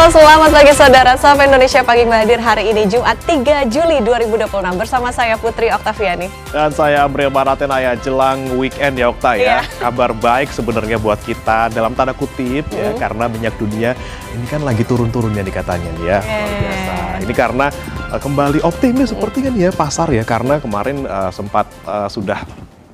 Selamat pagi saudara, Sapa Indonesia Pagi hadir hari ini Jumat 3 Juli 2026 bersama saya Putri Oktaviani. Dan saya Abril Baratenaya, jelang weekend ya Okta ya. Kabar baik sebenarnya buat kita dalam tanda kutip ya, karena minyak dunia ini kan lagi turun-turunnya nih katanya nih ya. Luar biasa. Ini karena kembali optimis seperti kan ya pasar ya, karena kemarin sempat sudah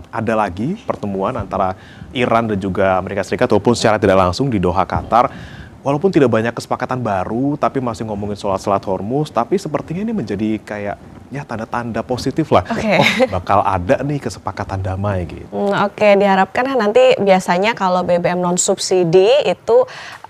ada lagi pertemuan antara Iran dan juga Amerika Serikat walaupun secara tidak langsung di Doha, Qatar. Walaupun tidak banyak kesepakatan baru, tapi masih ngomongin soal Selat Hormuz, tapi sepertinya ini menjadi kayak ya tanda-tanda positif lah. Oh, bakal ada nih kesepakatan damai gitu. Oke, diharapkan nanti biasanya kalau BBM non subsidi itu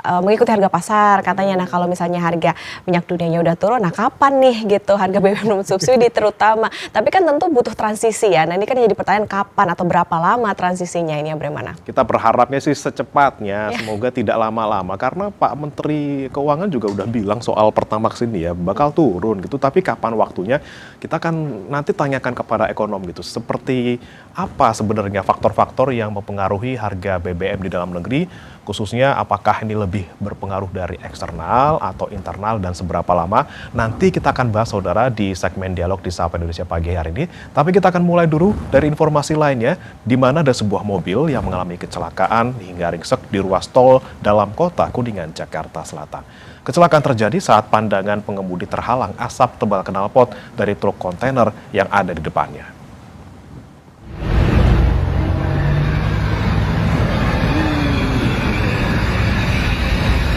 mengikuti harga pasar katanya. Nah, kalau misalnya harga minyak dunianya udah turun, nah kapan nih gitu harga BBM non subsidi terutama. Tapi kan tentu butuh transisi ya. Nah, ini kan jadi pertanyaan kapan atau berapa lama transisinya ini ya, bagaimana? Kita berharapnya sih secepatnya, semoga tidak lama-lama karena Pak Menteri Keuangan juga udah bilang soal Pertamax ini ya bakal turun gitu. Tapi kapan waktunya kita kan nanti tanyakan kepada ekonom gitu. Seperti apa sebenarnya faktor-faktor yang mempengaruhi harga BBM di dalam negeri, khususnya apakah ini lebih berpengaruh dari eksternal atau internal dan seberapa lama. Nanti kita akan bahas saudara di segmen dialog di Sapa Indonesia Pagi hari ini. Tapi kita akan mulai dulu dari informasi lainnya, di mana ada sebuah mobil yang mengalami kecelakaan hingga ringsek di ruas tol dalam kota Kuningan, Jakarta Selatan. Kecelakaan terjadi saat pandangan pengemudi terhalang asap tebal knalpot dari truk kontainer yang ada di depannya.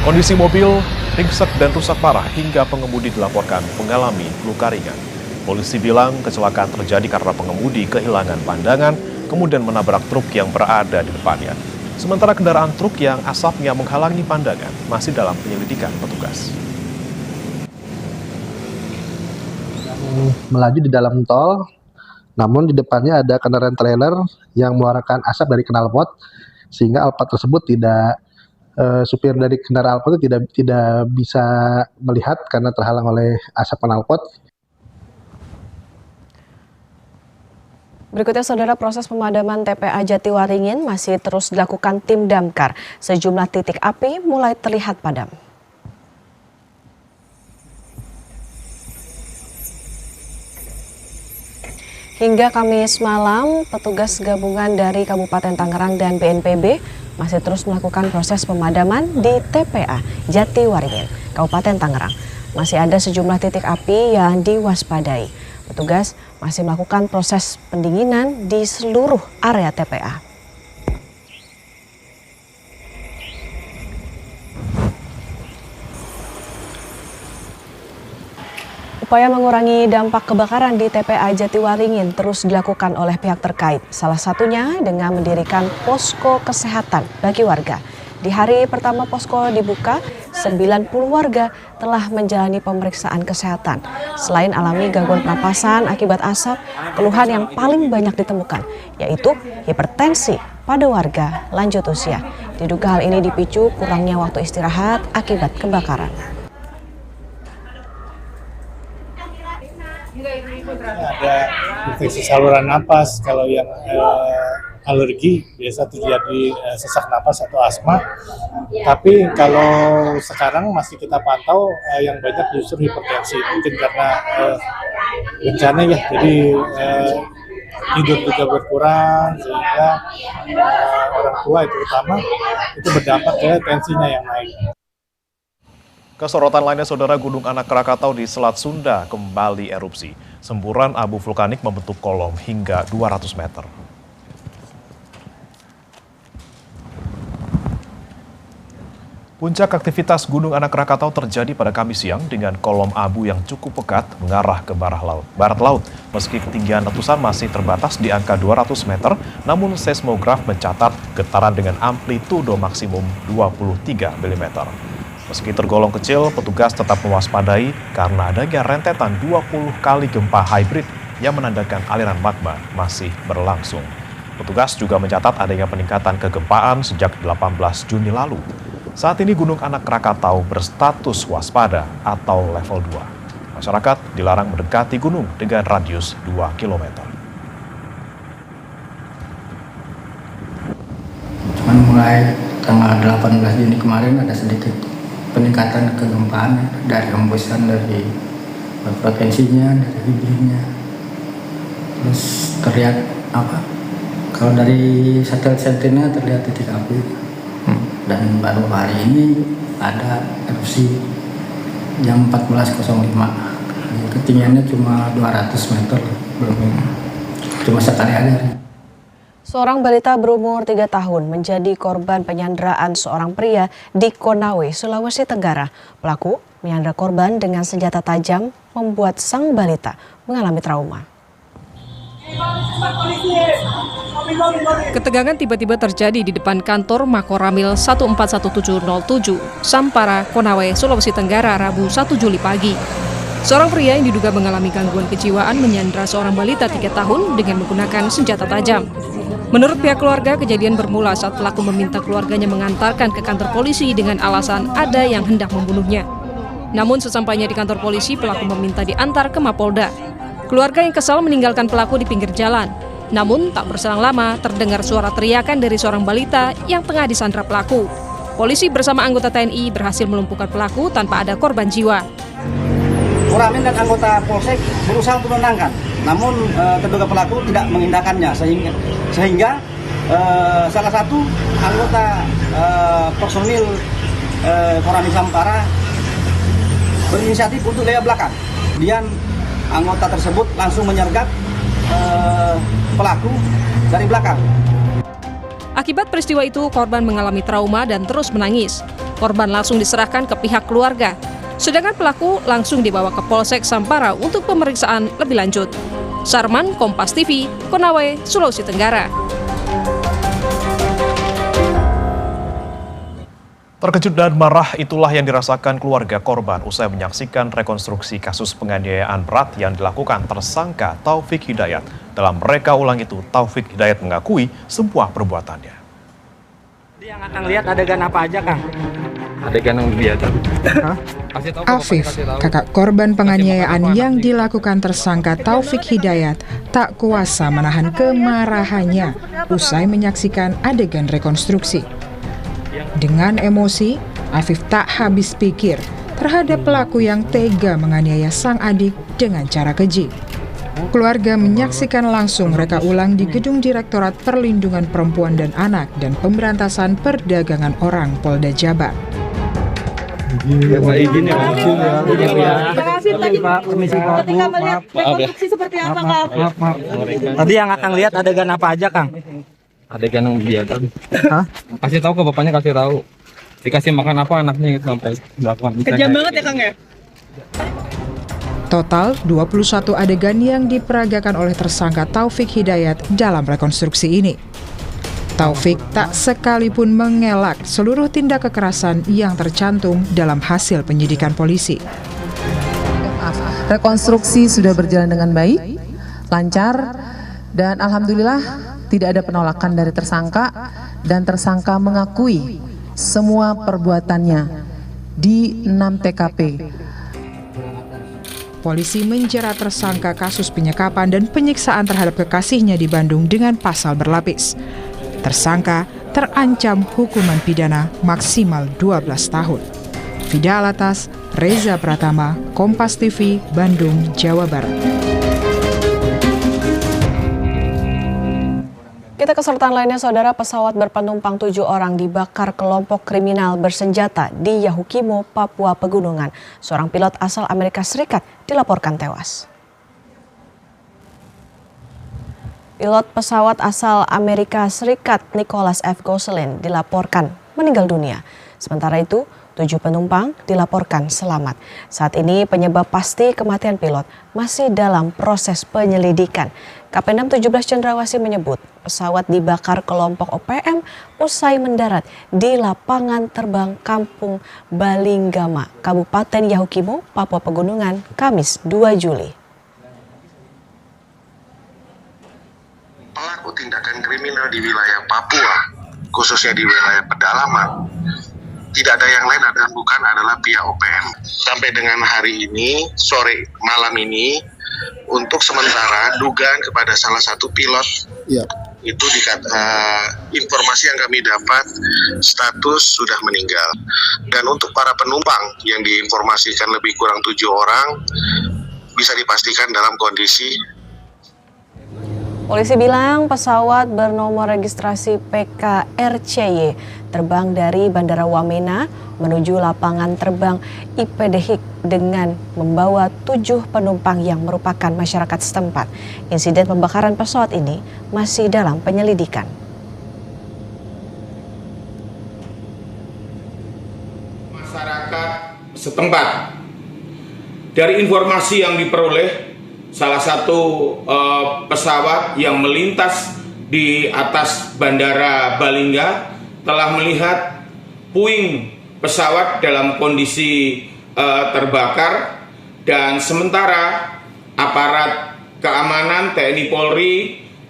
Kondisi mobil ringsek dan rusak parah hingga pengemudi dilaporkan mengalami luka ringan. Polisi bilang kecelakaan terjadi karena pengemudi kehilangan pandangan, kemudian menabrak truk yang berada di depannya. Sementara kendaraan truk yang asapnya menghalangi pandangan masih dalam penyelidikan petugas. Melaju di dalam tol, namun di depannya ada kendaraan trailer yang mengeluarkan asap dari knalpot, sehingga Alphard tersebut supir dari kendaraan Alphard itu tidak bisa melihat karena terhalang oleh asap knalpot. Berikutnya saudara, proses pemadaman TPA Jatiwaringin masih terus dilakukan tim damkar. Sejumlah titik api mulai terlihat padam. Hingga Kamis malam, petugas gabungan dari Kabupaten Tangerang dan BNPB masih terus melakukan proses pemadaman di TPA Jatiwaringin, Kabupaten Tangerang. Masih ada sejumlah titik api yang diwaspadai. Petugas masih melakukan proses pendinginan di seluruh area TPA. Upaya mengurangi dampak kebakaran di TPA Jatiwaringin terus dilakukan oleh pihak terkait. Salah satunya dengan mendirikan posko kesehatan bagi warga. Di hari pertama posko dibuka, 90 warga telah menjalani pemeriksaan kesehatan. Selain alami gangguan pernapasan akibat asap, keluhan yang paling banyak ditemukan yaitu hipertensi pada warga lanjut usia. Diduga hal ini dipicu kurangnya waktu istirahat akibat kebakaran. Ada infeksi saluran napas, kalau yang alergi biasa terjadi sesak napas atau asma. Tapi kalau sekarang masih kita pantau yang banyak justru hipertensi, mungkin karena bencana ya, jadi tidur juga berkurang sehingga orang tua itu utama itu berdampak ke tensinya yang naik. Kesorotan lainnya saudara, Gunung Anak Krakatau di Selat Sunda kembali erupsi. Semburan abu vulkanik membentuk kolom hingga 200 meter. Puncak aktivitas Gunung Anak Krakatau terjadi pada Kamis siang dengan kolom abu yang cukup pekat mengarah ke barat laut. Meski ketinggian letusan masih terbatas di angka 200 meter, namun seismograf mencatat getaran dengan amplitudo maksimum 23 mm. Meski tergolong kecil, petugas tetap mewaspadai karena adanya rentetan 20 kali gempa hybrid yang menandakan aliran magma masih berlangsung. Petugas juga mencatat adanya peningkatan kegempaan sejak 18 Juni lalu. Saat ini Gunung Anak Krakatau berstatus waspada atau level 2. Masyarakat dilarang mendekati gunung dengan radius 2 km. Cuman mulai tanggal 18 Juni kemarin ada sedikit peningkatan kegempaan dari hembusan dari frekuensinya, dari vibrinya. Terus terlihat kalau dari satelit Sentinel terlihat titik api. Dan baru hari ini ada erupsi jam 14.05. Ketinggiannya cuma 200 meter, cuma sekali aja. Seorang balita berumur 3 tahun menjadi korban penyanderaan seorang pria di Konawe, Sulawesi Tenggara. Pelaku menyandra korban dengan senjata tajam membuat sang balita mengalami trauma. Ketegangan tiba-tiba terjadi di depan kantor Makoramil 141707 Sampara, Konawe, Sulawesi Tenggara, Rabu 1 Juli pagi. Seorang pria yang diduga mengalami gangguan kejiwaan menyandra seorang balita 3 tahun dengan menggunakan senjata tajam. Menurut pihak keluarga, kejadian bermula saat pelaku meminta keluarganya mengantarkan ke kantor polisi dengan alasan ada yang hendak membunuhnya. Namun sesampainya di kantor polisi, pelaku meminta diantar ke Mapolda. Keluarga yang kesal meninggalkan pelaku di pinggir jalan. Namun tak berselang lama terdengar suara teriakan dari seorang balita yang tengah disandra pelaku. Polisi bersama anggota TNI berhasil melumpuhkan pelaku tanpa ada korban jiwa. Koramil dan anggota Polsek berusaha untuk menenangkan, namun terduga pelaku tidak mengindahkannya sehingga salah satu anggota personil Koramil Sampara berinisiatif untuk lewat belakang. Kemudian anggota tersebut langsung menyergap pelaku dari belakang. Akibat peristiwa itu, korban mengalami trauma dan terus menangis. Korban langsung diserahkan ke pihak keluarga. Sedangkan pelaku langsung dibawa ke Polsek Sampara untuk pemeriksaan lebih lanjut. Sarman, Kompas TV, Konawe, Sulawesi Tenggara. Terkejut dan marah itulah yang dirasakan keluarga korban usai menyaksikan rekonstruksi kasus penganiayaan berat yang dilakukan tersangka Taufik Hidayat. Dalam reka ulang itu, Taufik Hidayat mengakui semua perbuatannya. Yang akan lihat adegan apa aja, Kang? Adegan yang biasa. Afif, kakak korban penganiayaan yang dilakukan tersangka Taufik Hidayat, tak kuasa menahan kemarahannya usai menyaksikan adegan rekonstruksi. Dengan emosi, Afif tak habis pikir terhadap pelaku yang tega menganiaya sang adik dengan cara keji. Keluarga menyaksikan langsung reka ulang di Gedung Direktorat Perlindungan Perempuan dan Anak dan Pemberantasan Perdagangan Orang Polda Jabar. Tadi yang akan lihat adegan apa aja, Kang? Adegan yang biasa. Kasih tahu ke bapaknya, kasih tahu. Dikasih makan apa anaknya gitu sampai melakukan. Kejam banget ya, Kang ya? Total 21 adegan yang diperagakan oleh tersangka Taufik Hidayat dalam rekonstruksi ini. Taufik tak sekalipun mengelak seluruh tindak kekerasan yang tercantum dalam hasil penyidikan polisi. Rekonstruksi sudah berjalan dengan baik, lancar, dan alhamdulillah tidak ada penolakan dari tersangka, dan tersangka mengakui semua perbuatannya di 6 TKP. Polisi menjerat tersangka kasus penyekapan dan penyiksaan terhadap kekasihnya di Bandung dengan pasal berlapis. Tersangka terancam hukuman pidana maksimal 12 tahun. Fida Alatas, Reza Pratama, Kompas TV, Bandung, Jawa Barat. Kita ke sorotan lainnya, saudara. Pesawat berpenumpang 7 orang dibakar kelompok kriminal bersenjata di Yahukimo, Papua Pegunungan. Seorang pilot asal Amerika Serikat dilaporkan tewas. Pilot pesawat asal Amerika Serikat Nicholas F. Gosselin dilaporkan meninggal dunia. Sementara itu, 7 penumpang dilaporkan selamat. Saat ini penyebab pasti kematian pilot masih dalam proses penyelidikan. Kapendam 17 Cendrawasih menyebut pesawat dibakar kelompok OPM usai mendarat di lapangan terbang Kampung Balinggama, Kabupaten Yahukimo, Papua Pegunungan, Kamis 2 Juli. Pelaku tindakan kriminal di wilayah Papua, khususnya di wilayah pedalaman, tidak ada yang lain bukan adalah pihak OPM. Sampai dengan hari ini, sore malam ini, untuk sementara dugaan kepada salah satu pilot itu informasi yang kami dapat status sudah meninggal. Dan untuk para penumpang yang diinformasikan lebih kurang 7 orang bisa dipastikan dalam kondisi. Polisi bilang pesawat bernomor registrasi PKRCY terbang dari Bandara Wamena menuju lapangan terbang IPDHIK dengan membawa 7 penumpang yang merupakan masyarakat setempat. Insiden pembakaran pesawat ini masih dalam penyelidikan. Masyarakat setempat, dari informasi yang diperoleh, salah satu pesawat yang melintas di atas Bandara Balingga telah melihat puing pesawat dalam kondisi terbakar, dan sementara aparat keamanan TNI Polri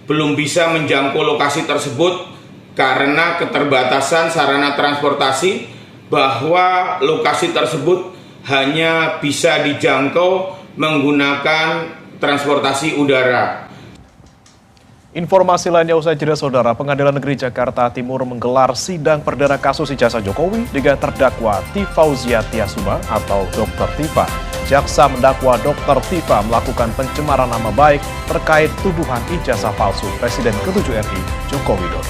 belum bisa menjangkau lokasi tersebut karena keterbatasan sarana transportasi, bahwa lokasi tersebut hanya bisa dijangkau menggunakan transportasi udara. Informasi lainnya usai jeda, Saudara. Pengadilan Negeri Jakarta Timur menggelar sidang perdana kasus ijazah Jokowi dengan terdakwa Tifauzia Tiasuma atau Dr. Tifa. Jaksa mendakwa Dr. Tifa melakukan pencemaran nama baik terkait tuduhan ijazah palsu Presiden ke-7 RI Joko Widodo.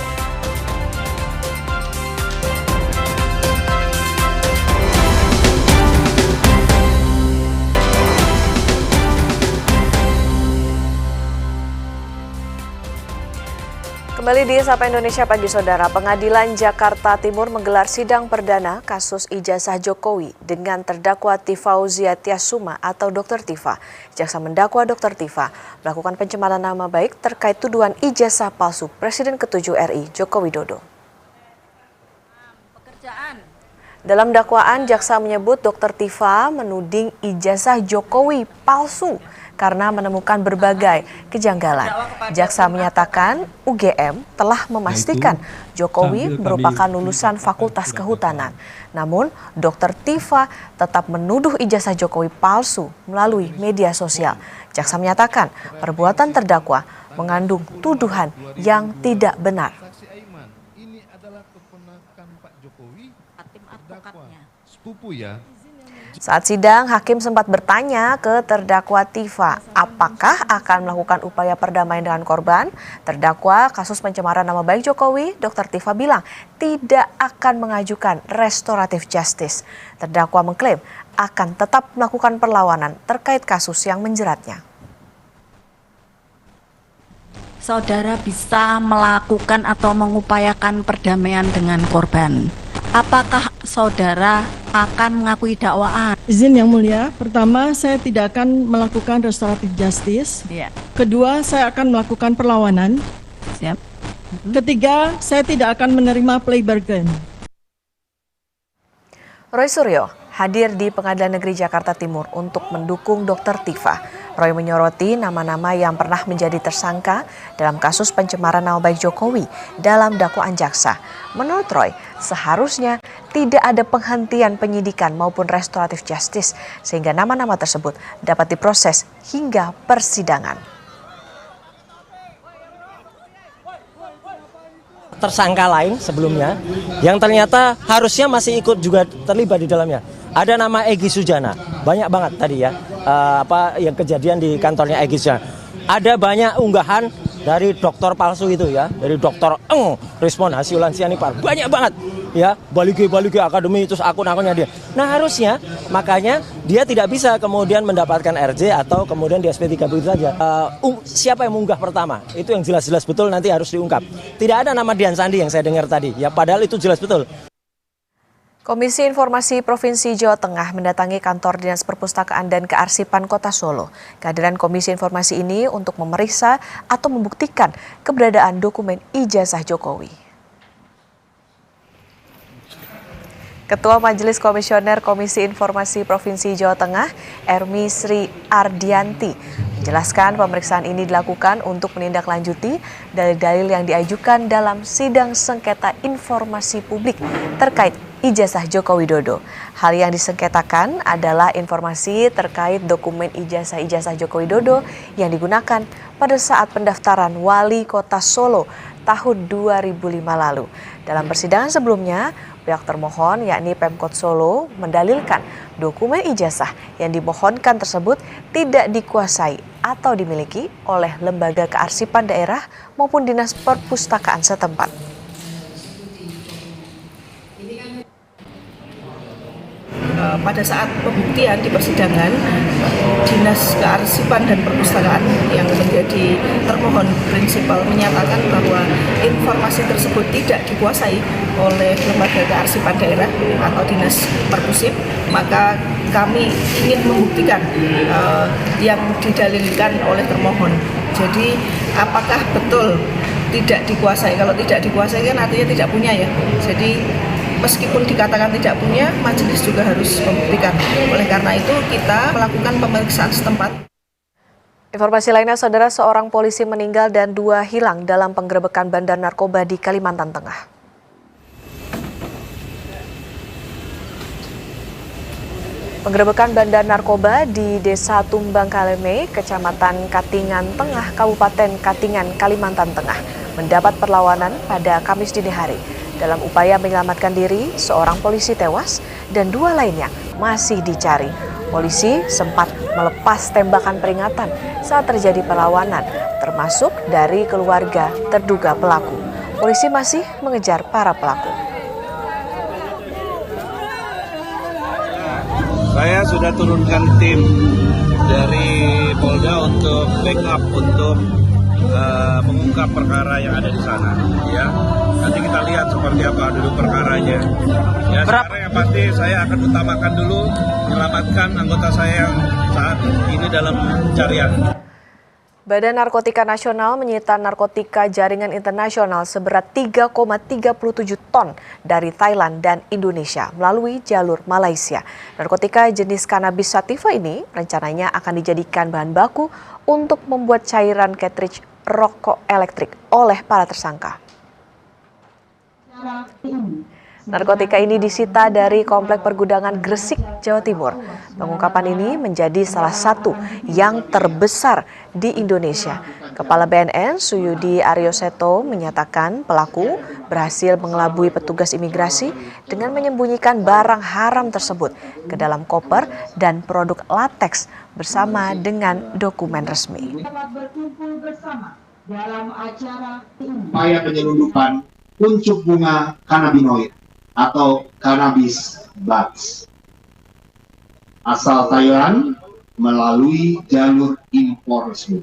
Kembali di Sapa Indonesia Pagi, Saudara. Pengadilan Jakarta Timur menggelar sidang perdana kasus ijazah Jokowi dengan terdakwa Tifauzia Tiasuma atau Dr. Tifa. Jaksa mendakwa Dr. Tifa melakukan pencemaran nama baik terkait tuduhan ijazah palsu Presiden ke-7 RI Joko Widodo. Dalam dakwaan, jaksa menyebut Dr. Tifa menuding ijazah Jokowi palsu karena menemukan berbagai kejanggalan. Jaksa menyatakan UGM telah memastikan Jokowi merupakan lulusan Fakultas Kehutanan. Namun, Dr. Tifa tetap menuduh ijazah Jokowi palsu melalui media sosial. Jaksa menyatakan perbuatan terdakwa mengandung tuduhan yang tidak benar. Ini adalah keponakan Pak Jokowi, tim advokatnya. Sepupu ya. Saat sidang, hakim sempat bertanya ke terdakwa Tifa, apakah akan melakukan upaya perdamaian dengan korban? Terdakwa kasus pencemaran nama baik Jokowi, Dr. Tifa bilang tidak akan mengajukan restoratif justice. Terdakwa mengklaim akan tetap melakukan perlawanan terkait kasus yang menjeratnya. Saudara bisa melakukan atau mengupayakan perdamaian dengan korban. Apakah saudara akan mengakui dakwaan? Izin Yang Mulia, pertama saya tidak akan melakukan restoratif justice. Ya. Kedua, saya akan melakukan perlawanan. Siap. Ketiga, saya tidak akan menerima plea bargain. Roy Suryo hadir di Pengadilan Negeri Jakarta Timur untuk mendukung Dr. Tifa. Roy menyoroti nama-nama yang pernah menjadi tersangka dalam kasus pencemaran nama baik Jokowi dalam dakwaan jaksa. Menurut Roy, seharusnya tidak ada penghentian penyidikan maupun restoratif justice sehingga nama-nama tersebut dapat diproses hingga persidangan. Tersangka lain sebelumnya yang ternyata harusnya masih ikut juga terlibat di dalamnya. Ada nama Egy Sujana, banyak banget tadi ya, yang kejadian di kantornya Egy Sujana. Ada banyak unggahan dari dokter palsu itu ya, dari dokter Rismon Hasiulansianipar, banyak banget ya, balik akademi itu akun-akunnya dia. Nah harusnya makanya dia tidak bisa kemudian mendapatkan RJ atau kemudian di SP3 begitu saja. Siapa yang mengunggah pertama? Itu yang jelas-jelas betul nanti harus diungkap. Tidak ada nama Dian Sandi yang saya dengar tadi, ya padahal itu jelas betul. Komisi Informasi Provinsi Jawa Tengah mendatangi kantor Dinas Perpustakaan dan Kearsipan Kota Solo. Kehadiran Komisi Informasi ini untuk memeriksa atau membuktikan keberadaan dokumen ijazah Jokowi. Ketua Majelis Komisioner Komisi Informasi Provinsi Jawa Tengah, Ermi Sri Ardianti, menjelaskan pemeriksaan ini dilakukan untuk menindaklanjuti dalil-dalil yang diajukan dalam sidang sengketa informasi publik terkait ijazah Joko Widodo. Hal yang disengketakan adalah informasi terkait dokumen ijazah Joko Widodo yang digunakan pada saat pendaftaran Wali Kota Solo tahun 2005 lalu. Dalam persidangan sebelumnya, pihak termohon yakni Pemkot Solo mendalilkan dokumen ijazah yang dimohonkan tersebut tidak dikuasai atau dimiliki oleh lembaga kearsipan daerah maupun dinas perpustakaan setempat. Pada saat pembuktian di persidangan, Dinas Kearsipan dan Perpustakaan yang menjadi termohon prinsipal menyatakan bahwa informasi tersebut tidak dikuasai oleh lembaga kearsipan daerah atau dinas perpusip, maka kami ingin membuktikan yang didalilkan oleh termohon. Jadi apakah betul tidak dikuasai? Kalau tidak dikuasai kan artinya tidak punya ya. Jadi meskipun dikatakan tidak punya, majelis juga harus membuktikan. Oleh karena itu, kita melakukan pemeriksaan setempat. Informasi lainnya, saudara, seorang polisi meninggal dan 2 hilang dalam penggerebekan bandar narkoba di Kalimantan Tengah. Penggerebekan bandar narkoba di Desa Tumbang Kaleme, Kecamatan Katingan Tengah, Kabupaten Katingan, Kalimantan Tengah, mendapat perlawanan pada Kamis dini hari. Dalam upaya menyelamatkan diri, seorang polisi tewas dan 2 lainnya masih dicari. Polisi sempat melepas tembakan peringatan saat terjadi perlawanan, termasuk dari keluarga terduga pelaku. Polisi masih mengejar para pelaku. Saya sudah turunkan tim dari Polda untuk backup untuk mengungkap perkara yang ada di sana. Ya, nanti kita lihat seperti apa duduk perkaranya. Ya, sekarang yang pasti saya akan utamakan dulu menyelamatkan anggota saya yang saat ini dalam pencarian. Badan Narkotika Nasional menyita narkotika jaringan internasional seberat 3,37 ton dari Thailand dan Indonesia melalui jalur Malaysia. Narkotika jenis kanabis sativa ini rencananya akan dijadikan bahan baku untuk membuat cairan cartridge rokok elektrik oleh para tersangka. Narkotika ini disita dari Komplek Pergudangan Gresik, Jawa Timur. Pengungkapan ini menjadi salah satu yang terbesar di Indonesia. Kepala BNN Suyudi Aryoseto menyatakan pelaku berhasil mengelabui petugas imigrasi dengan menyembunyikan barang haram tersebut ke dalam koper dan produk lateks bersama dengan dokumen resmi. Upaya penyelundupan kuncup bunga kanabinoid atau cannabis buds asal Thailand melalui jalur impor resmi.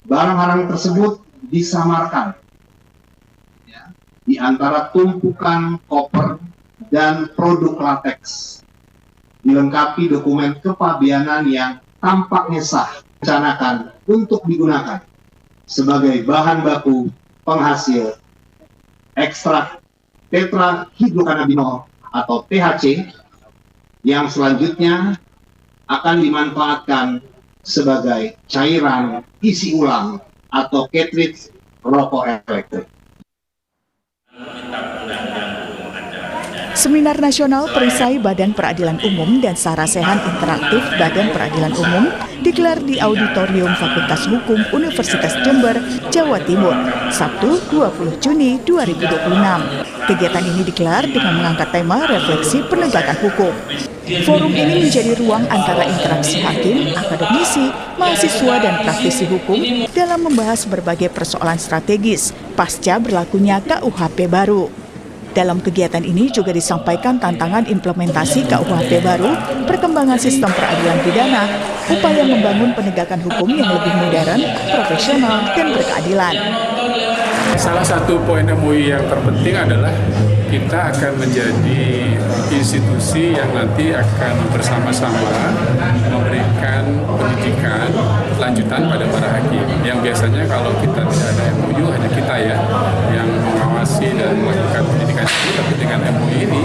Barang haram tersebut disamarkan di antara tumpukan koper dan produk lateks, dilengkapi dokumen kepabeanan yang tampaknya sah, rencanakan untuk digunakan sebagai bahan baku penghasil ekstrak tetrahidrokannabinol atau THC yang selanjutnya akan dimanfaatkan sebagai cairan isi ulang atau cartridge rokok elektrik. Seminar Nasional Perisai Badan Peradilan Umum dan Sarasehan Interaktif Badan Peradilan Umum digelar di Auditorium Fakultas Hukum Universitas Jember, Jawa Timur, Sabtu 20 Juni 2026. Kegiatan ini digelar dengan mengangkat tema refleksi penegakan hukum. Forum ini menjadi ruang antara interaksi hakim, akademisi, mahasiswa, dan praktisi hukum dalam membahas berbagai persoalan strategis pasca berlakunya KUHP baru. Dalam kegiatan ini juga disampaikan tantangan implementasi KUHP baru, perkembangan sistem peradilan pidana, upaya membangun penegakan hukum yang lebih modern, profesional, dan berkeadilan. Salah satu poin MUI yang terpenting adalah kita akan menjadi institusi yang nanti akan bersama-sama memberikan pendidikan lanjutan pada para hakim. Yang biasanya kalau kita tidak ada MOU hanya kita ya yang mengawasi dan melakukan pendidikan itu, tapi dengan MOU ini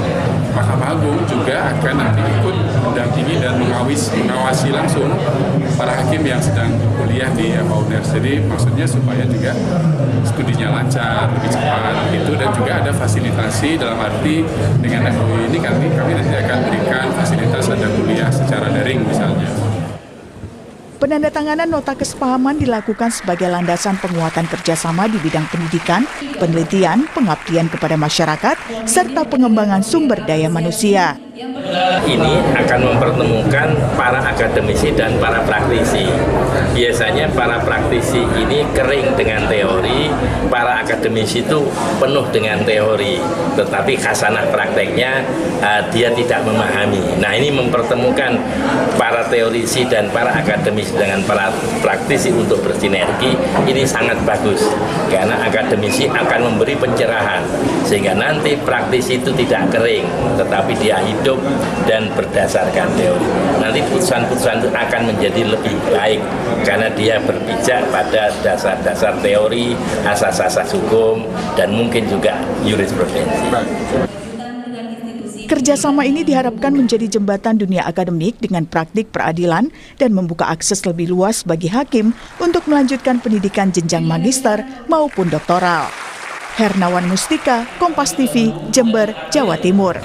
Mahkamah Agung juga akan nanti ikut mendampingi dan mengawasi langsung para hakim yang sedang kuliah di FAUNERS. Jadi maksudnya supaya juga studinya lancar, lebih cepat gitu, dan juga ada fasilitasi dalam arti dengan MOU ini kami nanti akan berikan fasilitas ada kuliah secara daring misalnya. Penandatanganan nota kesepahaman dilakukan sebagai landasan penguatan kerjasama di bidang pendidikan, penelitian, pengabdian kepada masyarakat, serta pengembangan sumber daya manusia. Ini akan mempertemukan para akademisi dan para praktisi. Biasanya para praktisi ini kering dengan teori, para akademisi itu penuh dengan teori, tetapi khasanah prakteknya dia tidak memahami. Nah, ini mempertemukan para teorisi dan para akademisi dengan para praktisi untuk bersinergi, ini sangat bagus karena akademisi akan memberi pencerahan sehingga nanti praktisi itu tidak kering, tetapi dia hidup dan berdasarkan teori. Nanti putusan-putusan itu akan menjadi lebih baik karena dia berpijak pada dasar-dasar teori, asas-asas hukum, dan mungkin juga jurisprudensi. Kerjasama ini diharapkan menjadi jembatan dunia akademik dengan praktik peradilan dan membuka akses lebih luas bagi hakim untuk melanjutkan pendidikan jenjang magister maupun doktoral. Hernawan Mustika, Kompas TV, Jember, Jawa Timur.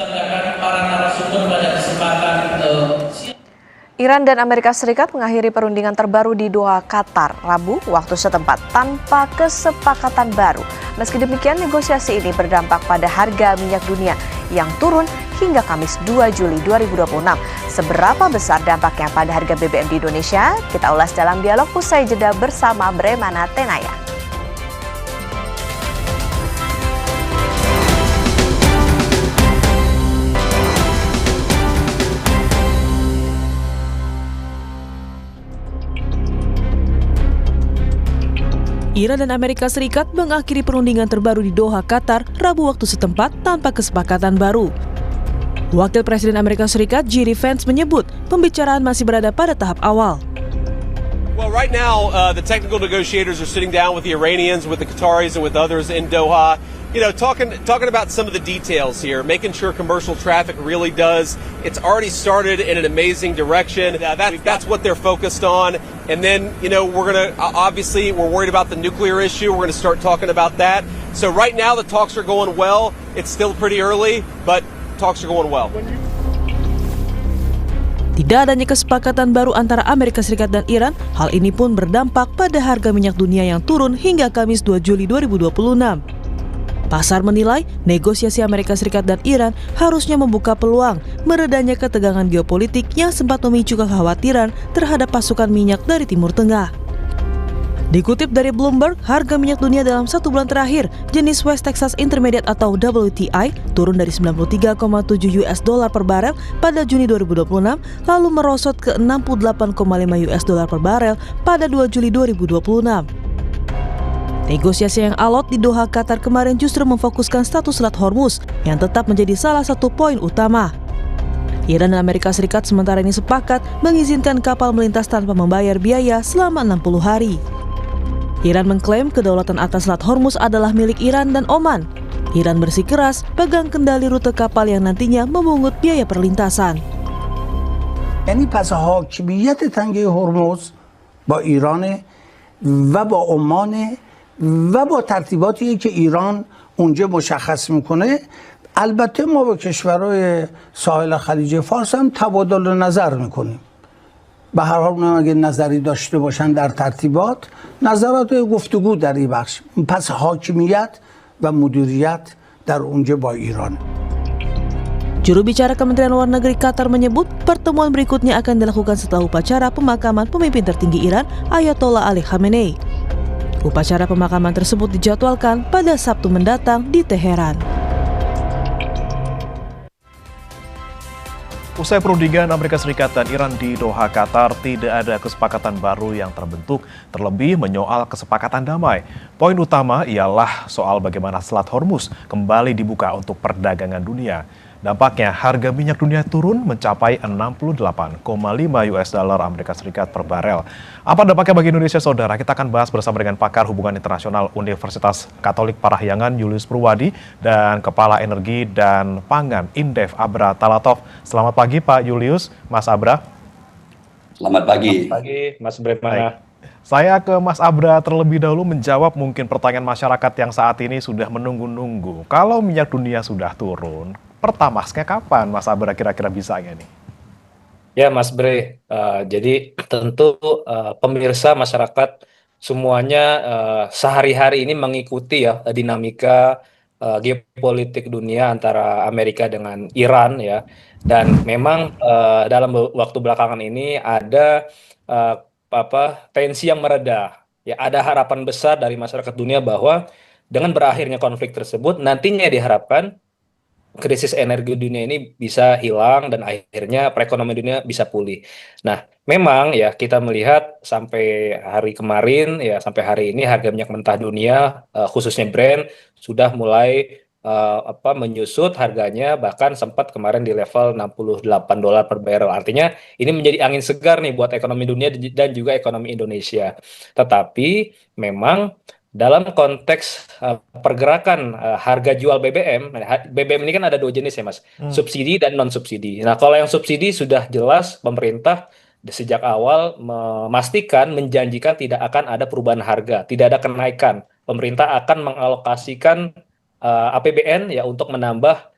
Iran dan Amerika Serikat mengakhiri perundingan terbaru di Doha, Qatar, Rabu waktu setempat tanpa kesepakatan baru. Meski demikian, negosiasi ini berdampak pada harga minyak dunia yang turun hingga Kamis 2 Juli 2026. Seberapa besar dampaknya pada harga BBM di Indonesia? Kita ulas dalam dialog usai jeda bersama Bremana Tenaya. Iran dan Amerika Serikat mengakhiri perundingan terbaru di Doha, Qatar, Rabu waktu setempat tanpa kesepakatan baru. Wakil Presiden Amerika Serikat J.D. Vance menyebut pembicaraan masih berada pada tahap awal. Well, right now, the technical negotiators are sitting down with the Iranians, with the Qataris, and with others in Doha. You know, talking about some of the details here, making sure commercial traffic really does. It's already started in an amazing direction. That's what they're focused on. And then, you know, we're worried about the nuclear issue. We're going to start talking about that. So right now, the talks are going well. It's still pretty early, but talks are going well. Tidak adanya kesepakatan baru antara Amerika Serikat dan Iran, hal ini pun berdampak pada harga minyak dunia yang turun hingga Kamis 2 Juli 2026. Pasar menilai negosiasi Amerika Serikat dan Iran harusnya membuka peluang meredanya ketegangan geopolitik yang sempat memicu kekhawatiran terhadap pasokan minyak dari Timur Tengah. Dikutip dari Bloomberg, harga minyak dunia dalam 1 bulan terakhir jenis West Texas Intermediate atau WTI turun dari $93,7 per barel pada Juni 2026 lalu merosot ke $68,5 per barel pada 2 Juli 2026. Negosiasi yang alot di Doha, Qatar kemarin justru memfokuskan status Selat Hormuz yang tetap menjadi salah satu poin utama. Iran dan Amerika Serikat sementara ini sepakat mengizinkan kapal melintas tanpa membayar biaya selama 60 hari. Iran mengklaim kedaulatan atas Selat Hormuz adalah milik Iran dan Oman. Iran bersikeras pegang kendali rute kapal yang nantinya memungut biaya perlintasan. یعنی پس حاکمیت تنگه هرمز با ایران و با عمان و با ترتیباتی که ایران اونجا مشخص میکنه البته ما با کشورهای ساحل خلیج فارس هم تبادل نظر میکنیم به هر حال اونم اگه نظری داشته باشن در ترتیبات نظرات گفتگو در این بخش پس حاکمیت و مدیریت در اونجا با ایران. Juru bicara Kementerian Luar Negeri Qatar menyebut pertemuan berikutnya akan dilakukan setelah upacara pemakaman pemimpin tertinggi Iran Ayatollah Ali Khamenei. Upacara pemakaman tersebut dijadwalkan pada Sabtu mendatang di Teheran. Usai perundingan Amerika Serikat dan Iran di Doha, Qatar, tidak ada kesepakatan baru yang terbentuk, terlebih menyoal kesepakatan damai. Poin utama ialah soal bagaimana Selat Hormuz kembali dibuka untuk perdagangan dunia. Dampaknya harga minyak dunia turun mencapai $68,5 Amerika Serikat per barel. Apa dampaknya bagi Indonesia, saudara? Kita akan bahas bersama dengan pakar hubungan internasional Universitas Katolik Parahyangan Julius Purwadi dan Kepala Energi dan Pangan Indef Abra Talatov. Selamat pagi Pak Julius, Mas Abra. Selamat pagi. Selamat pagi, Mas Bremana. Saya ke Mas Abra terlebih dahulu menjawab mungkin pertanyaan masyarakat yang saat ini sudah menunggu-nunggu. Kalau minyak dunia sudah turun, Pertamaxnya kapan Mas Abra kira-kira bisanya nih? Ya, Mas Bre, jadi tentu pemirsa masyarakat semuanya sehari-hari ini mengikuti ya dinamika geopolitik dunia antara Amerika dengan Iran ya, dan memang dalam waktu belakangan ini ada eh, tensi yang mereda. Ya, ada harapan besar dari masyarakat dunia bahwa dengan berakhirnya konflik tersebut nantinya diharapkan krisis energi dunia ini bisa hilang dan akhirnya perekonomian dunia bisa pulih. Nah, memang ya kita melihat sampai hari kemarin ya sampai hari ini harga minyak mentah dunia khususnya Brent sudah mulai menyusut harganya, bahkan sempat kemarin di level $68 per barrel. Artinya ini menjadi angin segar nih buat ekonomi dunia dan juga ekonomi Indonesia. Tetapi memang dalam konteks pergerakan harga jual BBM, BBM ini kan ada dua jenis ya Mas, subsidi dan non subsidi. Nah, kalau yang subsidi sudah jelas pemerintah sejak awal memastikan, menjanjikan tidak akan ada perubahan harga, tidak ada kenaikan. Pemerintah akan mengalokasikan APBN ya untuk menambah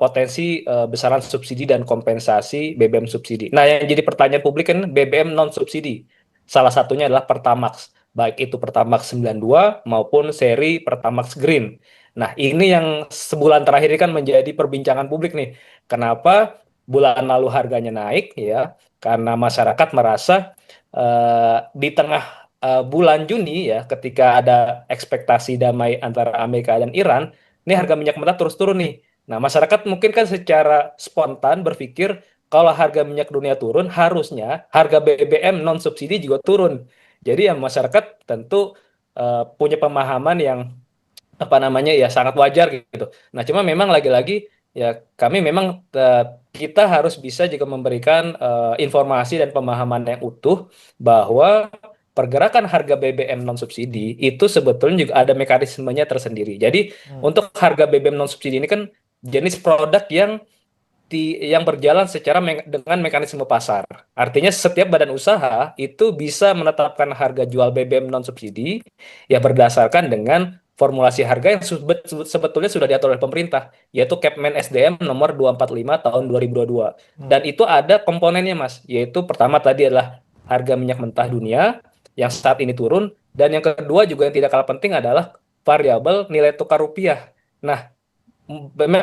potensi besaran subsidi dan kompensasi BBM subsidi. Nah, yang jadi pertanyaan publik kan BBM non subsidi. Salah satunya adalah Pertamax, baik itu Pertamax 92 maupun seri Pertamax Green. Nah, ini yang sebulan terakhir ini kan menjadi perbincangan publik nih. Kenapa bulan lalu harganya naik ya? Karena masyarakat merasa di tengah bulan Juni ya, ketika ada ekspektasi damai antara Amerika dan Iran, ini harga minyak mentah terus turun nih. Nah, masyarakat mungkin kan secara spontan berpikir kalau harga minyak dunia turun, harusnya harga BBM non subsidi juga turun. Jadi ya masyarakat tentu punya pemahaman yang ya sangat wajar gitu. Nah, cuma memang lagi-lagi ya kami memang kita harus bisa juga memberikan informasi dan pemahaman yang utuh bahwa pergerakan harga BBM non subsidi itu sebetulnya juga ada mekanismenya tersendiri. Jadi untuk harga BBM non subsidi ini kan jenis produk yang berjalan secara dengan mekanisme pasar. Artinya setiap badan usaha itu bisa menetapkan harga jual BBM non subsidi ya berdasarkan dengan formulasi harga yang sebetulnya sudah diatur oleh pemerintah, yaitu Kepmen SDM nomor 245 tahun 2022. Dan itu ada komponennya Mas, yaitu pertama tadi adalah harga minyak mentah dunia yang saat ini turun, dan yang kedua juga yang tidak kalah penting adalah variabel nilai tukar rupiah. Nah,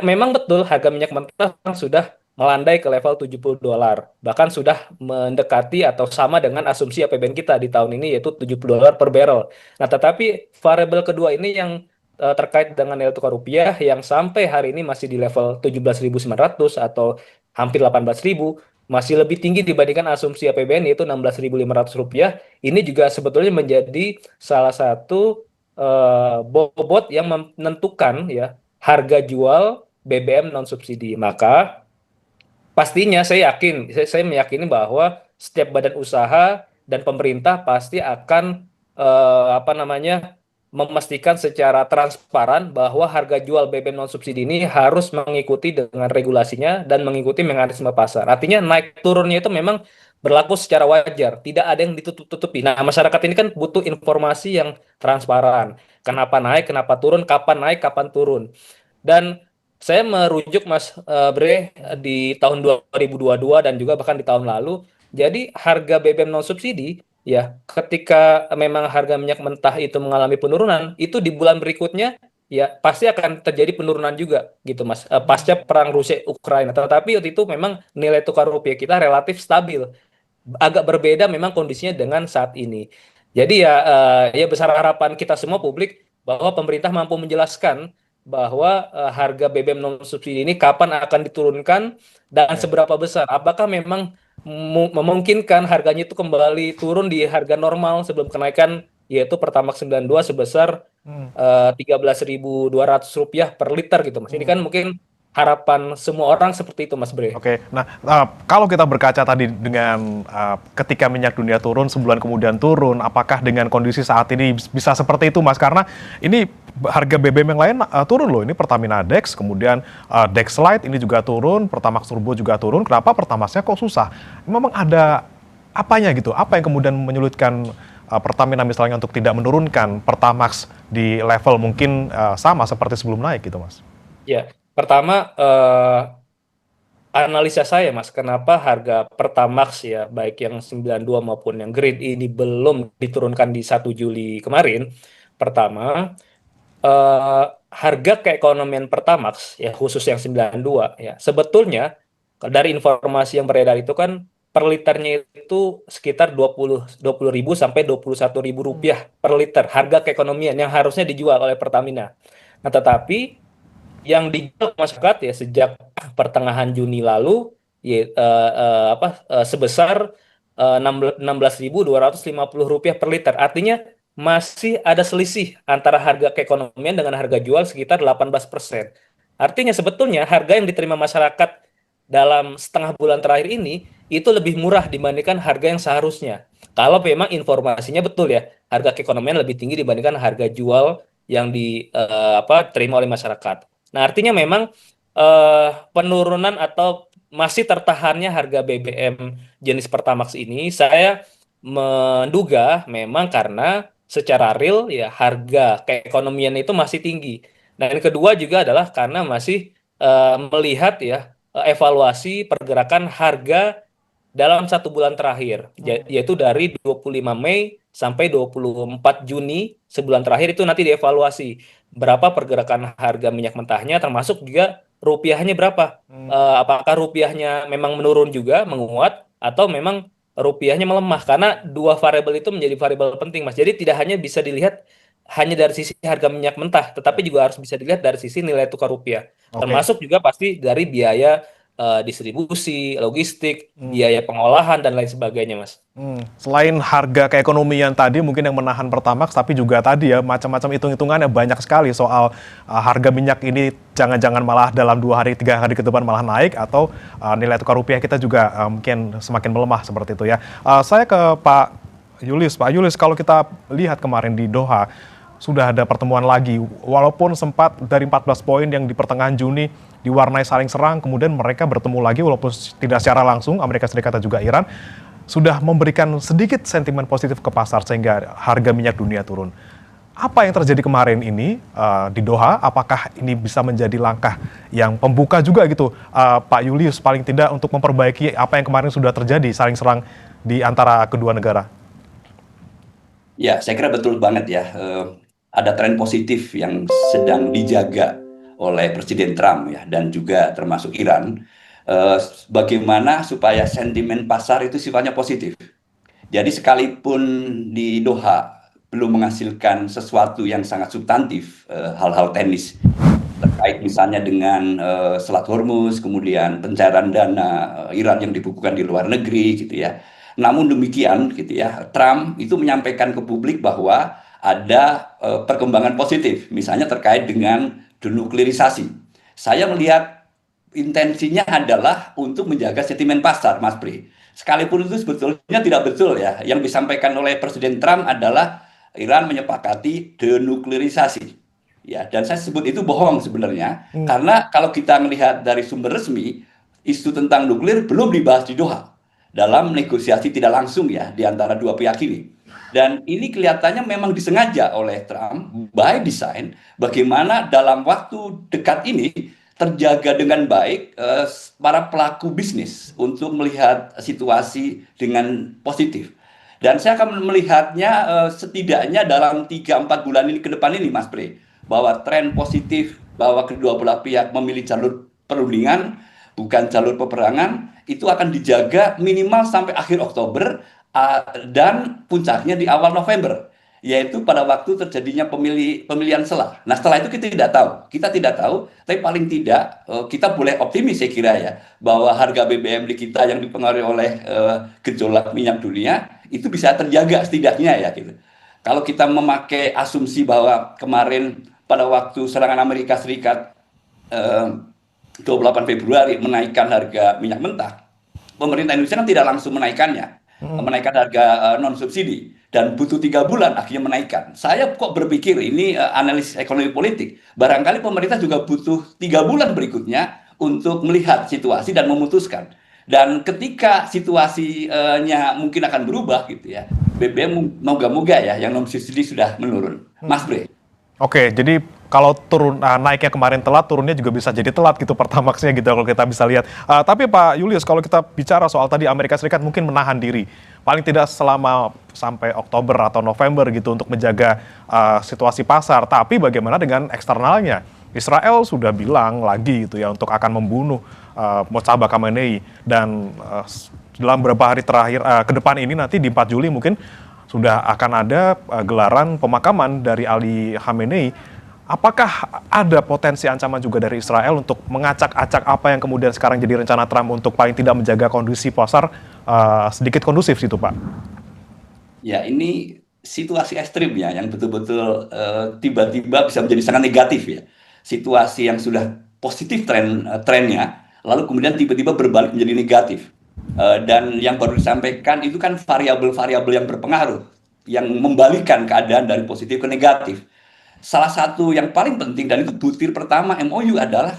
memang betul harga minyak mentah sudah melandai ke level $70, bahkan sudah mendekati atau sama dengan asumsi APBN kita di tahun ini, yaitu $70 per barrel. Nah, tetapi variabel kedua ini yang terkait dengan nilai tukar rupiah yang sampai hari ini masih di level 17.900 atau hampir 18.000, masih lebih tinggi dibandingkan asumsi APBN, yaitu Rp16.500. Ini juga sebetulnya menjadi salah satu bobot yang menentukan ya harga jual BBM non subsidi. Maka pastinya saya meyakini bahwa setiap badan usaha dan pemerintah pasti akan memastikan secara transparan bahwa harga jual BBM non subsidi ini harus mengikuti dengan regulasinya dan mengikuti mekanisme pasar. Artinya naik turunnya itu memang berlaku secara wajar, tidak ada yang ditutup-tutupi. Nah, masyarakat ini kan butuh informasi yang transparan. Kenapa naik, kenapa turun, kapan naik, kapan turun. Dan saya merujuk Mas Bre di tahun 2022 dan juga bahkan di tahun lalu. Jadi harga BBM non subsidi ya ketika memang harga minyak mentah itu mengalami penurunan, itu di bulan berikutnya ya pasti akan terjadi penurunan juga gitu Mas. Pasca perang Rusia Ukraina. Tetapi waktu itu memang nilai tukar rupiah kita relatif stabil. Agak berbeda memang kondisinya dengan saat ini. Jadi ya besar harapan kita semua publik bahwa pemerintah mampu menjelaskan bahwa harga BBM non subsidi ini kapan akan diturunkan dan seberapa besar. Apakah memang memungkinkan harganya itu kembali turun di harga normal sebelum kenaikan, yaitu Pertamax 92 sebesar Rp13.200 per liter gitu Mas. Ini kan mungkin harapan semua orang seperti itu Mas Bre. Oke, nah kalau kita berkaca tadi dengan ketika minyak dunia turun, sebulan kemudian turun, apakah dengan kondisi saat ini bisa seperti itu Mas? Karena ini harga BBM yang lain turun loh, ini Pertamina Dex, kemudian Dexlite ini juga turun, Pertamax Turbo juga turun, kenapa Pertamaxnya kok susah? Memang ada apanya gitu, apa yang kemudian menyulitkan Pertamina misalnya untuk tidak menurunkan Pertamax di level mungkin sama seperti sebelum naik gitu Mas? Ya. Pertama, analisa saya Mas, kenapa harga Pertamax ya, baik yang 92 maupun yang grade ini belum diturunkan di 1 Juli kemarin. Pertama, harga keekonomian Pertamax ya khusus yang 92 ya, sebetulnya dari informasi yang beredar itu kan per liternya itu sekitar 20.000 sampai 21.000 rupiah per liter harga keekonomian yang harusnya dijual oleh Pertamina. Nah, tetapi yang dijual ke masyarakat ya sejak pertengahan Juni lalu ya, sebesar 16.250 rupiah per liter. Artinya masih ada selisih antara harga keekonomian dengan harga jual sekitar 18%. Artinya sebetulnya harga yang diterima masyarakat dalam setengah bulan terakhir ini itu lebih murah dibandingkan harga yang seharusnya. Kalau memang informasinya betul ya, harga keekonomian lebih tinggi dibandingkan harga jual yang diterima oleh masyarakat. Nah, artinya memang penurunan atau masih tertahannya harga BBM jenis Pertamax ini saya menduga memang karena secara real ya harga keekonomian itu masih tinggi. Nah, yang kedua juga adalah karena masih melihat ya evaluasi pergerakan harga dalam 1 bulan terakhir, yaitu dari 25 Mei sampai 24 Juni, sebulan terakhir itu nanti dievaluasi berapa pergerakan harga minyak mentahnya, termasuk juga rupiahnya berapa. Apakah rupiahnya memang menurun juga, menguat, atau memang rupiahnya melemah, karena dua variabel itu menjadi variabel penting, Mas. Jadi tidak hanya bisa dilihat hanya dari sisi harga minyak mentah, tetapi juga harus bisa dilihat dari sisi nilai tukar rupiah. Termasuk juga pasti dari biaya distribusi, logistik, biaya pengolahan, dan lain sebagainya, Mas. Selain harga keekonomian tadi mungkin yang menahan Pertamax, tapi juga tadi ya macam-macam hitung-hitungannya banyak sekali soal harga minyak ini jangan-jangan malah dalam 2 hari 3 hari ke depan malah naik, atau nilai tukar rupiah kita juga mungkin semakin melemah seperti itu ya. Saya ke Pak Julius. Pak Julius, kalau kita lihat kemarin di Doha sudah ada pertemuan lagi, walaupun sempat dari 14 poin yang di pertengahan Juni diwarnai saling serang, kemudian mereka bertemu lagi walaupun tidak secara langsung, Amerika Serikat dan juga Iran, sudah memberikan sedikit sentimen positif ke pasar sehingga harga minyak dunia turun. Apa yang terjadi kemarin ini di Doha, apakah ini bisa menjadi langkah yang pembuka juga gitu, Pak Julius, paling tidak untuk memperbaiki apa yang kemarin sudah terjadi, saling serang di antara kedua negara? Ya, saya kira betul banget ya. Ada tren positif yang sedang dijaga oleh Presiden Trump ya, dan juga termasuk Iran. Bagaimana supaya sentimen pasar itu sifatnya positif. Jadi sekalipun di Doha belum menghasilkan sesuatu yang sangat substantif, hal-hal teknis terkait misalnya dengan Selat Hormuz, kemudian pencairan dana Iran yang dibukukan di luar negeri gitu ya. Namun demikian gitu ya, Trump itu menyampaikan ke publik bahwa ada perkembangan positif, misalnya terkait dengan denuklirisasi. Saya melihat intensinya adalah untuk menjaga sentimen pasar, Mas Pri. Sekalipun itu sebetulnya tidak betul ya. Yang disampaikan oleh Presiden Trump adalah Iran menyepakati denuklirisasi. Ya, dan saya sebut itu bohong sebenarnya, karena kalau kita melihat dari sumber resmi, isu tentang nuklir belum dibahas di Doha dalam negosiasi tidak langsung ya di antara dua pihak ini. Dan ini kelihatannya memang disengaja oleh Trump by design, bagaimana dalam waktu dekat ini terjaga dengan baik para pelaku bisnis untuk melihat situasi dengan positif. Dan saya akan melihatnya setidaknya dalam 3-4 bulan ini ke depan ini, Mas Bre, bahwa tren positif bahwa kedua belah pihak memilih jalur perundingan bukan jalur peperangan itu akan dijaga minimal sampai akhir Oktober dan puncaknya di awal November, yaitu pada waktu terjadinya pemilihan selah. Nah, setelah itu kita tidak tahu, tapi paling tidak kita boleh optimis saya kira ya, bahwa harga BBM di kita yang dipengaruhi oleh gejolak minyak dunia itu bisa terjaga setidaknya ya gitu. Kalau kita memakai asumsi bahwa kemarin pada waktu serangan Amerika Serikat 28 Februari menaikkan harga minyak mentah, pemerintah Indonesia kan tidak langsung menaikkannya, menaikkan harga non subsidi, dan butuh 3 bulan akhirnya menaikkan. Saya kok berpikir ini analis ekonomi politik, barangkali pemerintah juga butuh 3 bulan berikutnya untuk melihat situasi dan memutuskan. Dan ketika situasinya mungkin akan berubah gitu ya, BBM moga-moga ya yang non subsidi sudah menurun. Mas Bre. Oke, jadi kalau naiknya kemarin telat, turunnya juga bisa jadi telat gitu Pertamaxnya gitu kalau kita bisa lihat. Tapi Pak Julius, kalau kita bicara soal tadi Amerika Serikat mungkin menahan diri, paling tidak selama sampai Oktober atau November gitu untuk menjaga situasi pasar. Tapi bagaimana dengan eksternalnya? Israel sudah bilang lagi gitu ya untuk akan membunuh Mojtaba Khamenei, dan dalam beberapa hari terakhir ke depan ini nanti di 4 Juli mungkin sudah akan ada gelaran pemakaman dari Ali Khamenei. Apakah ada potensi ancaman juga dari Israel untuk mengacak-acak apa yang kemudian sekarang jadi rencana Trump untuk paling tidak menjaga kondisi pasar sedikit kondusif situ, Pak? Ya, ini situasi ekstrim ya, yang betul-betul tiba-tiba bisa menjadi sangat negatif ya. Situasi yang sudah positif trennya, lalu kemudian tiba-tiba berbalik menjadi negatif. Dan yang baru disampaikan itu kan variabel-variabel yang berpengaruh, yang membalikkan keadaan dari positif ke negatif. Salah satu yang paling penting, dan itu butir pertama MOU adalah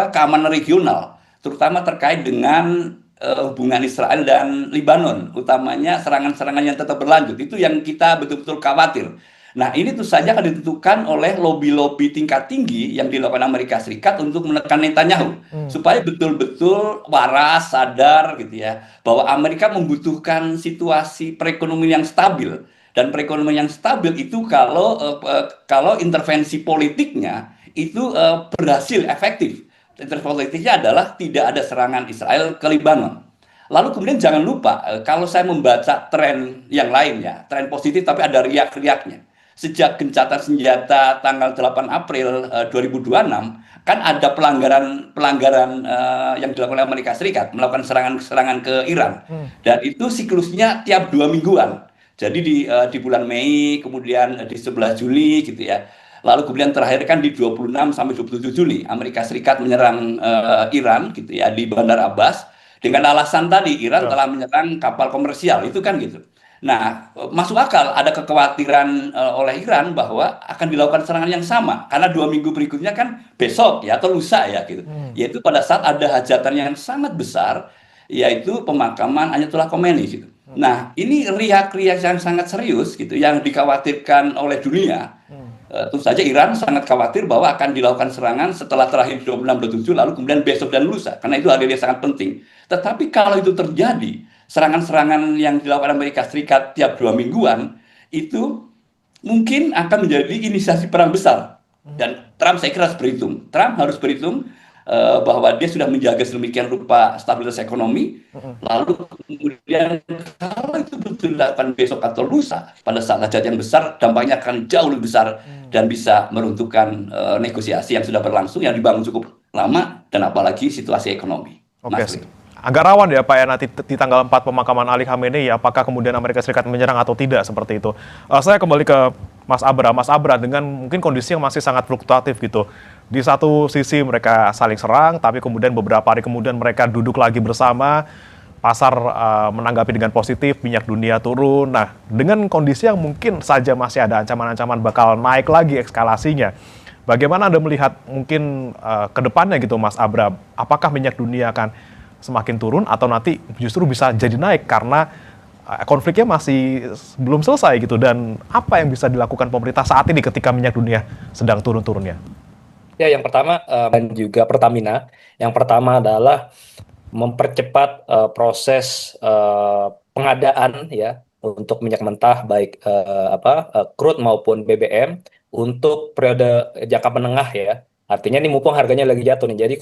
keamanan regional, terutama terkait dengan hubungan Israel dan Lebanon, utamanya serangan-serangan yang tetap berlanjut. Itu yang kita betul-betul khawatir. Nah, ini tentu saja akan ditentukan oleh lobby-lobby tingkat tinggi yang dilakukan Amerika Serikat untuk menekan Netanyahu, supaya betul-betul waras, sadar gitu ya, bahwa Amerika membutuhkan situasi perekonomian yang stabil. Dan perekonomian yang stabil itu kalau intervensi politiknya itu berhasil efektif. Intervensi politiknya adalah tidak ada serangan Israel ke Lebanon. Lalu kemudian jangan lupa, kalau saya membaca tren yang lainnya, tren positif tapi ada riak-riaknya. Sejak gencatan senjata tanggal 8 April 2026, kan ada pelanggaran yang dilakukan oleh Amerika Serikat, melakukan serangan ke Iran. Dan itu siklusnya tiap 2 mingguan. Jadi di bulan Mei, kemudian di 11 Juli gitu ya. Lalu kemudian terakhir kan di 26 sampai 27 Juli Amerika Serikat menyerang Iran gitu ya di Bandar Abbas dengan alasan tadi Iran telah menyerang kapal komersial, itu kan gitu. Nah, masuk akal ada kekhawatiran oleh Iran bahwa akan dilakukan serangan yang sama karena 2 minggu berikutnya kan besok ya atau lusa ya gitu. Yaitu pada saat ada hajatan yang sangat besar, yaitu pemakaman Ayatollah Khomeini gitu. Nah, ini riak-riak yang sangat serius gitu yang dikhawatirkan oleh dunia. Tentu saja Iran sangat khawatir bahwa akan dilakukan serangan setelah terakhir 26-27 lalu kemudian besok dan lusa, karena itu hari yang sangat penting. Tetapi kalau itu terjadi, serangan-serangan yang dilakukan Amerika Serikat tiap 2 mingguan itu mungkin akan menjadi inisiasi perang besar. Dan Trump saya kira harus berhitung. Trump harus berhitung bahwa dia sudah menjaga sedemikian rupa stabilitas ekonomi, lalu kemudian kalau itu betul dilakukan besok atau lusa pada saat hajat yang besar, dampaknya akan jauh lebih besar dan bisa meruntuhkan negosiasi yang sudah berlangsung, yang dibangun cukup lama, dan apalagi situasi ekonomi. Oke, agak rawan ya Pak ya nanti di tanggal 4 pemakaman Ali Khamenei, apakah kemudian Amerika Serikat menyerang atau tidak seperti itu. Saya kembali ke Mas Abra. Mas Abra, dengan mungkin kondisi yang masih sangat fluktuatif gitu. Di satu sisi mereka saling serang, tapi kemudian beberapa hari kemudian mereka duduk lagi bersama, pasar menanggapi dengan positif, minyak dunia turun. Nah, dengan kondisi yang mungkin saja masih ada ancaman-ancaman bakal naik lagi eskalasinya, bagaimana Anda melihat mungkin ke depannya gitu Mas Abra? Apakah minyak dunia akan semakin turun atau nanti justru bisa jadi naik karena konfliknya masih belum selesai gitu, dan apa yang bisa dilakukan pemerintah saat ini ketika minyak dunia sedang turun-turunnya? Ya, yang pertama dan juga Pertamina, yang pertama adalah mempercepat proses pengadaan ya untuk minyak mentah baik crude maupun BBM untuk periode jangka menengah ya. Artinya ini mumpung harganya lagi jatuh nih, jadi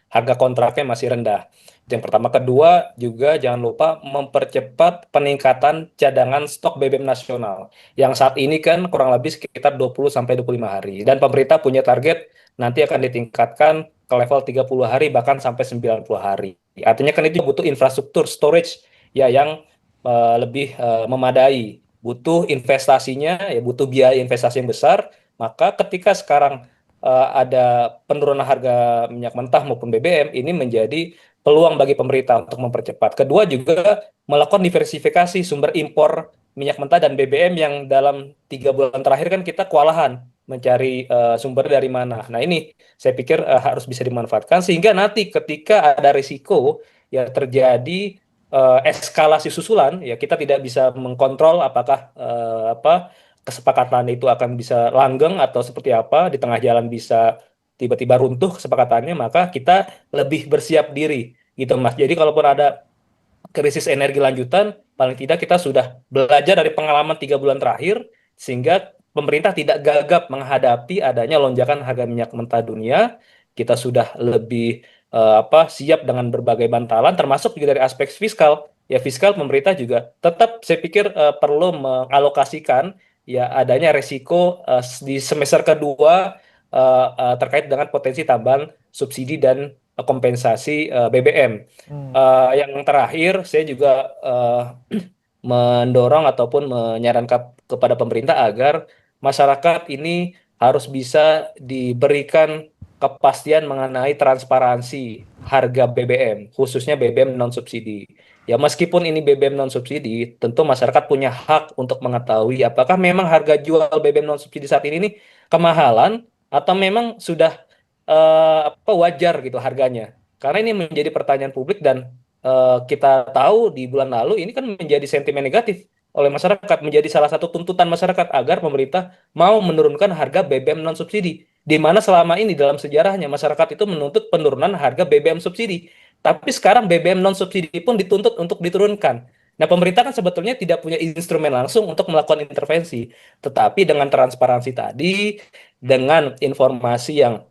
harga kontraknya masih rendah. Yang pertama. Kedua, juga jangan lupa mempercepat peningkatan cadangan stok BBM nasional. Yang saat ini kan kurang lebih sekitar 20-25 hari. Dan pemerintah punya target nanti akan ditingkatkan ke level 30 hari, bahkan sampai 90 hari. Artinya kan itu butuh infrastruktur storage ya yang lebih memadai. Butuh investasinya, ya butuh biaya investasi yang besar. Maka ketika sekarang ada penurunan harga minyak mentah maupun BBM, ini menjadi peluang bagi pemerintah untuk mempercepat. Kedua, juga melakukan diversifikasi sumber impor minyak mentah dan BBM yang dalam 3 bulan terakhir kan kita kewalahan mencari sumber dari mana. Nah, ini saya pikir harus bisa dimanfaatkan sehingga nanti ketika ada risiko ya terjadi eskalasi susulan, ya kita tidak bisa mengkontrol apakah kesepakatan itu akan bisa langgeng atau seperti apa, di tengah jalan bisa tiba-tiba runtuh kesepakatannya, maka kita lebih bersiap diri gitu Mas. Jadi kalaupun ada krisis energi lanjutan, paling tidak kita sudah belajar dari pengalaman 3 bulan terakhir, sehingga pemerintah tidak gagap menghadapi adanya lonjakan harga minyak mentah dunia. Kita sudah lebih siap dengan berbagai bantalan, termasuk juga dari aspek fiskal. Ya fiskal pemerintah juga tetap saya pikir perlu mengalokasikan ya adanya resiko di semester kedua terkait dengan potensi tambahan subsidi dan kompensasi BBM. Yang terakhir, saya juga mendorong ataupun menyarankan kepada pemerintah agar masyarakat ini harus bisa diberikan kepastian mengenai transparansi harga BBM, khususnya BBM non subsidi. Ya meskipun ini BBM non subsidi, tentu masyarakat punya hak untuk mengetahui apakah memang harga jual BBM non subsidi saat ini nih kemahalan atau memang sudah wajar gitu harganya. Karena ini menjadi pertanyaan publik dan kita tahu di bulan lalu ini kan menjadi sentimen negatif oleh masyarakat, menjadi salah satu tuntutan masyarakat agar pemerintah mau menurunkan harga BBM non subsidi. Di mana selama ini dalam sejarahnya masyarakat itu menuntut penurunan harga BBM subsidi. Tapi sekarang BBM non subsidi pun dituntut untuk diturunkan. Nah, pemerintah kan sebetulnya tidak punya instrumen langsung untuk melakukan intervensi. Tetapi dengan transparansi tadi, dengan informasi yang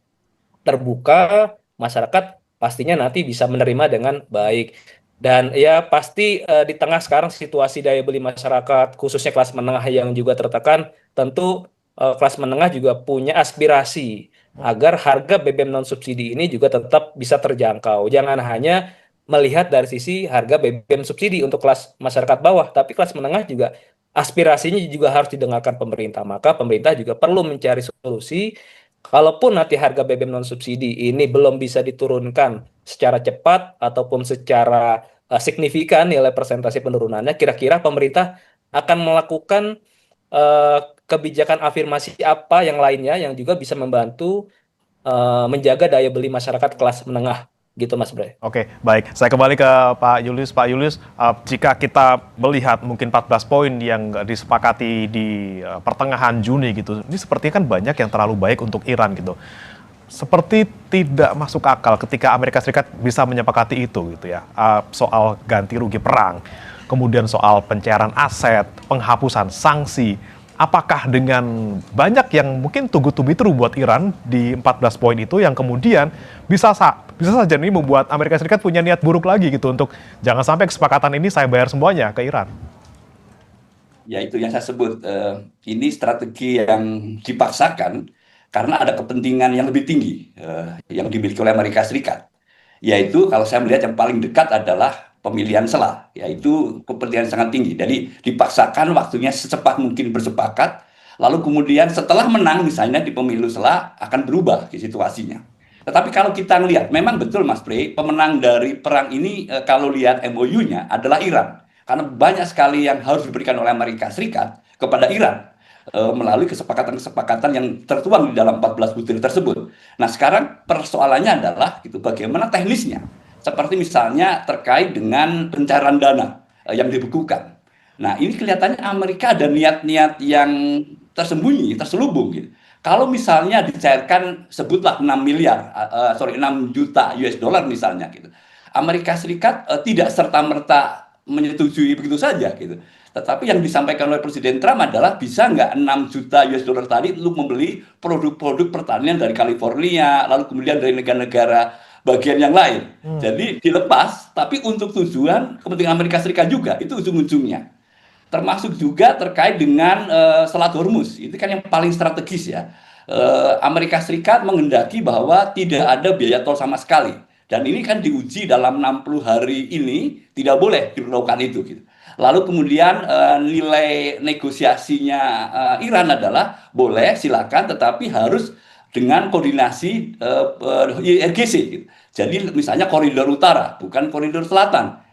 terbuka, masyarakat pastinya nanti bisa menerima dengan baik. Dan ya pasti di tengah sekarang situasi daya beli masyarakat, khususnya kelas menengah yang juga tertekan, tentu kelas menengah juga punya aspirasi agar harga BBM non subsidi ini juga tetap bisa terjangkau. Jangan hanya melihat dari sisi harga BBM subsidi untuk kelas masyarakat bawah, tapi kelas menengah juga aspirasinya juga harus didengarkan pemerintah. Maka pemerintah juga perlu mencari solusi. Kalaupun nanti harga BBM non subsidi ini belum bisa diturunkan secara cepat ataupun secara signifikan nilai persentase penurunannya, kira-kira pemerintah akan melakukan kebijakan afirmasi apa yang lainnya yang juga bisa membantu menjaga daya beli masyarakat kelas menengah gitu Mas Bray. Oke, baik. Saya kembali ke Pak Julius. Pak Julius, jika kita melihat mungkin 14 poin yang disepakati di pertengahan Juni gitu, ini sepertinya kan banyak yang terlalu baik untuk Iran gitu. Seperti tidak masuk akal ketika Amerika Serikat bisa menyepakati itu gitu ya. Soal ganti rugi perang, kemudian soal pencairan aset, penghapusan sanksi. Apakah dengan banyak yang mungkin too good to be true buat Iran di 14 poin itu yang kemudian bisa saja ini membuat Amerika Serikat punya niat buruk lagi gitu untuk jangan sampai kesepakatan ini saya bayar semuanya ke Iran. Ya itu yang saya sebut, ini strategi yang dipaksakan karena ada kepentingan yang lebih tinggi yang dimiliki oleh Amerika Serikat. Yaitu kalau saya melihat yang paling dekat adalah pemilihan sela, yaitu kepentingan sangat tinggi. Jadi dipaksakan waktunya secepat mungkin bersepakat, lalu kemudian setelah menang misalnya di pemilu sela akan berubah situasinya. Tetapi kalau kita lihat, memang betul Mas Bray, pemenang dari perang ini kalau lihat MOU-nya adalah Iran. Karena banyak sekali yang harus diberikan oleh Amerika Serikat kepada Iran melalui kesepakatan-kesepakatan yang tertuang di dalam 14 butir tersebut. Nah sekarang persoalannya adalah gitu, bagaimana teknisnya. Seperti misalnya terkait dengan pencairan dana yang dibekukan. Nah ini kelihatannya Amerika ada niat-niat yang tersembunyi, terselubung gitu. Kalau misalnya dicairkan sebutlah 6 juta US dollar misalnya gitu. Amerika Serikat tidak serta-merta menyetujui begitu saja gitu. Tetapi yang disampaikan oleh Presiden Trump adalah bisa nggak 6 juta US dollar tadi untuk membeli produk-produk pertanian dari California, lalu kemudian dari negara-negara bagian yang lain. Jadi dilepas, tapi untuk tujuan kepentingan Amerika Serikat juga, itu ujung-ujungnya. Termasuk juga terkait dengan Selat Hormuz, itu kan yang paling strategis ya. Amerika Serikat menghendaki bahwa tidak ada biaya tol sama sekali. Dan ini kan diuji dalam 60 hari ini, tidak boleh dilakukan itu. Gitu. Lalu kemudian nilai negosiasinya Iran adalah boleh silakan, tetapi harus dengan koordinasi IRGC. Gitu. Jadi misalnya koridor utara, bukan koridor selatan.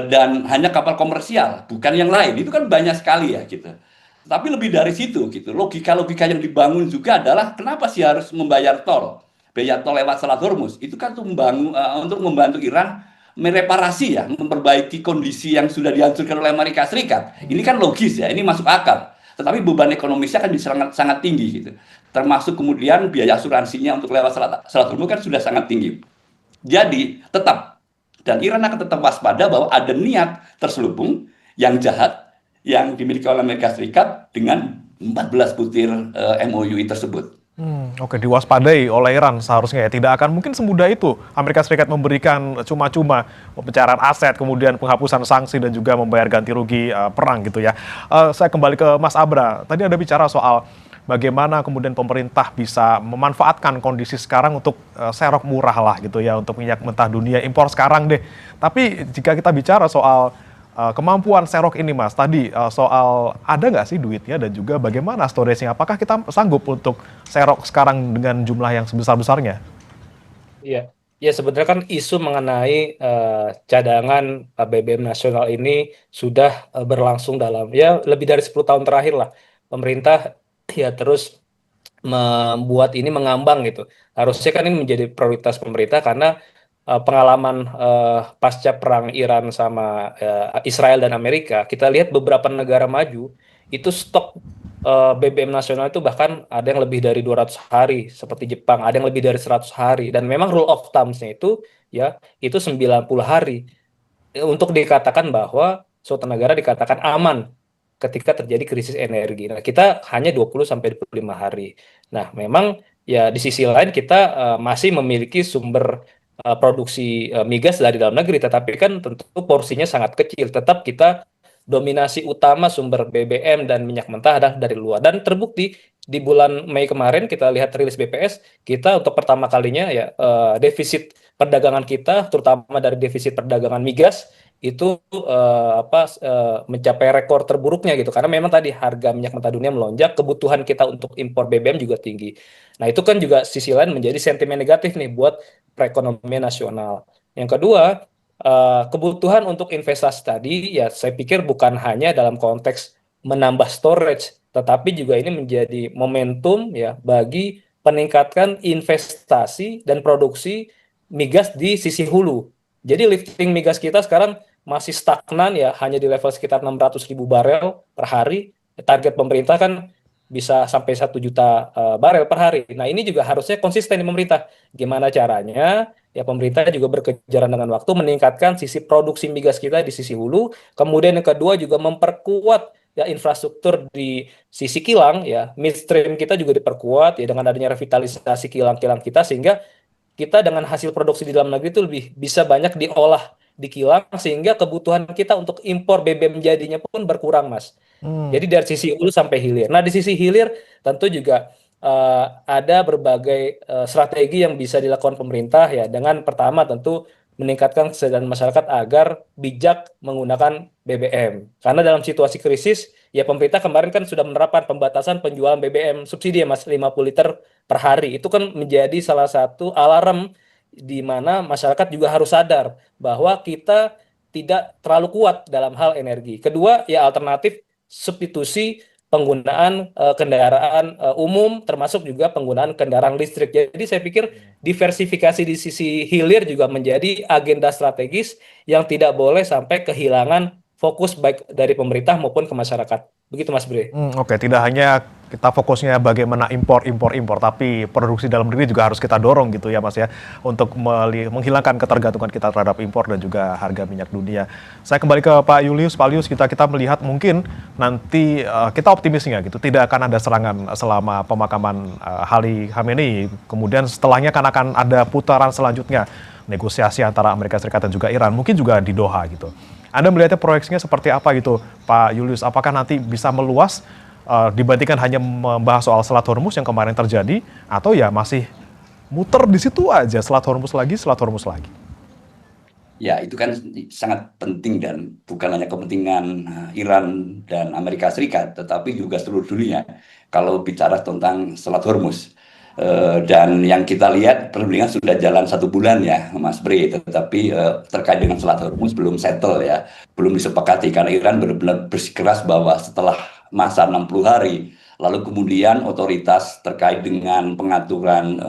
Dan hanya kapal komersial, bukan yang lain. Itu kan banyak sekali ya gitu. Tapi lebih dari situ gitu. Logika-logika yang dibangun juga adalah kenapa sih harus membayar tol? Biaya tol lewat Selat Hormuz. Itu kan untuk membantu Iran mereparasi ya, memperbaiki kondisi yang sudah dihancurkan oleh Amerika Serikat. Ini kan logis ya, ini masuk akal. tetapi beban ekonomisnya kan sangat tinggi gitu. Termasuk kemudian biaya asuransinya untuk lewat Selat Hormuz kan sudah sangat tinggi. Jadi tetap, dan Iran akan tetap waspada bahwa ada niat terselubung yang jahat yang dimiliki oleh Amerika Serikat dengan 14 butir MOU tersebut. Oke, diwaspadai oleh Iran seharusnya ya. Tidak akan mungkin semudah itu Amerika Serikat memberikan cuma-cuma pencairan aset, kemudian penghapusan sanksi dan juga membayar ganti rugi perang gitu ya. Saya kembali ke Mas Abra. Tadi ada bicara soal bagaimana kemudian pemerintah bisa memanfaatkan kondisi sekarang untuk serok murah lah gitu ya, untuk minyak mentah dunia impor sekarang deh. Tapi jika kita bicara soal kemampuan serok ini Mas, tadi soal ada nggak sih duitnya dan juga bagaimana storage-nya? Apakah kita sanggup untuk serok sekarang dengan jumlah yang sebesar-besarnya? Iya, ya sebenarnya kan isu mengenai cadangan BBM nasional ini sudah berlangsung dalam ya lebih dari 10 tahun terakhir lah. Pemerintah ya terus membuat ini mengambang gitu. Harusnya kan ini menjadi prioritas pemerintah karena pengalaman pasca perang Iran sama Israel dan Amerika, kita lihat beberapa negara maju itu stok BBM nasional itu bahkan ada yang lebih dari 200 hari seperti Jepang, ada yang lebih dari 100 hari, dan memang rule of thumbs-nya itu ya itu 90 hari untuk dikatakan bahwa suatu negara dikatakan aman ketika terjadi krisis energi. Nah, kita hanya 20 sampai 25 hari. Nah, memang ya di sisi lain kita masih memiliki sumber produksi migas dari dalam negeri, tetapi kan tentu porsinya sangat kecil. Tetap kita dominasi utama sumber BBM dan minyak mentah adalah dari luar. Dan terbukti di bulan Mei kemarin kita lihat rilis BPS, kita untuk pertama kalinya ya defisit perdagangan kita, terutama dari defisit perdagangan migas itu mencapai rekor terburuknya gitu, karena memang tadi harga minyak mentah dunia melonjak, kebutuhan kita untuk impor BBM juga tinggi. Nah itu kan juga sisi lain menjadi sentimen negatif nih buat perekonomian nasional. Yang kedua, kebutuhan untuk investasi tadi ya saya pikir bukan hanya dalam konteks menambah storage, tetapi juga ini menjadi momentum ya bagi peningkatkan investasi dan produksi migas di sisi hulu. Jadi lifting migas kita sekarang masih stagnan ya, hanya di level sekitar 600.000 barel per hari. Target pemerintah kan bisa sampai 1 juta barel per hari. Nah ini juga harusnya konsisten di pemerintah. Gimana caranya? Ya pemerintah juga berkejaran dengan waktu meningkatkan sisi produksi migas kita di sisi hulu. Kemudian yang kedua juga memperkuat ya infrastruktur di sisi kilang ya, midstream kita juga diperkuat ya dengan adanya revitalisasi kilang-kilang kita, sehingga kita dengan hasil produksi di dalam negeri itu lebih bisa banyak diolah di kilang, sehingga kebutuhan kita untuk impor BBM jadinya pun berkurang, Mas. Jadi dari sisi hulu sampai hilir. Nah, di sisi hilir tentu juga ada berbagai strategi yang bisa dilakukan pemerintah ya, dengan pertama tentu meningkatkan kesadaran masyarakat agar bijak menggunakan BBM. Karena dalam situasi krisis ya pemerintah kemarin kan sudah menerapkan pembatasan penjualan BBM subsidi ya Mas, 50 liter per hari. Itu kan menjadi salah satu alarm di mana masyarakat juga harus sadar bahwa kita tidak terlalu kuat dalam hal energi. Kedua, ya alternatif substitusi penggunaan kendaraan umum, termasuk juga penggunaan kendaraan listrik. Jadi saya pikir diversifikasi di sisi hilir juga menjadi agenda strategis yang tidak boleh sampai kehilangan fokus baik dari pemerintah maupun ke masyarakat. Begitu Mas Bre. Oke, tidak hanya kita fokusnya bagaimana impor, tapi produksi dalam negeri juga harus kita dorong gitu ya Mas ya, untuk menghilangkan ketergantungan kita terhadap impor dan juga harga minyak dunia. Saya kembali ke Pak Julius. Pak Julius, kita melihat mungkin nanti kita optimisnya gitu, tidak akan ada serangan selama pemakaman Ali Khamenei. Kemudian setelahnya akan ada putaran selanjutnya negosiasi antara Amerika Serikat dan juga Iran, mungkin juga di Doha gitu. Anda melihatnya proyeksinya seperti apa gitu, Pak Julius? Apakah nanti bisa meluas dibandingkan hanya membahas soal Selat Hormuz yang kemarin terjadi, atau ya masih muter di situ aja, Selat Hormuz lagi? Ya, itu kan sangat penting dan bukan hanya kepentingan Iran dan Amerika Serikat, tetapi juga seluruh dunia kalau bicara tentang Selat Hormuz. Dan yang kita lihat perundingan sudah jalan 1 bulan ya Mas Bre, tetapi terkait dengan Selat Hormuz belum settle ya, belum disepakati, karena Iran benar-benar bersikeras bahwa setelah masa 60 hari lalu kemudian otoritas terkait dengan pengaturan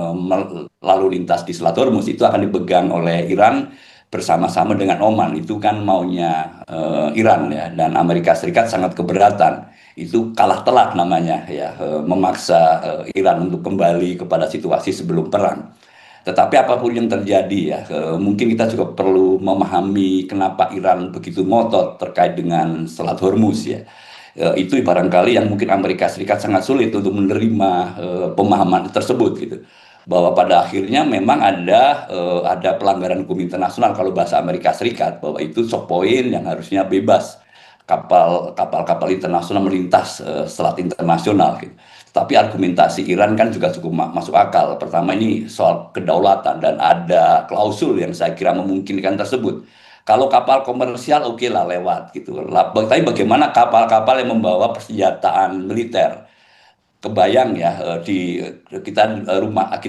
lalu lintas di Selat Hormuz itu akan dipegang oleh Iran, bersama-sama dengan Oman. Itu kan maunya Iran ya, dan Amerika Serikat sangat keberatan. Itu kalah telak namanya ya, memaksa Iran untuk kembali kepada situasi sebelum perang. Tetapi apapun yang terjadi ya, mungkin kita juga perlu memahami kenapa Iran begitu ngotot terkait dengan Selat Hormuz ya. Itu barangkali yang mungkin Amerika Serikat sangat sulit untuk menerima pemahaman tersebut gitu, bahwa pada akhirnya memang ada pelanggaran hukum internasional kalau bahasa Amerika Serikat, bahwa itu soft point yang harusnya bebas kapal-kapal internasional melintas selat internasional gitu. Tapi argumentasi Iran kan juga cukup masuk akal. Pertama, ini soal kedaulatan dan ada klausul yang saya kira memungkinkan tersebut. Kalau kapal komersial oke lah lewat gitu. Tapi bagaimana kapal-kapal yang membawa persenjataan militer? Kebayang ya, kita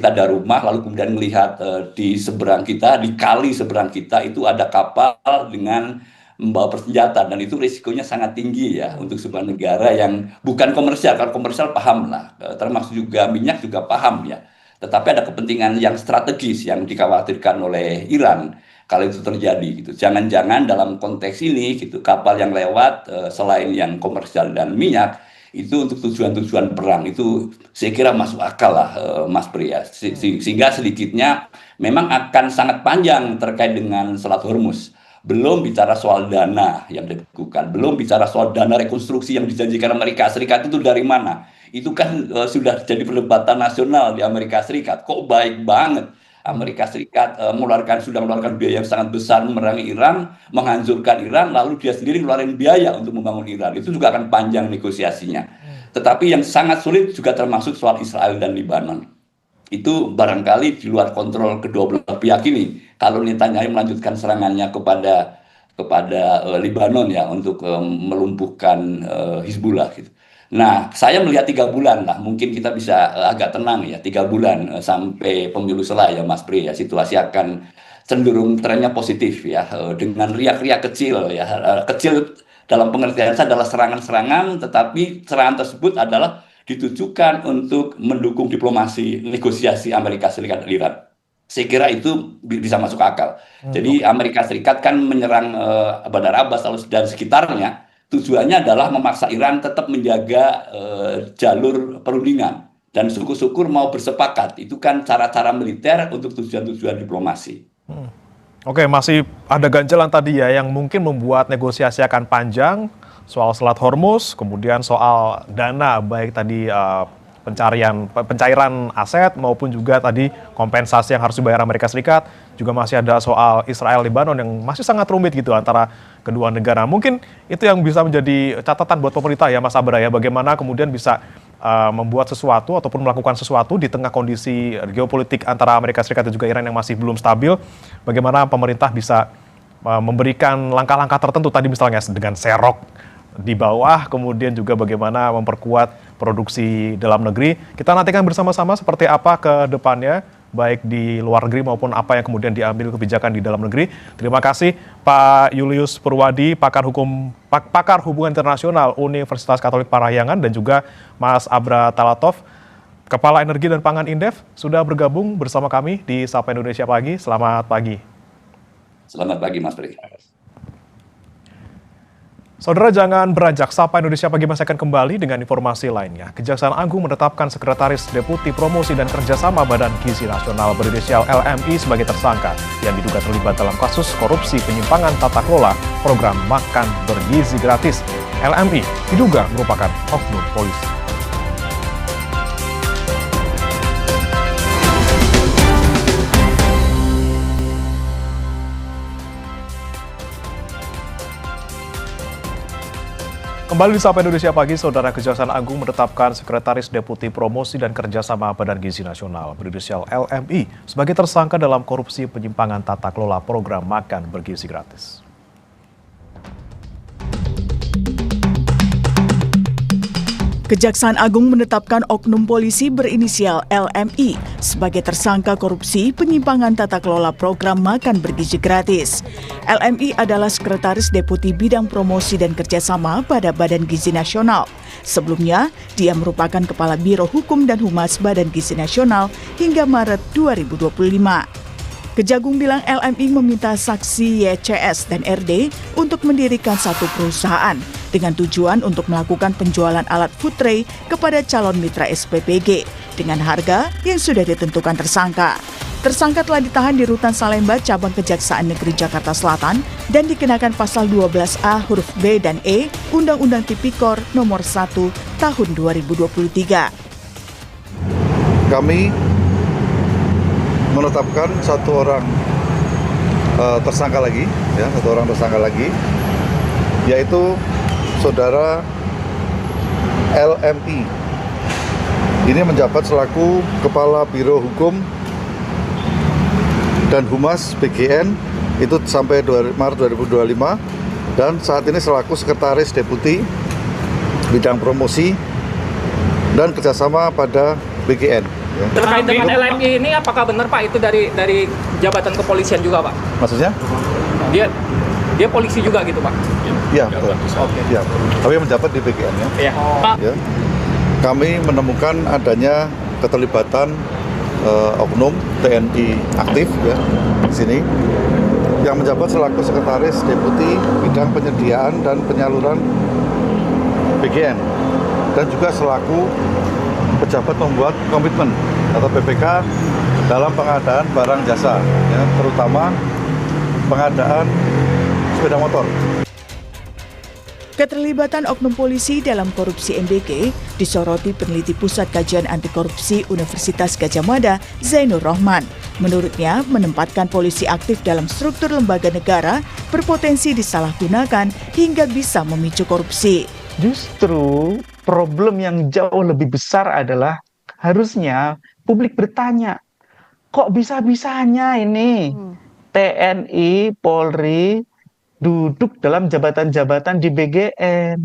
ada rumah lalu kemudian melihat di seberang kita, di kali seberang kita itu ada kapal dengan membawa persenjataan, dan itu risikonya sangat tinggi ya untuk sebuah negara yang bukan komersial. Kalau komersial paham lah, termasuk juga minyak juga paham ya. Tetapi ada kepentingan yang strategis yang dikhawatirkan oleh Iran kalau itu terjadi gitu. Jangan-jangan dalam konteks ini gitu, kapal yang lewat selain yang komersial dan minyak itu untuk tujuan-tujuan perang, itu saya kira masuk akal lah Mas Pri ya. Sehingga sedikitnya memang akan sangat panjang terkait dengan Selat Hormuz. Belum bicara soal dana yang dilakukan, belum bicara soal dana rekonstruksi yang dijanjikan Amerika Serikat itu dari mana. Itu kan sudah jadi perdebatan nasional di Amerika Serikat. Kok baik banget Amerika Serikat sudah mengeluarkan biaya yang sangat besar memerangi Iran, menghancurkan Iran, lalu dia sendiri ngeluarin biaya untuk membangun Iran. Itu juga akan panjang negosiasinya. Tetapi yang sangat sulit juga termasuk soal Israel dan Lebanon. Itu barangkali di luar kontrol kedua belah pihak ini. Kalau Netanyahu melanjutkan serangannya kepada Lebanon ya untuk melumpuhkan Hizbullah gitu. Nah, saya melihat 3 bulan lah, mungkin kita bisa agak tenang ya, 3 bulan sampai pemilu selesai ya Mas Pri ya, situasi akan cenderung trennya positif ya, dengan riak-riak kecil ya, kecil dalam pengertian saya adalah serangan-serangan, tetapi serangan tersebut adalah ditujukan untuk mendukung diplomasi negosiasi Amerika Serikat dan Iran. Saya kira itu bisa masuk akal. Jadi Amerika Serikat kan menyerang Bandar Abbas dan sekitarnya, tujuannya adalah memaksa Iran tetap menjaga jalur perundingan. Dan syukur-syukur mau bersepakat. Itu kan cara-cara militer untuk tujuan-tujuan diplomasi. Oke, masih ada ganjalan tadi ya yang mungkin membuat negosiasi akan panjang. Soal Selat Hormuz, kemudian soal dana, baik tadi pencairan aset maupun juga tadi kompensasi yang harus dibayar Amerika Serikat. Juga masih ada soal Israel Lebanon yang masih sangat rumit gitu antara kedua negara. Mungkin itu yang bisa menjadi catatan buat pemerintah ya Mas Abra ya, bagaimana kemudian bisa membuat sesuatu ataupun melakukan sesuatu di tengah kondisi geopolitik antara Amerika Serikat dan juga Iran yang masih belum stabil. Bagaimana pemerintah bisa memberikan langkah-langkah tertentu tadi misalnya dengan serok di bawah, kemudian juga bagaimana memperkuat produksi dalam negeri. Kita nantikan bersama-sama seperti apa ke depannya, baik di luar negeri maupun apa yang kemudian diambil kebijakan di dalam negeri. Terima kasih Pak Julius Purwadi, pakar hubungan internasional Universitas Katolik Parahyangan, dan juga Mas Abra Talatov, Kepala Energi dan Pangan Indef, sudah bergabung bersama kami di Sapa Indonesia Pagi. Selamat pagi. Selamat pagi Mas Pri. Saudara, jangan beranjak, Sapa Indonesia Pagi masih akan kembali dengan informasi lainnya. Kejaksaan Agung menetapkan Sekretaris Deputi Promosi dan Kerjasama Badan Gizi Nasional berinisial LMI sebagai tersangka yang diduga terlibat dalam kasus korupsi penyimpangan tata kelola program makan bergizi gratis. LMI diduga merupakan oknum polisi. Kembali di Sapa Indonesia Pagi, Saudara, Kejaksaan Agung menetapkan Sekretaris Deputi Promosi dan Kerjasama Badan Gizi Nasional berinisial LMI sebagai tersangka dalam korupsi penyimpangan tata kelola program makan bergizi gratis. Kejaksaan Agung menetapkan oknum polisi berinisial LMI sebagai tersangka korupsi penyimpangan tata kelola program makan bergizi gratis. LMI adalah Sekretaris Deputi Bidang Promosi dan Kerjasama pada Badan Gizi Nasional. Sebelumnya, dia merupakan Kepala Biro Hukum dan Humas Badan Gizi Nasional hingga Maret 2025. Kejagung bilang LMI meminta saksi YCS dan RD untuk mendirikan satu perusahaan dengan tujuan untuk melakukan penjualan alat food tray kepada calon mitra SPPG dengan harga yang sudah ditentukan tersangka. Tersangka telah ditahan di Rutan Salemba, Cabang Kejaksaan Negeri Jakarta Selatan dan dikenakan pasal 12A huruf B dan E Undang-Undang Tipikor Nomor 1 Tahun 2023. Kami menetapkan satu orang tersangka lagi, yaitu saudara LMI. Ini menjabat selaku Kepala Biro Hukum dan Humas BGN itu sampai Maret 2025 dan saat ini selaku Sekretaris Deputi Bidang Promosi dan Kerjasama pada BGN. Ya. Terkait dengan LMI ini, apakah benar Pak itu dari jabatan kepolisian juga Pak? Maksudnya? Dia polisi juga gitu Pak? Iya, betul. Oke. Ya. Tapi menjabat di BGN ya. Iya. Pak. Ya. Kami menemukan adanya keterlibatan oknum TNI aktif ya di sini yang menjabat selaku Sekretaris Deputi Bidang Penyediaan dan Penyaluran BGN dan juga selaku pejabat membuat komitmen atau PPK dalam pengadaan barang jasa, ya, terutama pengadaan sepeda motor. Keterlibatan oknum polisi dalam korupsi MBG disoroti peneliti Pusat Kajian Anti Korupsi Universitas Gadjah Mada, Zainur Rohman. Menurutnya, menempatkan polisi aktif dalam struktur lembaga negara berpotensi disalahgunakan hingga bisa memicu korupsi. Justru problem yang jauh lebih besar adalah harusnya publik bertanya, kok bisa-bisanya ini TNI, Polri duduk dalam jabatan-jabatan di BGN?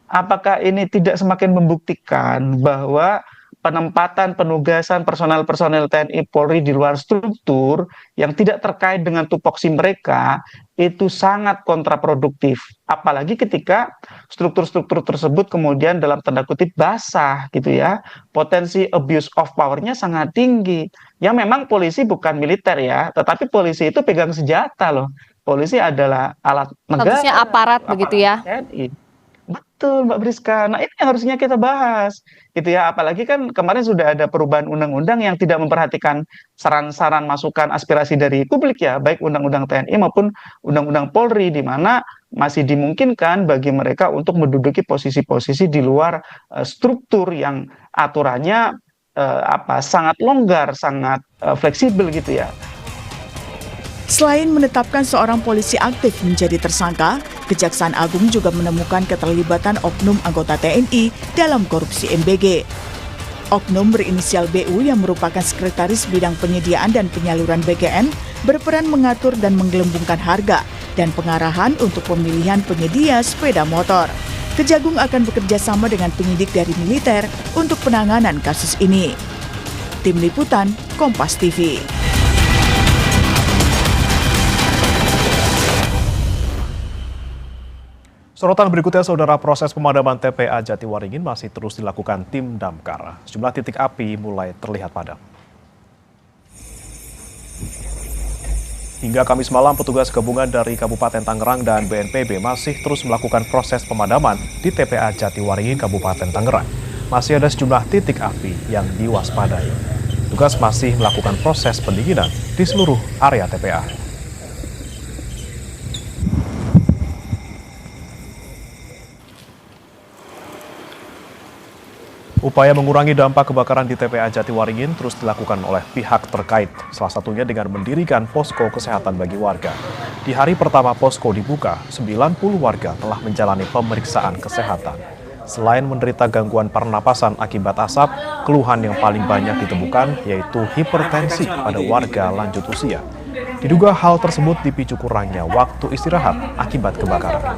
Apakah ini tidak semakin membuktikan bahwa penempatan penugasan personel-personel TNI Polri di luar struktur yang tidak terkait dengan tupoksi mereka itu sangat kontraproduktif, apalagi ketika struktur-struktur tersebut kemudian dalam tanda kutip basah gitu ya, potensi abuse of power-nya sangat tinggi. Ya memang polisi bukan militer ya, tetapi polisi itu pegang senjata loh. Polisi adalah alat negara. Statusnya aparat begitu ya. TNI. Betul Mbak Briska. Nah ini yang harusnya kita bahas gitu ya. Apalagi kan kemarin sudah ada perubahan undang-undang yang tidak memperhatikan saran-saran masukan aspirasi dari publik ya, baik undang-undang TNI maupun undang-undang Polri, di mana masih dimungkinkan bagi mereka untuk menduduki posisi-posisi di luar struktur yang aturannya sangat longgar, sangat fleksibel gitu ya. Selain menetapkan seorang polisi aktif menjadi tersangka, Kejaksaan Agung juga menemukan keterlibatan oknum anggota TNI dalam korupsi MBG. Oknum berinisial BU yang merupakan Sekretaris Bidang Penyediaan dan Penyaluran BGN berperan mengatur dan menggelembungkan harga dan pengarahan untuk pemilihan penyedia sepeda motor. Kejagung akan bekerja sama dengan penyidik dari militer untuk penanganan kasus ini. Tim Liputan, Kompas TV. Sorotan berikutnya, saudara, proses pemadaman TPA Jatiwaringin masih terus dilakukan tim damkar. Sejumlah titik api mulai terlihat padam. Hingga Kamis malam, petugas gabungan dari Kabupaten Tangerang dan BNPB masih terus melakukan proses pemadaman di TPA Jatiwaringin, Kabupaten Tangerang. Masih ada sejumlah titik api yang diwaspadai. Petugas masih melakukan proses pendinginan di seluruh area TPA. Upaya mengurangi dampak kebakaran di TPA Jatiwaringin terus dilakukan oleh pihak terkait, salah satunya dengan mendirikan posko kesehatan bagi warga. Di hari pertama posko dibuka, 90 warga telah menjalani pemeriksaan kesehatan. Selain menderita gangguan pernapasan akibat asap, keluhan yang paling banyak ditemukan yaitu hipertensi pada warga lanjut usia. Diduga hal tersebut dipicu kurangnya waktu istirahat akibat kebakaran.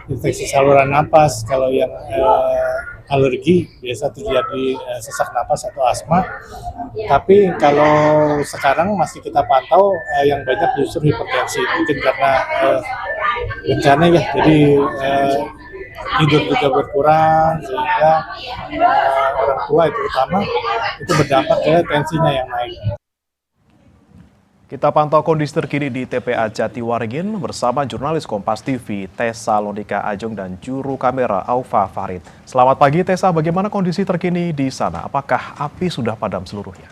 Infeksi saluran napas, kalau yang alergi biasa terjadi sesak napas atau asma. Tapi kalau sekarang masih kita pantau yang banyak justru hipertensi, mungkin karena bencana ya. Jadi tidur juga berkurang, sehingga orang tua itu utama itu berdampak ke tensinya yang naik. Kita pantau kondisi terkini di TPA Jatiwaringin bersama jurnalis Kompas TV Tessa Lonika Ajeng dan juru kamera Aufa Farid. Selamat pagi Tessa, bagaimana kondisi terkini di sana? Apakah api sudah padam seluruhnya?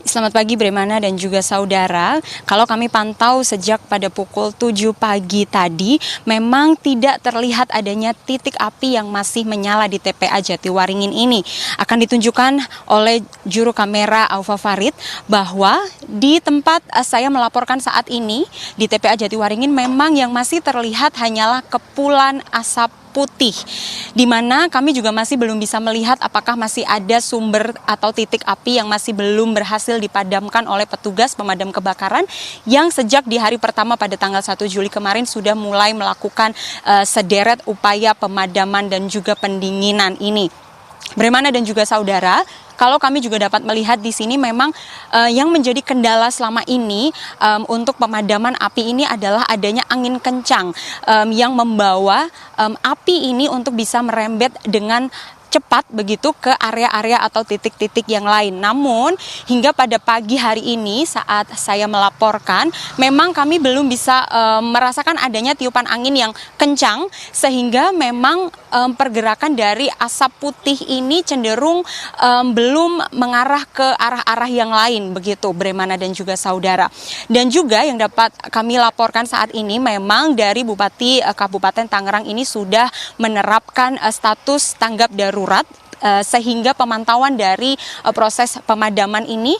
Selamat pagi Bremana dan juga saudara. Kalau kami pantau sejak pada pukul 7 pagi tadi, memang tidak terlihat adanya titik api yang masih menyala di TPA Jatiwaringin ini. Akan ditunjukkan oleh juru kamera Aufa Farid bahwa di tempat saya melaporkan saat ini di TPA Jatiwaringin memang yang masih terlihat hanyalah kepulan asap putih, di mana kami juga masih belum bisa melihat apakah masih ada sumber atau titik api yang masih belum berhasil dipadamkan oleh petugas pemadam kebakaran yang sejak di hari pertama pada tanggal 1 Juli kemarin sudah mulai melakukan sederet upaya pemadaman dan juga pendinginan ini. Bremana dan juga saudara, kalau kami juga dapat melihat di sini memang yang menjadi kendala selama ini untuk pemadaman api ini adalah adanya angin kencang yang membawa api ini untuk bisa merembet dengan cepat begitu ke area-area atau titik-titik yang lain. Namun hingga pada pagi hari ini saat saya melaporkan memang kami belum bisa merasakan adanya tiupan angin yang kencang sehingga memang pergerakan dari asap putih ini cenderung belum mengarah ke arah-arah yang lain begitu Bremana dan juga saudara. Dan juga yang dapat kami laporkan saat ini memang dari Bupati Kabupaten Tangerang ini sudah menerapkan status tanggap darurat sehingga pemantauan dari proses pemadaman ini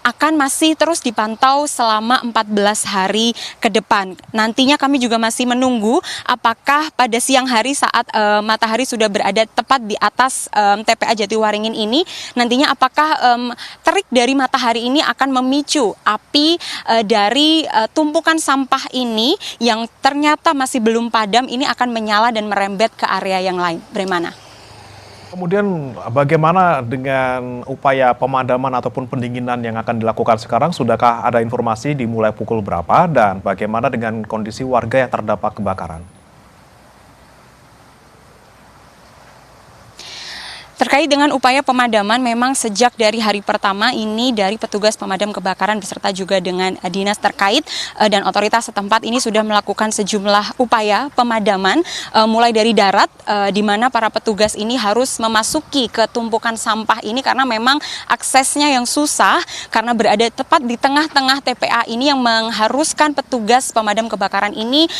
akan masih terus dipantau selama 14 hari ke depan. Nantinya kami juga masih menunggu apakah pada siang hari saat matahari sudah berada tepat di atas TPA Jatiwaringin ini, nantinya apakah terik dari matahari ini akan memicu api dari tumpukan sampah ini yang ternyata masih belum padam ini akan menyala dan merembet ke area yang lain. Bremana. Kemudian bagaimana dengan upaya pemadaman ataupun pendinginan yang akan dilakukan sekarang? Sudahkah ada informasi dimulai pukul berapa dan bagaimana dengan kondisi warga yang terdampak kebakaran? Terkait dengan upaya pemadaman, memang sejak dari hari pertama ini dari petugas pemadam kebakaran beserta juga dengan dinas terkait dan otoritas setempat ini sudah melakukan sejumlah upaya pemadaman mulai dari darat di mana para petugas ini harus memasuki ke tumpukan sampah ini karena memang aksesnya yang susah karena berada tepat di tengah-tengah TPA ini yang mengharuskan petugas pemadam kebakaran ini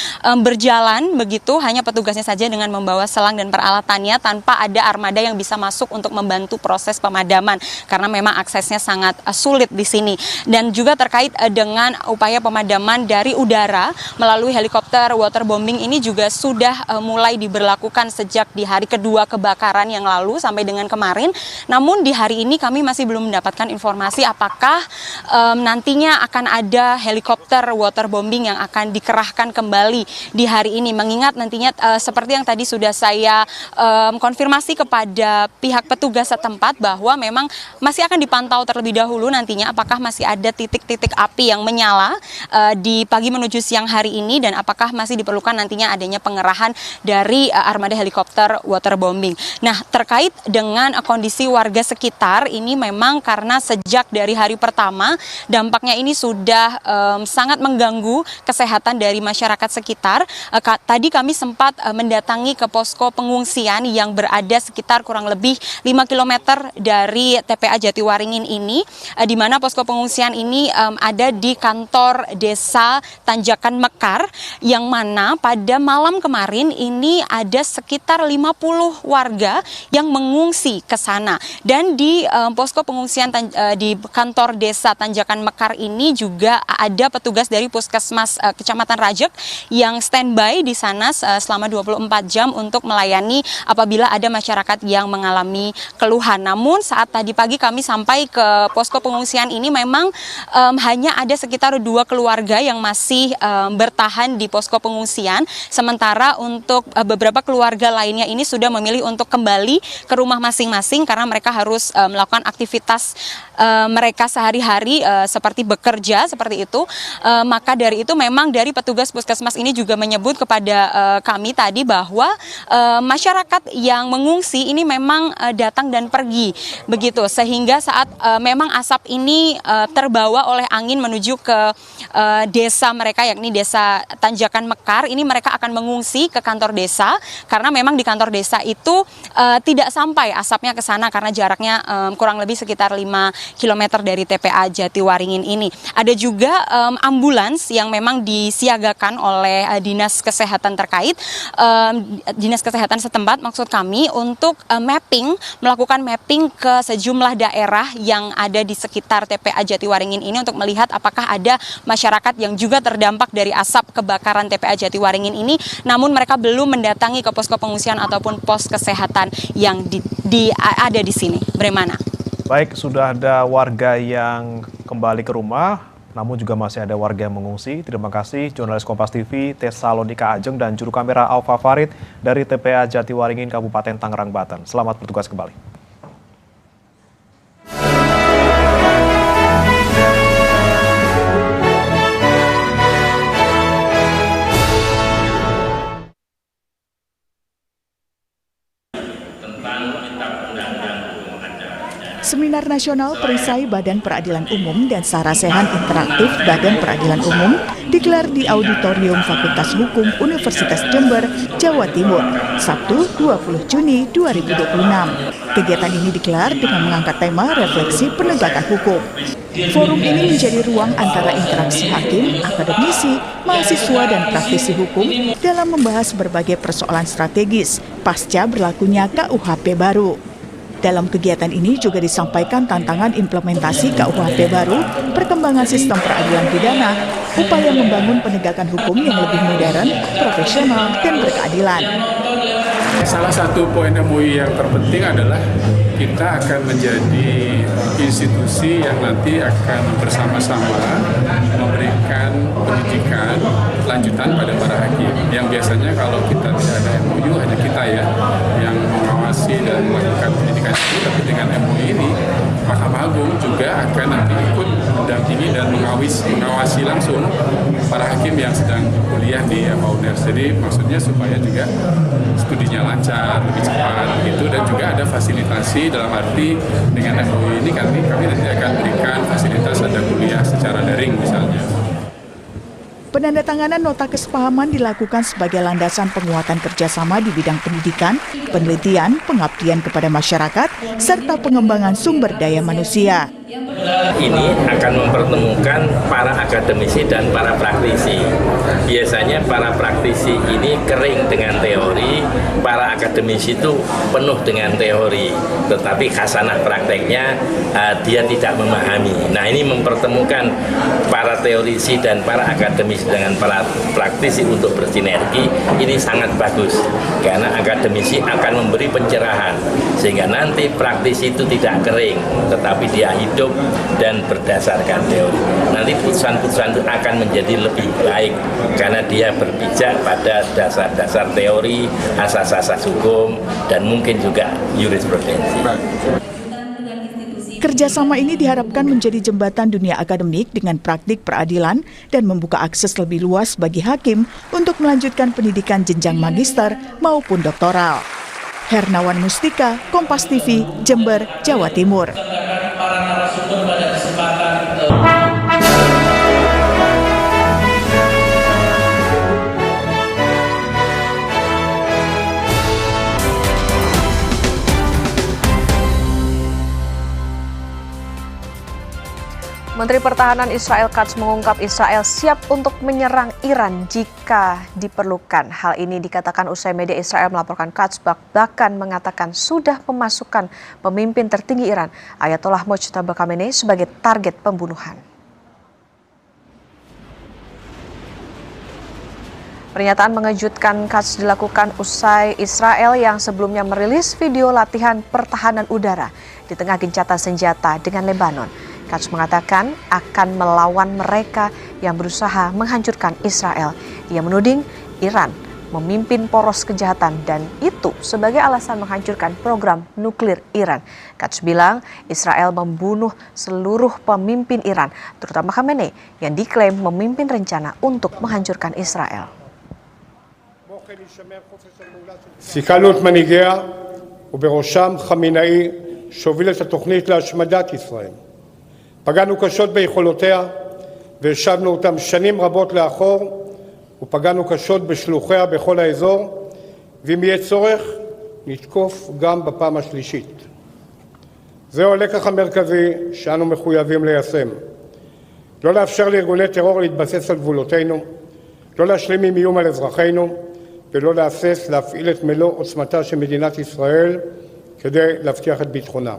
berjalan begitu, hanya petugasnya saja dengan membawa selang dan peralatannya tanpa ada armada yang bisa masuk untuk membantu proses pemadaman karena memang aksesnya sangat sulit di sini. Dan juga terkait dengan upaya pemadaman dari udara melalui helikopter waterbombing ini juga sudah mulai diberlakukan sejak di hari kedua kebakaran yang lalu sampai dengan kemarin. Namun di hari ini kami masih belum mendapatkan informasi apakah nantinya akan ada helikopter waterbombing yang akan dikerahkan kembali di hari ini, mengingat nantinya seperti yang tadi sudah saya konfirmasi kepada pihak petugas setempat bahwa memang masih akan dipantau terlebih dahulu nantinya apakah masih ada titik-titik api yang menyala di pagi menuju siang hari ini dan apakah masih diperlukan nantinya adanya pengerahan dari armada helikopter waterbombing. Nah, terkait dengan kondisi warga sekitar ini memang karena sejak dari hari pertama dampaknya ini sudah sangat mengganggu kesehatan dari masyarakat sekitar. Tadi kami sempat mendatangi ke posko pengungsian yang berada sekitar kurang lebih 5 km dari TPA Jatiwaringin ini, di mana posko pengungsian ini ada di kantor desa Tanjakan Mekar, yang mana pada malam kemarin ini ada sekitar 50 warga yang mengungsi ke sana. Dan di posko pengungsian di kantor desa Tanjakan Mekar ini juga ada petugas dari Puskesmas Kecamatan Rajek yang standby di sana selama 24 jam untuk melayani apabila ada masyarakat yang mengalami mengalami keluhan. Namun saat tadi pagi kami sampai ke posko pengungsian ini memang hanya ada sekitar 2 keluarga yang masih bertahan di posko pengungsian. Sementara untuk beberapa keluarga lainnya ini sudah memilih untuk kembali ke rumah masing-masing karena mereka harus melakukan aktivitas mereka sehari-hari seperti bekerja seperti itu. Maka dari itu memang dari petugas puskesmas ini juga menyebut kepada kami tadi bahwa masyarakat yang mengungsi ini memang datang dan pergi begitu, sehingga saat memang asap ini terbawa oleh angin menuju ke desa mereka, yakni desa Tanjakan Mekar. Ini mereka akan mengungsi ke kantor desa karena memang di kantor desa itu tidak sampai asapnya ke sana karena jaraknya kurang lebih sekitar 5 km dari TPA Jatiwaringin ini. Ada juga ambulans yang memang disiagakan oleh dinas kesehatan terkait, dinas kesehatan setempat maksud kami, untuk melakukan mapping ke sejumlah daerah yang ada di sekitar TPA Jatiwaringin ini untuk melihat apakah ada masyarakat yang juga terdampak dari asap kebakaran TPA Jatiwaringin ini, namun mereka belum mendatangi ke posko pengungsian ataupun pos kesehatan yang ada di sini. Bagaimana? Baik, sudah ada warga yang kembali ke rumah, namun juga masih ada warga yang mengungsi. Terima kasih jurnalis Kompas TV Tesalonika Ajeng dan juru kamera Alfa Farid dari TPA Jatiwaringin Kabupaten Tangerang, Banten. Selamat bertugas kembali. Seminar Nasional Perisai Badan Peradilan Umum dan Sarasehan Interaktif Badan Peradilan Umum digelar di Auditorium Fakultas Hukum Universitas Jember, Jawa Timur, Sabtu 20 Juni 2026. Kegiatan ini digelar dengan mengangkat tema refleksi penegakan hukum. Forum ini menjadi ruang antara interaksi hakim, akademisi, mahasiswa, dan praktisi hukum dalam membahas berbagai persoalan strategis pasca berlakunya KUHP baru. Dalam kegiatan ini juga disampaikan tantangan implementasi KUHP baru, perkembangan sistem peradilan pidana, upaya membangun penegakan hukum yang lebih modern, profesional, dan berkeadilan. Salah satu poin MUI yang terpenting adalah kita akan menjadi institusi yang nanti akan bersama-sama memberikan pendidikan lanjutan pada para hakim. Yang biasanya kalau kita tidak ada MOU, hanya kita ya yang mengawasi dan melakukan pendidikan itu, tapi dengan MOU ini Mahkamah Agung juga akan nanti ikut mendampingi dan mengawasi langsung para hakim yang sedang kuliah di UNER. Jadi maksudnya supaya juga studinya lancar, lebih cepat gitu, dan juga ada fasilitasi dalam arti dengan MOU ini kami nanti akan berikan fasilitas ada kuliah secara daring misalnya. Penandatanganan nota kesepahaman dilakukan sebagai landasan penguatan kerjasama di bidang pendidikan, penelitian, pengabdian kepada masyarakat, serta pengembangan sumber daya manusia. Ini akan mempertemukan para akademisi dan para praktisi. Biasanya para praktisi ini kering dengan teori, para akademisi itu penuh dengan teori, tetapi khasanah prakteknya dia tidak memahami. Nah, ini mempertemukan para teorisi dan para akademisi dengan para praktisi untuk bersinergi, ini sangat bagus karena akademisi akan memberi pencerahan sehingga nanti praktisi itu tidak kering, tetapi dia hidup dan berdasarkan teori. Nanti putusan-putusan itu akan menjadi lebih baik karena dia berpijak pada dasar-dasar teori, asas-asas hukum, dan mungkin juga jurisprudensi. Kerjasama ini diharapkan menjadi jembatan dunia akademik dengan praktik peradilan dan membuka akses lebih luas bagi hakim untuk melanjutkan pendidikan jenjang magister maupun doktoral. Hernawan Mustika, Kompas TV, Jember, Jawa Timur. Menteri Pertahanan Israel Katz mengungkap Israel siap untuk menyerang Iran jika diperlukan. Hal ini dikatakan usai media Israel melaporkan Katz bahkan mengatakan sudah memasukkan pemimpin tertinggi Iran, Ayatollah Mojtaba Khamenei, sebagai target pembunuhan. Pernyataan mengejutkan Katz dilakukan usai Israel yang sebelumnya merilis video latihan pertahanan udara di tengah gencatan senjata dengan Lebanon. Katz mengatakan akan melawan mereka yang berusaha menghancurkan Israel. Ia menuding Iran memimpin poros kejahatan dan itu sebagai alasan menghancurkan program nuklir Iran. Katz bilang Israel membunuh seluruh pemimpin Iran, terutama Khamenei yang diklaim memimpin rencana untuk menghancurkan Israel. סיכלנו את מנהיגיה ובראשם חמינאי שהוביל את התוכנית להשמדת ישראל. פגענו קשות ביכולותיה והשבנו אותם שנים רבות לאחור ופגענו קשות בשלוחיה בכל האזור, ואם יהיה צורך נתקוף גם בפעם השלישית. זהו הלקח המרכזי שאנו מחויבים ליישם. לא לאפשר לארגוני טרור להתבסס על גבולותינו, לא להשלים עם איום על אזרחינו, ולא להסס להפעיל את מלוא עוצמתה של מדינת ישראל כדי להבטיח את ביטחונה.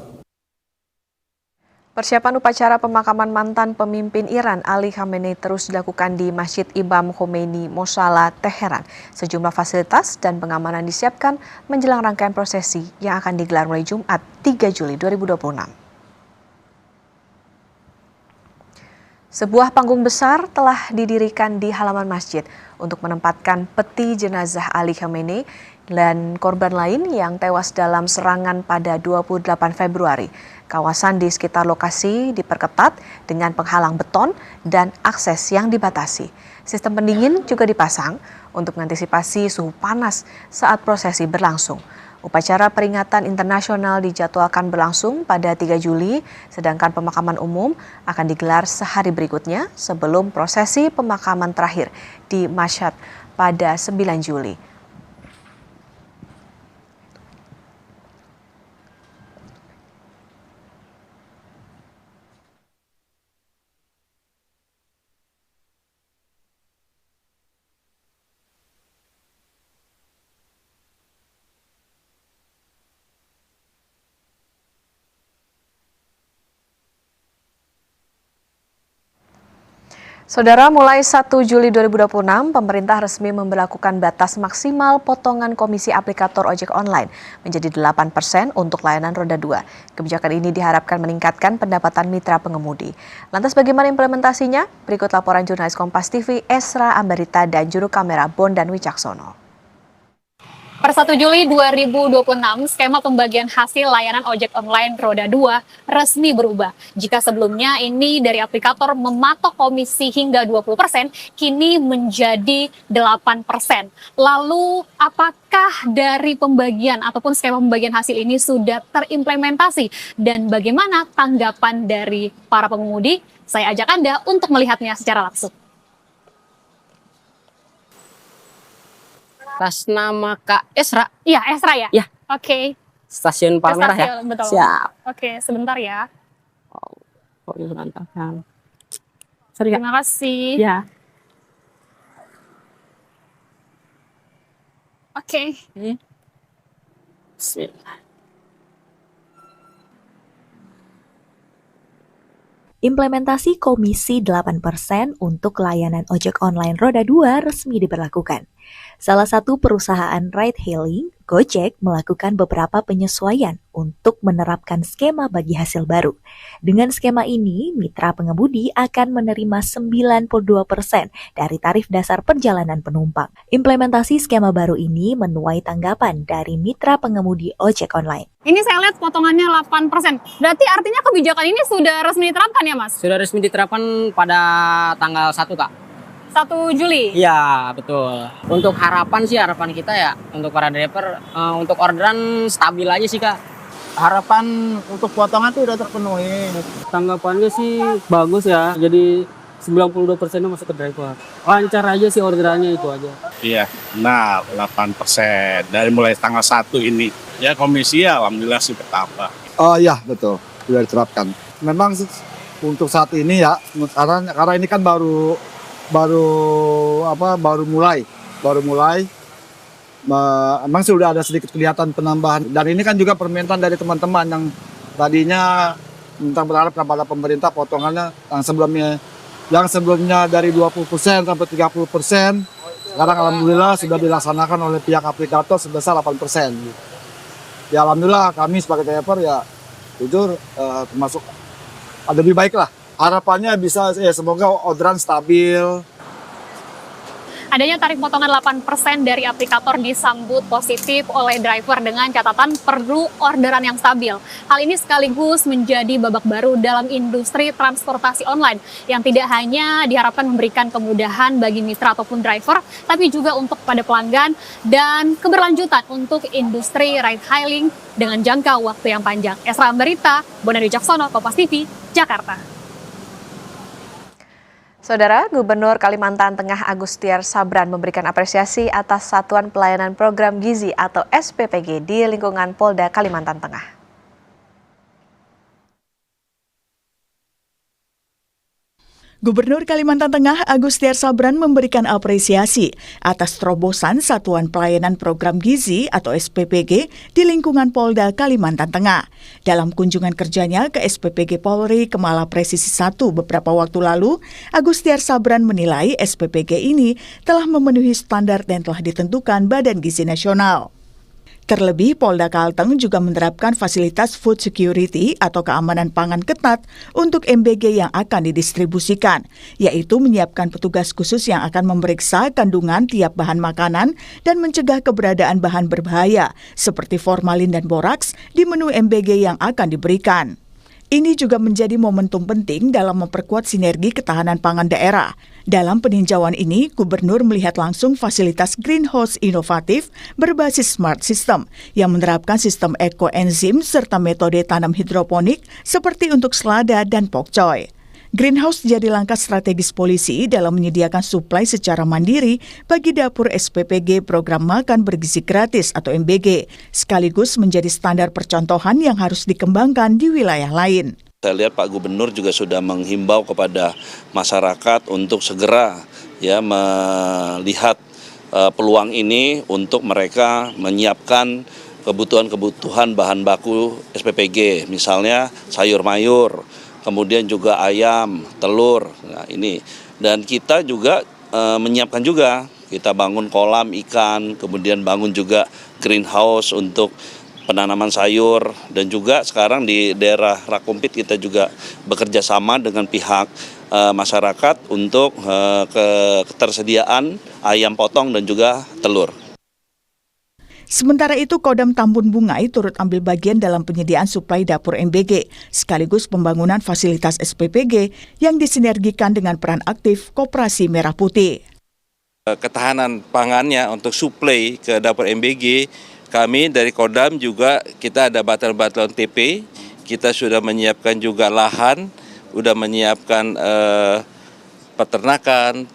Persiapan upacara pemakaman mantan pemimpin Iran Ali Khamenei terus dilakukan di Masjid Imam Khomeini Mosala, Teheran. Sejumlah fasilitas dan pengamanan disiapkan menjelang rangkaian prosesi yang akan digelar mulai Jumat 3 Juli 2026. Sebuah panggung besar telah didirikan di halaman masjid untuk menempatkan peti jenazah Ali Khamenei dan korban lain yang tewas dalam serangan pada 28 Februari. Kawasan di sekitar lokasi diperketat dengan penghalang beton dan akses yang dibatasi. Sistem pendingin juga dipasang untuk mengantisipasi suhu panas saat prosesi berlangsung. Upacara peringatan internasional dijadwalkan berlangsung pada 3 Juli, sedangkan pemakaman umum akan digelar sehari berikutnya sebelum prosesi pemakaman terakhir di Mashhad pada 9 Juli. Saudara, mulai 1 Juli 2026, pemerintah resmi memberlakukan batas maksimal potongan komisi aplikator ojek online menjadi 8% untuk layanan roda 2. Kebijakan ini diharapkan meningkatkan pendapatan mitra pengemudi. Lantas bagaimana implementasinya? Berikut laporan jurnalis Kompas TV Esra Ambarita dan juru kamera Bondan Wicaksono. Per 1 Juli 2026, skema pembagian hasil layanan ojek online roda 2 resmi berubah. Jika sebelumnya ini dari aplikator mematok komisi hingga 20%, kini menjadi 8%. Lalu apakah dari pembagian ataupun skema pembagian hasil ini sudah terimplementasi? Dan bagaimana tanggapan dari para pengemudi? Saya ajak Anda untuk melihatnya secara langsung. Atas nama Kak Esra. Iya, Esra ya? Ya. Oke. Stasiun Palmerah ya? Betul. Siap. Oke, sebentar ya. Kok berantakan. Terima kasih. Ya. Oke. Bismillah. Implementasi komisi 8% untuk layanan ojek online roda 2 resmi diberlakukan. Salah satu perusahaan ride-hailing, Gojek, melakukan beberapa penyesuaian untuk menerapkan skema bagi hasil baru. Dengan skema ini, mitra pengemudi akan menerima 92% dari tarif dasar perjalanan penumpang. Implementasi skema baru ini menuai tanggapan dari mitra pengemudi ojek online. Ini saya lihat potongannya 8%. Berarti artinya kebijakan ini sudah resmi diterapkan ya, Mas? Sudah resmi diterapkan pada tanggal 1, Kak. 1 Juli? Iya, betul. Untuk harapan kita ya, untuk para driver, untuk orderan stabil aja sih, Kak. Harapan untuk potongan tuh udah terpenuhi. Tanggapannya sih bagus ya, jadi 92%-nya masuk ke driver. Lancar aja sih orderannya, itu aja. Iya, nah 8%. Dari mulai tanggal 1 ini. Ya komisi ya alhamdulillah sih bertambah. Oh iya, betul. Sudah diterapkan. Memang untuk saat ini ya, karena ini kan baru mulai. Memang sudah ada sedikit kelihatan penambahan dan ini kan juga permintaan dari teman-teman yang tadinya berharap kepada pemerintah potongannya yang sebelumnya dari 20% sampai 30%, Sekarang alhamdulillah sudah dilaksanakan oleh pihak aplikator sebesar 8%. Ya alhamdulillah kami sebagai driver ya jujur termasuk lebih baik lah. Harapannya bisa ya semoga orderan stabil. Adanya tarif potongan 8% dari aplikator disambut positif oleh driver dengan catatan perlu orderan yang stabil. Hal ini sekaligus menjadi babak baru dalam industri transportasi online yang tidak hanya diharapkan memberikan kemudahan bagi mitra ataupun driver, tapi juga untuk pada pelanggan dan keberlanjutan untuk industri ride hailing dengan jangka waktu yang panjang. Esra Ambarita, Bonari Jaksono, Kompas TV, Jakarta. Saudara, Gubernur Kalimantan Tengah Agustiar Sabran memberikan apresiasi atas Satuan Pelayanan Program Gizi atau SPPG di lingkungan Polda Kalimantan Tengah. Gubernur Kalimantan Tengah Agustiar Sabran memberikan apresiasi atas terobosan Satuan Pelayanan Program Gizi atau SPPG di lingkungan Polda Kalimantan Tengah. Dalam kunjungan kerjanya ke SPPG Polri Kemala Presisi 1 beberapa waktu lalu, Agustiar Sabran menilai SPPG ini telah memenuhi standar yang telah ditentukan Badan Gizi Nasional. Terlebih, Polda Kalteng juga menerapkan fasilitas food security atau keamanan pangan ketat untuk MBG yang akan didistribusikan, yaitu menyiapkan petugas khusus yang akan memeriksa kandungan tiap bahan makanan dan mencegah keberadaan bahan berbahaya seperti formalin dan boraks di menu MBG yang akan diberikan. Ini juga menjadi momentum penting dalam memperkuat sinergi ketahanan pangan daerah. Dalam peninjauan ini, Gubernur melihat langsung fasilitas greenhouse inovatif berbasis smart system yang menerapkan sistem ekoenzim serta metode tanam hidroponik seperti untuk selada dan pokcoy. Greenhouse jadi langkah strategis polisi dalam menyediakan suplai secara mandiri bagi dapur SPPG Program Makan Bergizi Gratis atau MBG, sekaligus menjadi standar percontohan yang harus dikembangkan di wilayah lain. Saya lihat Pak Gubernur juga sudah menghimbau kepada masyarakat untuk segera melihat peluang ini untuk mereka menyiapkan kebutuhan bahan baku SPPG, misalnya sayur mayur, kemudian juga ayam, telur. Nah, ini dan kita juga menyiapkan juga, kita bangun kolam ikan, kemudian bangun juga greenhouse untuk penanaman sayur, dan juga sekarang di daerah Rakumpit kita juga bekerja sama dengan pihak masyarakat untuk ketersediaan ayam potong dan juga telur. Sementara itu, Kodam Tambun Bungai turut ambil bagian dalam penyediaan suplai dapur MBG, sekaligus pembangunan fasilitas SPPG yang disinergikan dengan peran aktif Koperasi Merah Putih. Ketahanan pangannya untuk suplai ke dapur MBG, kami dari Kodam juga kita ada batalan TP, kita sudah menyiapkan juga lahan, sudah menyiapkan peternakan,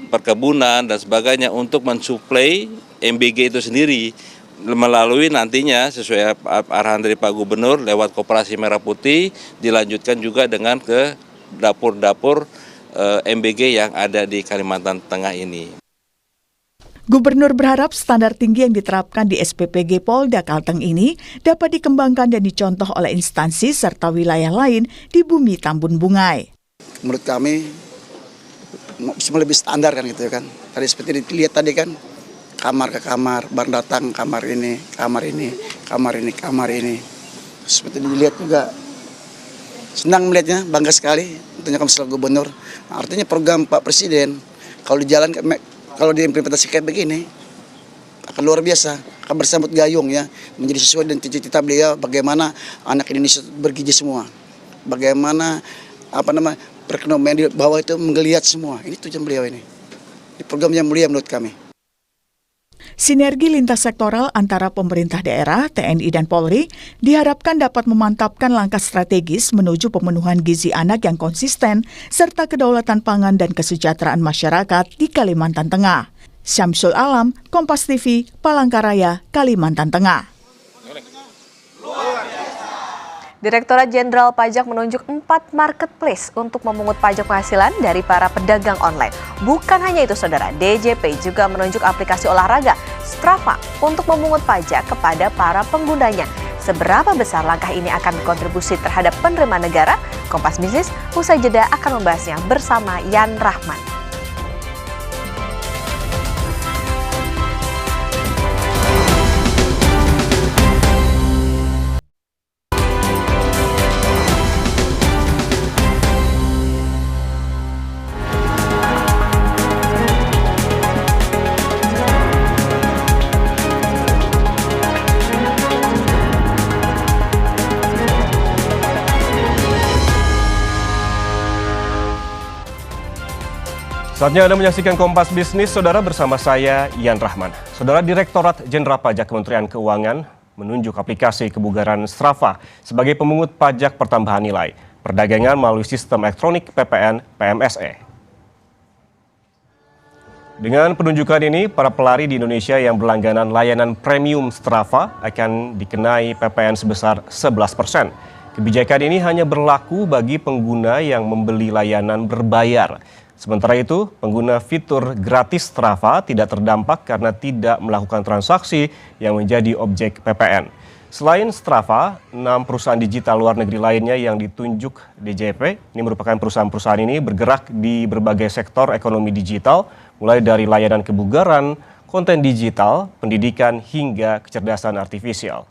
perkebunan dan sebagainya untuk mensuplai MBG itu sendiri melalui nantinya sesuai arahan dari Pak Gubernur lewat Koperasi Merah Putih dilanjutkan juga dengan ke dapur-dapur MBG yang ada di Kalimantan Tengah ini. Gubernur berharap standar tinggi yang diterapkan di SPPG Polda Kalteng ini dapat dikembangkan dan dicontoh oleh instansi serta wilayah lain di bumi Tambun Bungai. Menurut kami lebih standar kan gitu kan. Tadi seperti dilihat tadi kan, kamar ke kamar, baru datang kamar ini. Seperti dilihat juga, senang melihatnya, bangga sekali. Tentunya kami selaku Gubernur. Nah, artinya program Pak Presiden kalau dijalankan, kalau diimplementasikan begini akan luar biasa, akan bersambut gayung ya, menjadi sesuai dengan cita-cita beliau bagaimana anak Indonesia bergizi semua, bagaimana perekonomian di bawah itu menggeliat semua. Ini tujuan beliau ini. Di program yang mulia menurut kami. Sinergi lintas sektoral antara pemerintah daerah, TNI, dan Polri diharapkan dapat memantapkan langkah strategis menuju pemenuhan gizi anak yang konsisten serta kedaulatan pangan dan kesejahteraan masyarakat di Kalimantan Tengah. Syamsul Alam, Kompas TV, Palangkaraya, Kalimantan Tengah. Direktorat Jenderal Pajak menunjuk 4 marketplace untuk memungut pajak penghasilan dari para pedagang online. Bukan hanya itu, saudara, DJP juga menunjuk aplikasi olahraga Strava untuk memungut pajak kepada para penggunanya. Seberapa besar langkah ini akan berkontribusi terhadap penerimaan negara? Kompas Bisnis usai jeda akan membahasnya bersama Yan Rahman. Saatnya Anda menyaksikan Kompas Bisnis, Saudara, bersama saya, Ian Rahman. Saudara, Direktorat Jenderal Pajak Kementerian Keuangan menunjuk aplikasi kebugaran Strava sebagai pemungut pajak pertambahan nilai perdagangan melalui sistem elektronik PPN PMSE. Dengan penunjukan ini, para pelari di Indonesia yang berlangganan layanan premium Strava akan dikenai PPN sebesar 11%. Kebijakan ini hanya berlaku bagi pengguna yang membeli layanan berbayar. Sementara itu, pengguna fitur gratis Strava tidak terdampak karena tidak melakukan transaksi yang menjadi objek PPN. Selain Strava, 6 perusahaan digital luar negeri lainnya yang ditunjuk DJP, ini merupakan perusahaan-perusahaan ini bergerak di berbagai sektor ekonomi digital, mulai dari layanan kebugaran, konten digital, pendidikan, hingga kecerdasan artifisial.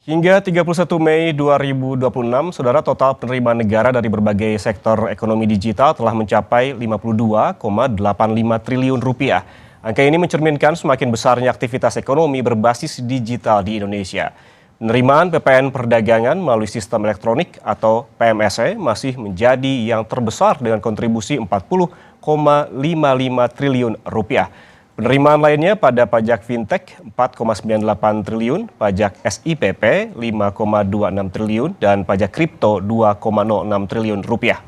Hingga 31 Mei 2026, Saudara, total penerimaan negara dari berbagai sektor ekonomi digital telah mencapai 52,85 triliun rupiah. Angka ini mencerminkan semakin besarnya aktivitas ekonomi berbasis digital di Indonesia. Penerimaan PPN perdagangan melalui sistem elektronik atau PMSE masih menjadi yang terbesar dengan kontribusi 40,55 triliun rupiah. Penerimaan lainnya pada pajak fintech 4,98 triliun, pajak SIPP 5,26 triliun, dan pajak kripto 2,06 triliun rupiah.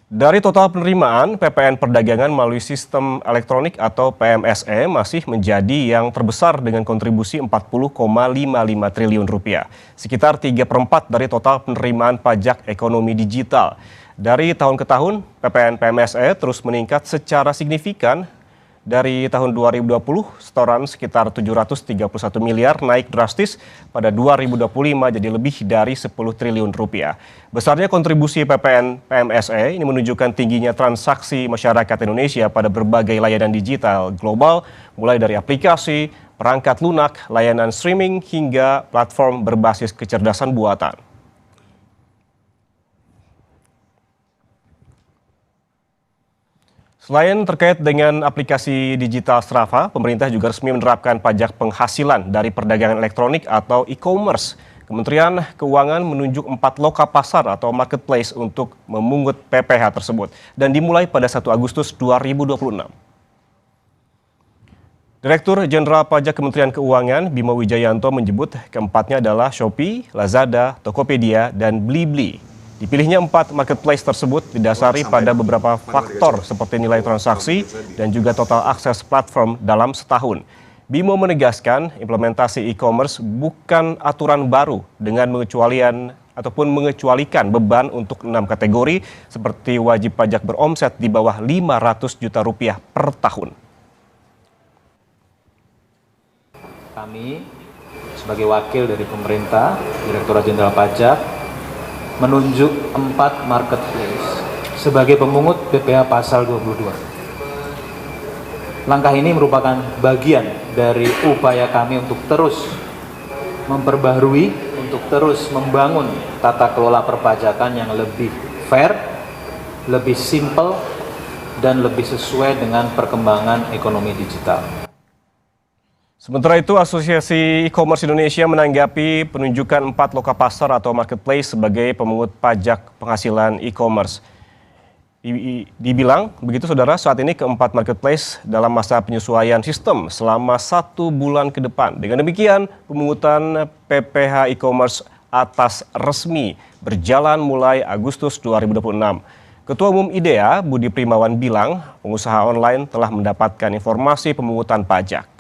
Dari total penerimaan, PPN perdagangan melalui sistem elektronik atau PMSE masih menjadi yang terbesar dengan kontribusi 40,55 triliun rupiah, sekitar 3/4 dari total penerimaan pajak ekonomi digital. Dari tahun ke tahun, PPN PMSE terus meningkat secara signifikan. Dari tahun 2020, setoran sekitar 731 miliar naik drastis pada 2025 jadi lebih dari 10 triliun rupiah. Besarnya kontribusi PPN PMSE ini menunjukkan tingginya transaksi masyarakat Indonesia pada berbagai layanan digital global, mulai dari aplikasi, perangkat lunak, layanan streaming, hingga platform berbasis kecerdasan buatan. Selain terkait dengan aplikasi digital Strava, pemerintah juga resmi menerapkan pajak penghasilan dari perdagangan elektronik atau e-commerce. Kementerian Keuangan menunjuk 4 loka pasar atau marketplace untuk memungut PPh tersebut dan dimulai pada 1 Agustus 2026. Direktur Jenderal Pajak Kementerian Keuangan Bima Wijayanto menyebut keempatnya adalah Shopee, Lazada, Tokopedia, dan Blibli. Dipilihnya 4 marketplace tersebut didasari pada beberapa faktor seperti nilai transaksi dan juga total akses platform dalam setahun. Bimo menegaskan implementasi e-commerce bukan aturan baru dengan mengecualikan beban untuk 6 kategori seperti wajib pajak beromset di bawah 500 juta rupiah per tahun. Kami sebagai wakil dari pemerintah, Direktorat Jenderal Pajak, menunjuk 4 marketplace sebagai pemungut PPh pasal 22. Langkah ini merupakan bagian dari upaya kami untuk terus memperbaharui, untuk terus membangun tata kelola perpajakan yang lebih fair, lebih simpel, dan lebih sesuai dengan perkembangan ekonomi digital. Sementara itu, Asosiasi E-commerce Indonesia menanggapi penunjukan 4 loka pasar atau marketplace sebagai pemungut pajak penghasilan e-commerce. Dibilang begitu, Saudara, saat ini keempat marketplace dalam masa penyesuaian sistem selama 1 bulan ke depan. Dengan demikian, pemungutan PPh e-commerce atas resmi berjalan mulai Agustus 2026. Ketua Umum IDEA, Budi Primawan, bilang pengusaha online telah mendapatkan informasi pemungutan pajak.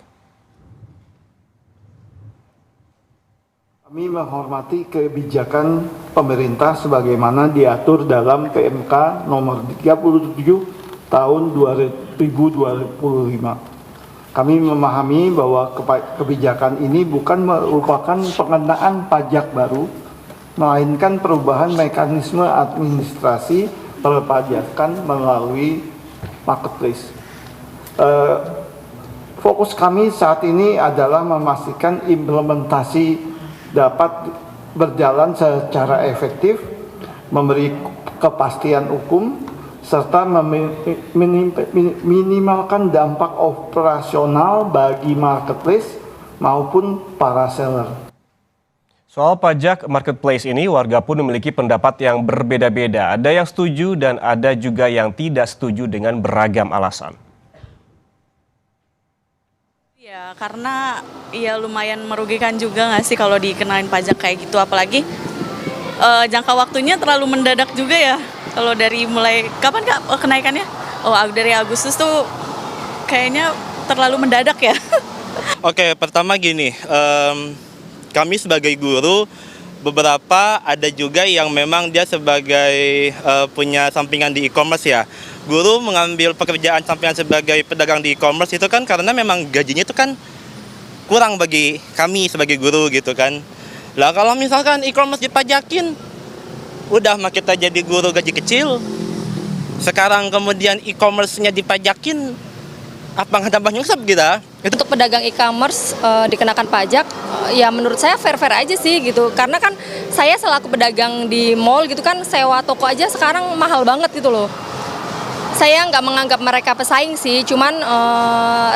Kami menghormati kebijakan pemerintah sebagaimana diatur dalam PMK nomor 37 tahun 2025. Kami memahami bahwa kebijakan ini bukan merupakan pengenaan pajak baru, melainkan perubahan mekanisme administrasi perpajakan melalui marketplace. Fokus kami saat ini adalah memastikan implementasi dapat berjalan secara efektif, memberi kepastian hukum, serta minimalkan dampak operasional bagi marketplace maupun para seller. Soal pajak marketplace ini, warga pun memiliki pendapat yang berbeda-beda. Ada yang setuju dan ada juga yang tidak setuju dengan beragam alasan. Ya, karena ya lumayan merugikan juga nggak sih kalau dikenalin pajak kayak gitu, apalagi jangka waktunya terlalu mendadak juga ya. Kalau dari mulai kapan Kak kenaikannya? Oh, dari Agustus tuh kayaknya terlalu mendadak ya. Oke, pertama gini, kami sebagai guru beberapa ada juga yang memang dia sebagai punya sampingan di e-commerce ya. Guru mengambil pekerjaan sampingan sebagai pedagang di e-commerce itu kan karena memang gajinya itu kan kurang bagi kami sebagai guru gitu kan. Lah kalau misalkan e-commerce dipajakin, udah mah kita jadi guru gaji kecil. Sekarang kemudian e-commerce-nya dipajakin, apa nggak tambah nyungsep kita? Untuk pedagang e-commerce dikenakan pajak, ya menurut saya fair-fair aja sih gitu. Karena kan saya selaku pedagang di mall gitu kan, sewa toko aja sekarang mahal banget gitu loh. Saya nggak menganggap mereka pesaing sih, cuman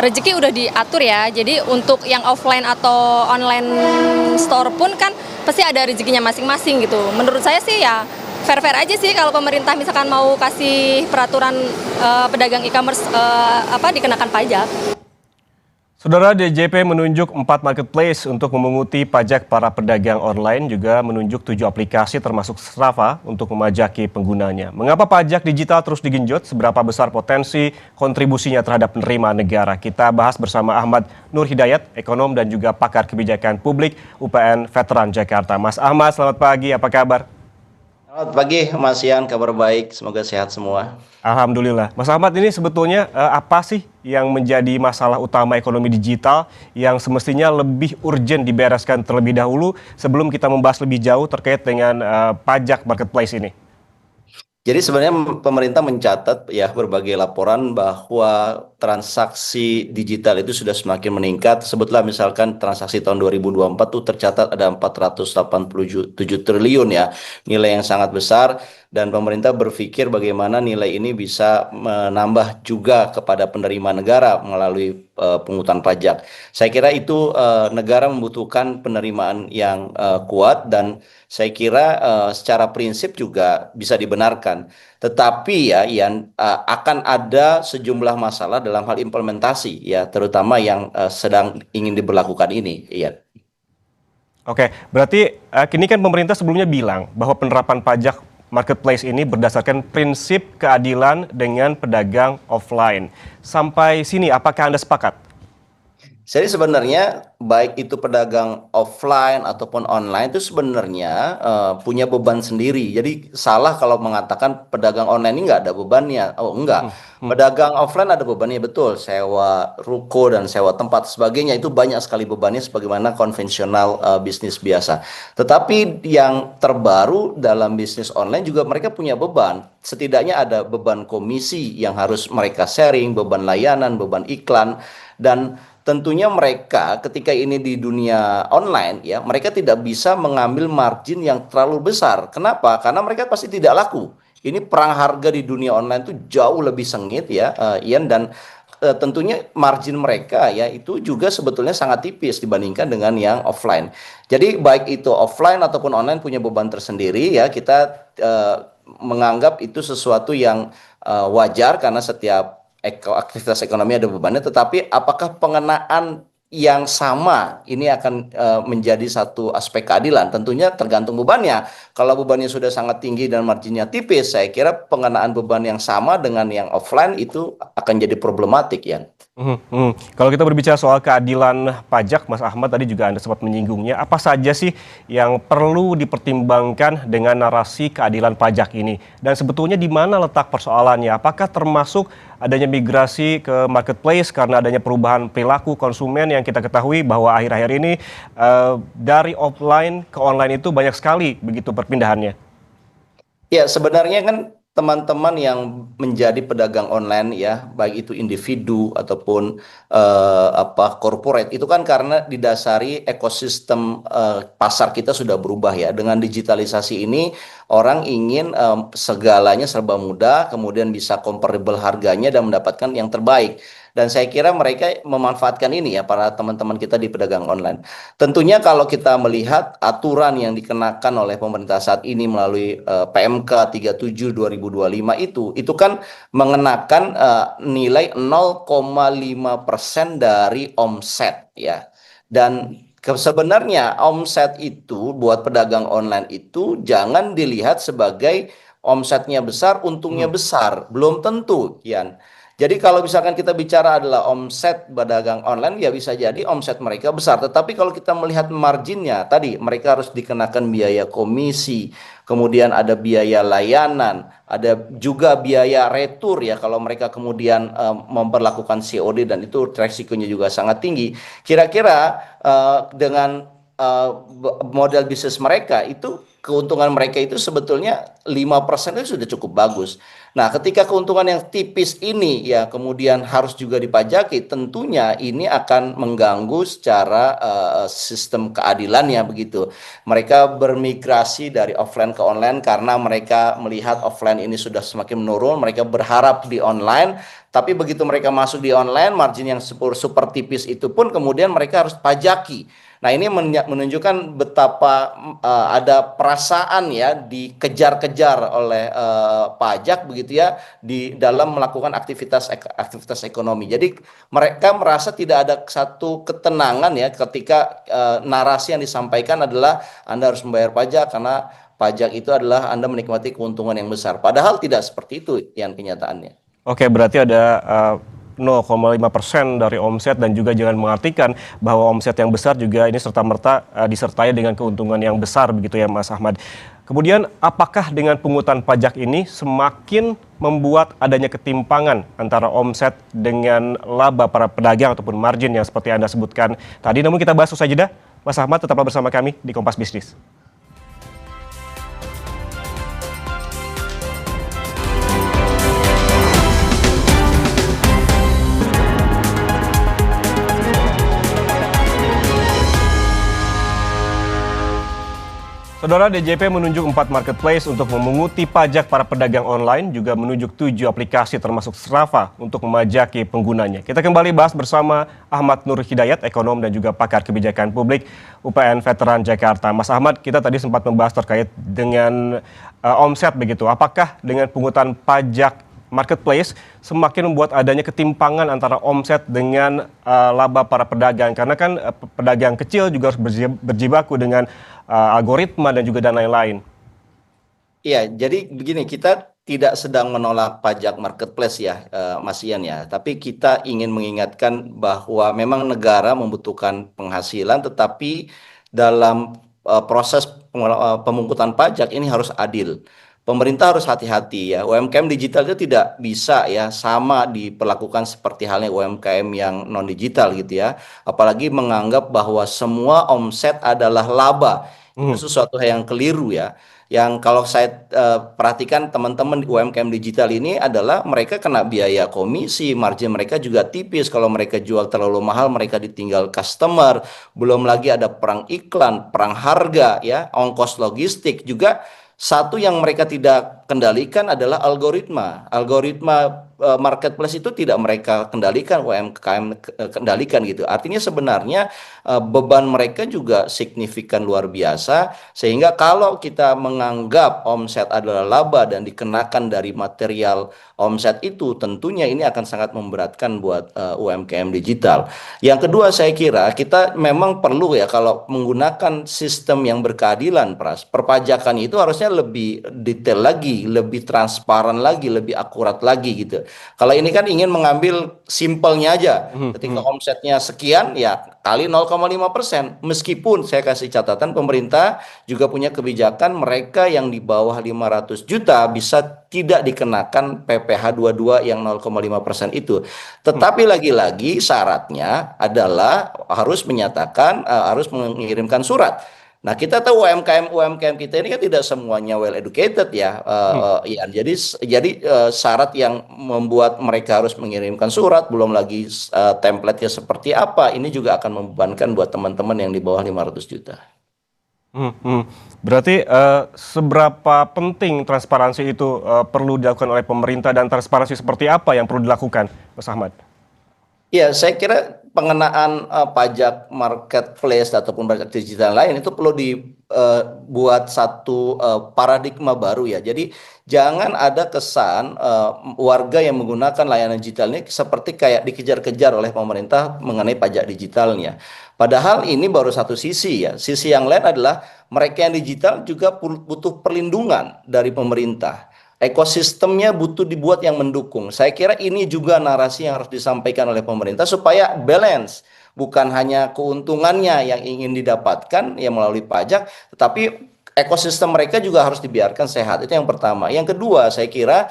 rezeki udah diatur ya. Jadi untuk yang offline atau online store pun kan pasti ada rezekinya masing-masing gitu. Menurut saya sih ya fair-fair aja sih kalau pemerintah misalkan mau kasih peraturan pedagang e-commerce dikenakan pajak. Saudara, DJP menunjuk 4 marketplace untuk memunguti pajak para pedagang online, juga menunjuk 7 aplikasi termasuk Strava untuk memajaki penggunanya. Mengapa pajak digital terus digenjot? Seberapa besar potensi kontribusinya terhadap penerimaan negara? Kita bahas bersama Ahmad Nur Hidayat, ekonom dan juga pakar kebijakan publik UPN Veteran Jakarta. Mas Ahmad, selamat pagi, apa kabar? Selamat pagi Mas Ian, kabar baik, semoga sehat semua. Alhamdulillah. Mas Ahmad, ini sebetulnya apa sih yang menjadi masalah utama ekonomi digital yang semestinya lebih urgent dibereskan terlebih dahulu sebelum kita membahas lebih jauh terkait dengan pajak marketplace ini? Jadi sebenarnya pemerintah mencatat ya berbagai laporan bahwa transaksi digital itu sudah semakin meningkat. Sebutlah misalkan transaksi tahun 2024 itu tercatat ada 487 triliun ya, nilai yang sangat besar. Dan pemerintah berpikir bagaimana nilai ini bisa menambah juga kepada penerimaan negara melalui pungutan pajak. Saya kira itu negara membutuhkan penerimaan yang kuat dan saya kira secara prinsip juga bisa dibenarkan. Tetapi ya Ian, akan ada sejumlah masalah dalam hal implementasi ya, terutama yang sedang ingin diberlakukan ini, Ian. Oke, berarti kini kan pemerintah sebelumnya bilang bahwa penerapan pajak marketplace ini berdasarkan prinsip keadilan dengan pedagang offline. Sampai sini, apakah Anda sepakat? Jadi sebenarnya baik itu pedagang offline ataupun online itu sebenarnya punya beban sendiri. Jadi salah kalau mengatakan pedagang online ini nggak ada bebannya. Oh enggak, pedagang offline ada bebannya betul. Sewa ruko dan sewa tempat sebagainya itu banyak sekali bebannya sebagaimana konvensional bisnis biasa. Tetapi yang terbaru dalam bisnis online juga mereka punya beban. Setidaknya ada beban komisi yang harus mereka sharing, beban layanan, beban iklan, dan tentunya mereka ketika ini di dunia online ya, mereka tidak bisa mengambil margin yang terlalu besar. Kenapa? Karena mereka pasti tidak laku. Ini perang harga di dunia online itu jauh lebih sengit ya, Ian, dan tentunya margin mereka ya itu juga sebetulnya sangat tipis dibandingkan dengan yang offline. Jadi baik itu offline ataupun online punya beban tersendiri ya, kita menganggap itu sesuatu yang wajar karena setiap aktivitas ekonomi ada bebannya, tetapi apakah pengenaan yang sama ini akan menjadi satu aspek keadilan? Tentunya tergantung bebannya. Kalau bebannya sudah sangat tinggi dan marginnya tipis, saya kira pengenaan beban yang sama dengan yang offline itu akan jadi problematik ya. Kalau kita berbicara soal keadilan pajak, Mas Ahmad tadi juga Anda sempat menyinggungnya. Apa saja sih yang perlu dipertimbangkan dengan narasi keadilan pajak ini? Dan sebetulnya di mana letak persoalannya? Apakah termasuk adanya migrasi ke marketplace karena adanya perubahan perilaku konsumen yang kita ketahui bahwa akhir-akhir ini dari offline ke online itu banyak sekali begitu perpindahannya? Ya sebenarnya kan teman-teman yang menjadi pedagang online ya, baik itu individu ataupun corporate, itu kan karena didasari ekosistem pasar kita sudah berubah ya. Dengan digitalisasi ini orang ingin segalanya serba mudah, kemudian bisa comparable harganya dan mendapatkan yang terbaik. Dan saya kira mereka memanfaatkan ini ya, para teman-teman kita di pedagang online. Tentunya kalau kita melihat aturan yang dikenakan oleh pemerintah saat ini melalui PMK 37 2025 itu kan mengenakan nilai 0,5% dari omset ya. Dan sebenarnya omset itu buat pedagang online itu jangan dilihat sebagai omsetnya besar, untungnya besar. Belum tentu, Kian. Jadi kalau misalkan kita bicara adalah omset pedagang online, ya bisa jadi omset mereka besar. Tetapi kalau kita melihat marginnya, tadi mereka harus dikenakan biaya komisi, kemudian ada biaya layanan, ada juga biaya retur ya kalau mereka kemudian memperlakukan COD dan itu resikonya juga sangat tinggi. Kira-kira dengan model bisnis mereka itu keuntungan mereka itu sebetulnya 5% itu sudah cukup bagus. Nah, ketika keuntungan yang tipis ini ya kemudian harus juga dipajaki, tentunya ini akan mengganggu secara sistem keadilannya begitu. Mereka bermigrasi dari offline ke online karena mereka melihat offline ini sudah semakin menurun, mereka berharap di online, tapi begitu mereka masuk di online, margin yang super tipis itu pun kemudian mereka harus pajaki. Nah, ini menunjukkan betapa ada perasaan ya dikejar-kejar oleh pajak begitu ya di dalam melakukan aktivitas ekonomi. Jadi mereka merasa tidak ada satu ketenangan ya ketika narasi yang disampaikan adalah Anda harus membayar pajak karena pajak itu adalah Anda menikmati keuntungan yang besar. Padahal tidak seperti itu yang kenyataannya. Oke, berarti ada 0,5% dari omset dan juga jangan mengartikan bahwa omset yang besar juga ini serta-merta disertai dengan keuntungan yang besar begitu ya Mas Ahmad. Kemudian apakah dengan pungutan pajak ini semakin membuat adanya ketimpangan antara omset dengan laba para pedagang ataupun margin yang seperti Anda sebutkan tadi? Namun kita bahas usai jeda. Mas Ahmad tetaplah bersama kami di Kompas Bisnis. Saudara, DJP menunjuk 4 marketplace untuk memunguti pajak para pedagang online, juga menunjuk 7 aplikasi termasuk Strava untuk memajaki penggunanya. Kita kembali bahas bersama Ahmad Nur Hidayat, ekonom dan juga pakar kebijakan publik UPN Veteran Jakarta. Mas Ahmad, kita tadi sempat membahas terkait dengan omset begitu. Apakah dengan pungutan pajak marketplace semakin membuat adanya ketimpangan antara omset dengan laba para pedagang? Karena kan pedagang kecil juga harus berjibaku dengan algoritma dan juga dan lain-lain. Iya, jadi begini, kita tidak sedang menolak pajak marketplace ya, Mas Ian ya. Tapi kita ingin mengingatkan bahwa memang negara membutuhkan penghasilan, tetapi dalam proses pemungutan pajak ini harus adil. Pemerintah harus hati-hati ya. UMKM digital itu tidak bisa ya sama diperlakukan seperti halnya UMKM yang non digital gitu ya. Apalagi menganggap bahwa semua omset adalah laba. Itu sesuatu yang keliru ya. Yang kalau saya perhatikan teman-teman di UMKM digital ini adalah mereka kena biaya komisi, margin mereka juga tipis. Kalau mereka jual terlalu mahal, mereka ditinggal customer. Belum lagi ada perang iklan, perang harga ya, ongkos logistik juga. Satu yang mereka tidak kendalikan adalah algoritma. Algoritma marketplace itu tidak mereka kendalikan, UMKM kendalikan gitu. Artinya sebenarnya beban mereka juga signifikan luar biasa. Sehingga kalau kita menganggap omset adalah laba dan dikenakan dari material omset itu, tentunya ini akan sangat memberatkan buat UMKM digital. Yang kedua, saya kira kita memang perlu ya kalau menggunakan sistem yang berkeadilan, Pras. Perpajakan itu harusnya lebih detail lagi, lebih transparan lagi, lebih akurat lagi gitu. Kalau ini kan ingin mengambil simpelnya aja, ketika omsetnya sekian ya kali 0,5%. Meskipun saya kasih catatan, pemerintah juga punya kebijakan mereka yang di bawah 500 juta bisa tidak dikenakan PPh 22 yang 0,5% itu. Tetapi lagi-lagi syaratnya adalah harus menyatakan, harus mengirimkan surat. Nah, kita tahu UMKM kita ini kan tidak semuanya well educated ya, Ian. Jadi syarat yang membuat mereka harus mengirimkan surat, belum lagi template-nya seperti apa, ini juga akan membebankan buat teman-teman yang di bawah 500 juta. Berarti seberapa penting transparansi itu perlu dilakukan oleh pemerintah, dan transparansi seperti apa yang perlu dilakukan, Mas Ahmad? Ya, saya kira pengenaan pajak marketplace ataupun pajak digital lain itu perlu dibuat satu paradigma baru ya. Jadi jangan ada kesan warga yang menggunakan layanan digital ini seperti kayak dikejar-kejar oleh pemerintah mengenai pajak digitalnya. Padahal ini baru satu sisi ya. Sisi yang lain adalah mereka yang digital juga butuh perlindungan dari pemerintah. Ekosistemnya butuh dibuat yang mendukung. Saya kira ini juga narasi yang harus disampaikan oleh pemerintah supaya balance. Bukan hanya keuntungannya yang ingin didapatkan ya melalui pajak, tetapi ekosistem mereka juga harus dibiarkan sehat. Itu yang pertama. Yang kedua, saya kira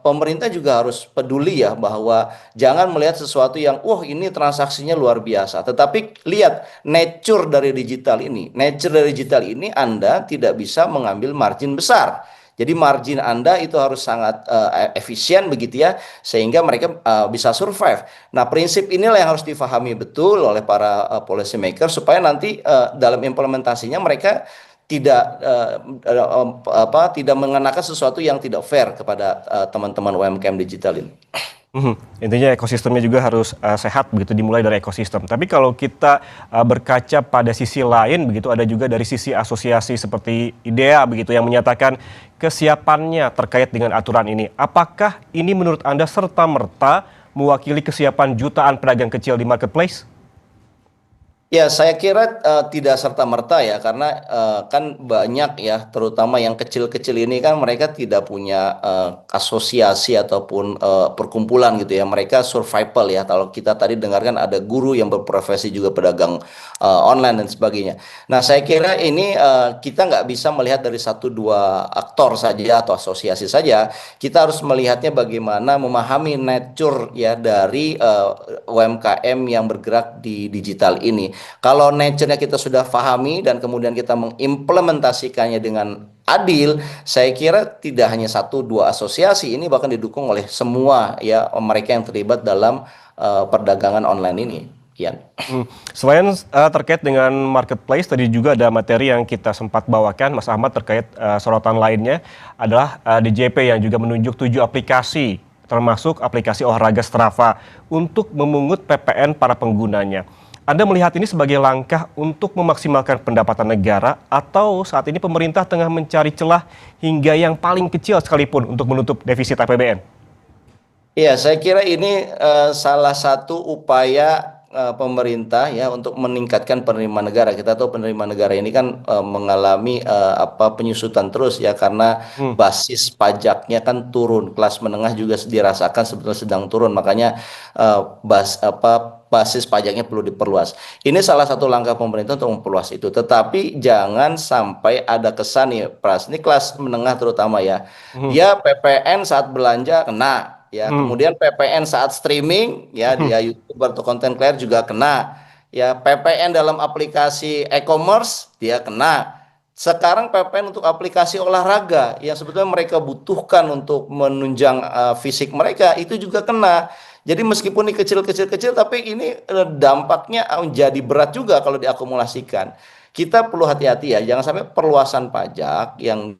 pemerintah juga harus peduli ya, bahwa jangan melihat sesuatu yang ini transaksinya luar biasa. Tetapi lihat nature dari digital ini. Nature dari digital ini Anda tidak bisa mengambil margin besar. Jadi margin Anda itu harus sangat efisien begitu ya, sehingga mereka bisa survive. Nah, prinsip inilah yang harus difahami betul oleh para policy maker supaya nanti dalam implementasinya mereka tidak mengenakan sesuatu yang tidak fair kepada teman-teman UMKM digital ini. Intinya ekosistemnya juga harus sehat begitu, dimulai dari ekosistem. Tapi kalau kita berkaca pada sisi lain begitu, ada juga dari sisi asosiasi seperti IDEA begitu yang menyatakan kesiapannya terkait dengan aturan ini. Apakah ini menurut Anda serta-merta mewakili kesiapan jutaan pedagang kecil di marketplace? Ya, saya kira tidak serta-merta ya, karena kan banyak ya, terutama yang kecil-kecil ini kan mereka tidak punya asosiasi ataupun perkumpulan gitu ya. Mereka survival ya. Kalau kita tadi dengarkan ada guru yang berprofesi juga pedagang online dan sebagainya. Nah, saya kira ini kita nggak bisa melihat dari satu dua aktor saja atau asosiasi saja. Kita harus melihatnya bagaimana memahami nature ya dari UMKM yang bergerak di digital ini. Kalau nature-nya kita sudah pahami dan kemudian kita mengimplementasikannya dengan adil, saya kira tidak hanya satu dua asosiasi, ini bahkan didukung oleh semua ya mereka yang terlibat dalam perdagangan online ini. Kian. Selain terkait dengan marketplace, tadi juga ada materi yang kita sempat bawakan, Mas Ahmad, terkait sorotan lainnya adalah DJP yang juga menunjuk 7 aplikasi, termasuk aplikasi olahraga Strava, untuk memungut PPN para penggunanya. Anda melihat ini sebagai langkah untuk memaksimalkan pendapatan negara, atau saat ini pemerintah tengah mencari celah hingga yang paling kecil sekalipun untuk menutup defisit APBN? Iya, saya kira ini salah satu upaya pemerintah ya untuk meningkatkan penerimaan negara. Kita tahu penerimaan negara ini kan mengalami penyusutan terus ya, karena basis pajaknya kan turun. Kelas menengah juga dirasakan sebetulnya sedang turun, makanya basis pajaknya perlu diperluas. Ini salah satu langkah pemerintah untuk memperluas itu. Tetapi jangan sampai ada kesan nih, Pras, ini kelas menengah terutama ya. Ya, PPN saat belanja kena. Ya, kemudian PPN saat streaming ya, dia YouTuber atau content creator juga kena. Ya, PPN dalam aplikasi e-commerce dia kena. Sekarang PPN untuk aplikasi olahraga yang sebetulnya mereka butuhkan untuk menunjang fisik mereka itu juga kena. Jadi meskipun ini kecil-kecil tapi ini dampaknya jadi berat juga kalau diakumulasikan. Kita perlu hati-hati ya, jangan sampai perluasan pajak yang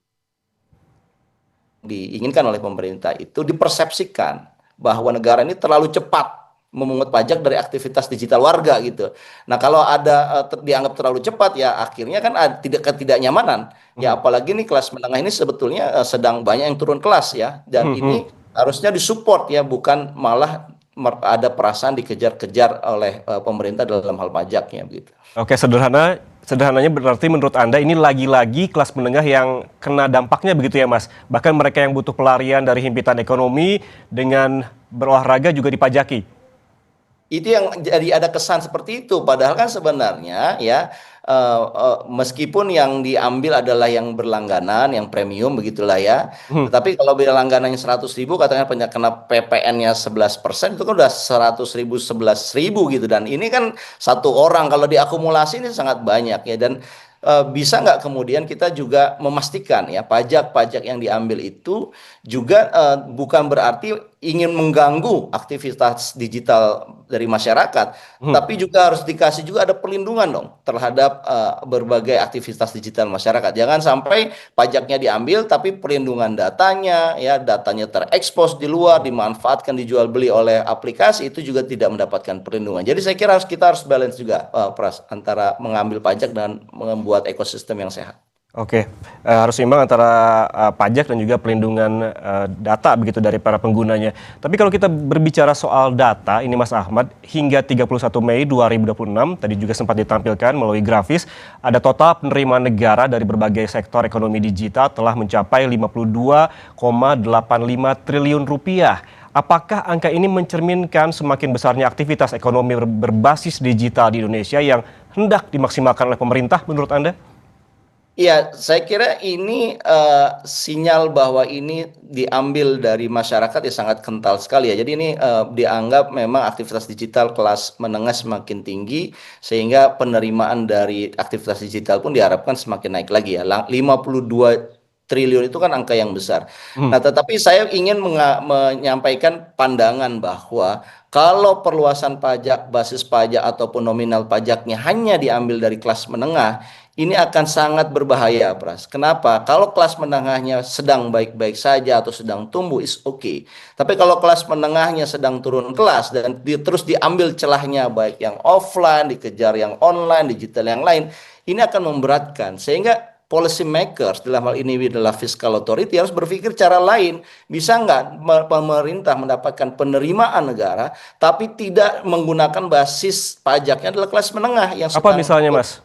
diinginkan oleh pemerintah itu dipersepsikan bahwa negara ini terlalu cepat memungut pajak dari aktivitas digital warga gitu. Nah, kalau ada dianggap terlalu cepat ya akhirnya kan ketidaknyamanan. Ya, apalagi nih kelas menengah ini sebetulnya sedang banyak yang turun kelas ya, dan ini harusnya disupport ya, bukan malah ada perasaan dikejar-kejar oleh pemerintah dalam hal pajaknya begitu. Oke, sederhananya berarti menurut Anda ini lagi-lagi kelas menengah yang kena dampaknya begitu ya, Mas? Bahkan mereka yang butuh pelarian dari himpitan ekonomi dengan berolahraga juga dipajaki. Itu yang jadi ada kesan seperti itu, padahal kan sebenarnya ya meskipun yang diambil adalah yang berlangganan, yang premium begitulah ya. Tetapi kalau berlangganannya 100.000 katanya kena PPN-nya 11%, itu kan udah 100.000 11.000 gitu, dan ini kan satu orang kalau diakumulasi ini sangat banyak ya. Dan bisa nggak kemudian kita juga memastikan ya pajak-pajak yang diambil itu juga bukan berarti ingin mengganggu aktivitas digital dari masyarakat, tapi juga harus dikasih juga ada perlindungan dong terhadap berbagai aktivitas digital masyarakat. Jangan sampai pajaknya diambil tapi perlindungan datanya terekspos di luar, dimanfaatkan, dijual beli oleh aplikasi, itu juga tidak mendapatkan perlindungan. Jadi saya kira kita harus balance juga Pras antara mengambil pajak dan membuat ekosistem yang sehat. Oke, harus seimbang antara pajak dan juga pelindungan data begitu dari para penggunanya. Tapi kalau kita berbicara soal data, ini Mas Ahmad, hingga 31 Mei 2026, tadi juga sempat ditampilkan melalui grafis, ada total penerimaan negara dari berbagai sektor ekonomi digital telah mencapai 52,85 triliun rupiah. Apakah angka ini mencerminkan semakin besarnya aktivitas ekonomi berbasis digital di Indonesia yang hendak dimaksimalkan oleh pemerintah menurut Anda? Ya, saya kira ini sinyal bahwa ini diambil dari masyarakat ya sangat kental sekali ya. Jadi ini dianggap memang aktivitas digital kelas menengah semakin tinggi sehingga penerimaan dari aktivitas digital pun diharapkan semakin naik lagi ya. 52 triliun itu kan angka yang besar. Nah, tetapi saya ingin menyampaikan pandangan bahwa kalau perluasan pajak, basis pajak ataupun nominal pajaknya hanya diambil dari kelas menengah, ini akan sangat berbahaya, Pras. Kenapa? Kalau kelas menengahnya sedang baik-baik saja atau sedang tumbuh, is okay. Tapi kalau kelas menengahnya sedang turun kelas dan terus diambil celahnya baik yang offline, dikejar yang online, digital yang lain, ini akan memberatkan. Sehingga policy makers dalam hal ini adalah fiscal authority harus berpikir cara lain. Bisa nggak pemerintah mendapatkan penerimaan negara tapi tidak menggunakan basis pajaknya adalah kelas menengah yang apa misalnya, Mas?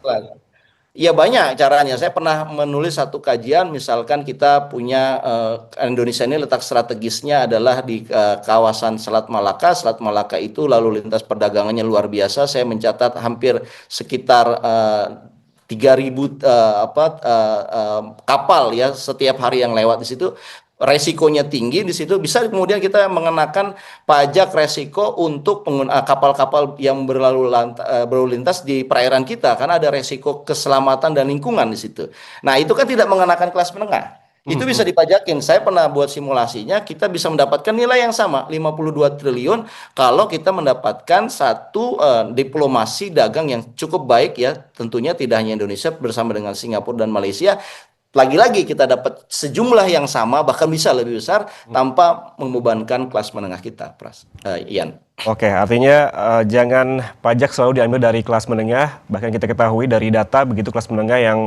Ya banyak caranya. Saya pernah menulis satu kajian, misalkan kita punya Indonesia ini letak strategisnya adalah di kawasan Selat Malaka. Selat Malaka itu lalu lintas perdagangannya luar biasa. Saya mencatat hampir sekitar 3.000 kapal ya setiap hari yang lewat di situ. Resikonya tinggi di situ, bisa kemudian kita mengenakan pajak resiko untuk kapal-kapal yang berlalu lintas di perairan kita karena ada resiko keselamatan dan lingkungan di situ. Nah, itu kan tidak mengenakan kelas menengah. Itu bisa dipajakin. Saya pernah buat simulasinya, kita bisa mendapatkan nilai yang sama, 52 triliun kalau kita mendapatkan satu diplomasi dagang yang cukup baik ya, tentunya tidak hanya Indonesia bersama dengan Singapura dan Malaysia. Lagi-lagi kita dapat sejumlah yang sama, bahkan bisa lebih besar tanpa membebankan kelas menengah kita, Pras. Ian. Oke, artinya jangan pajak selalu diambil dari kelas menengah, bahkan kita ketahui dari data begitu kelas menengah yang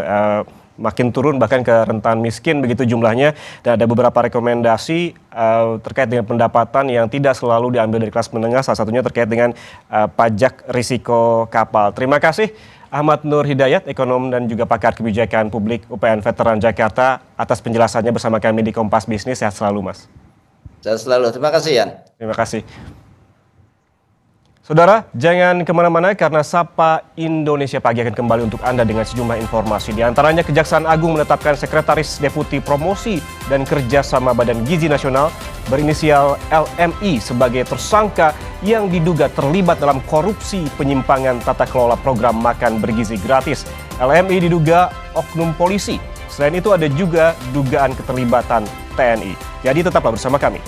makin turun bahkan ke rentan miskin begitu jumlahnya, dan ada beberapa rekomendasi terkait dengan pendapatan yang tidak selalu diambil dari kelas menengah, salah satunya terkait dengan pajak risiko kapal. Terima kasih Ahmad Nur Hidayat, ekonom dan juga pakar kebijakan publik UPN Veteran Jakarta atas penjelasannya bersama kami di Kompas Bisnis. Sehat selalu, Mas. Sehat selalu. Terima kasih, Yan. Terima kasih. Saudara, jangan kemana-mana karena Sapa Indonesia Pagi akan kembali untuk Anda dengan sejumlah informasi. Di antaranya Kejaksaan Agung menetapkan Sekretaris Deputi Promosi dan Kerjasama Badan Gizi Nasional berinisial LMI sebagai tersangka yang diduga terlibat dalam korupsi penyimpangan tata kelola program makan bergizi gratis. LMI diduga oknum polisi. Selain itu ada juga dugaan keterlibatan TNI. Jadi tetaplah bersama kami.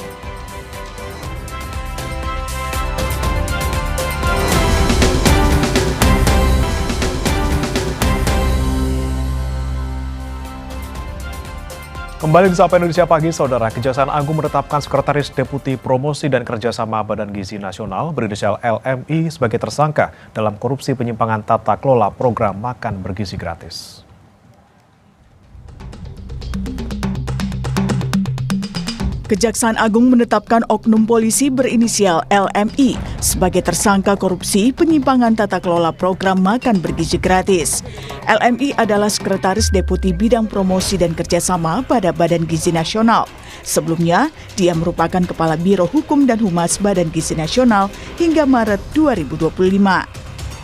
Kembali di Sapa Indonesia Pagi, Saudara. Kejaksaan Agung menetapkan Sekretaris Deputi Promosi dan Kerjasama Badan Gizi Nasional berinisial LMI sebagai tersangka dalam korupsi penyimpangan tata kelola program makan bergizi gratis. Kejaksaan Agung menetapkan oknum polisi berinisial LMI sebagai tersangka korupsi penyimpangan tata kelola program makan bergizi gratis. LMI adalah Sekretaris Deputi Bidang Promosi dan Kerjasama pada Badan Gizi Nasional. Sebelumnya, dia merupakan Kepala Biro Hukum dan Humas Badan Gizi Nasional hingga Maret 2025.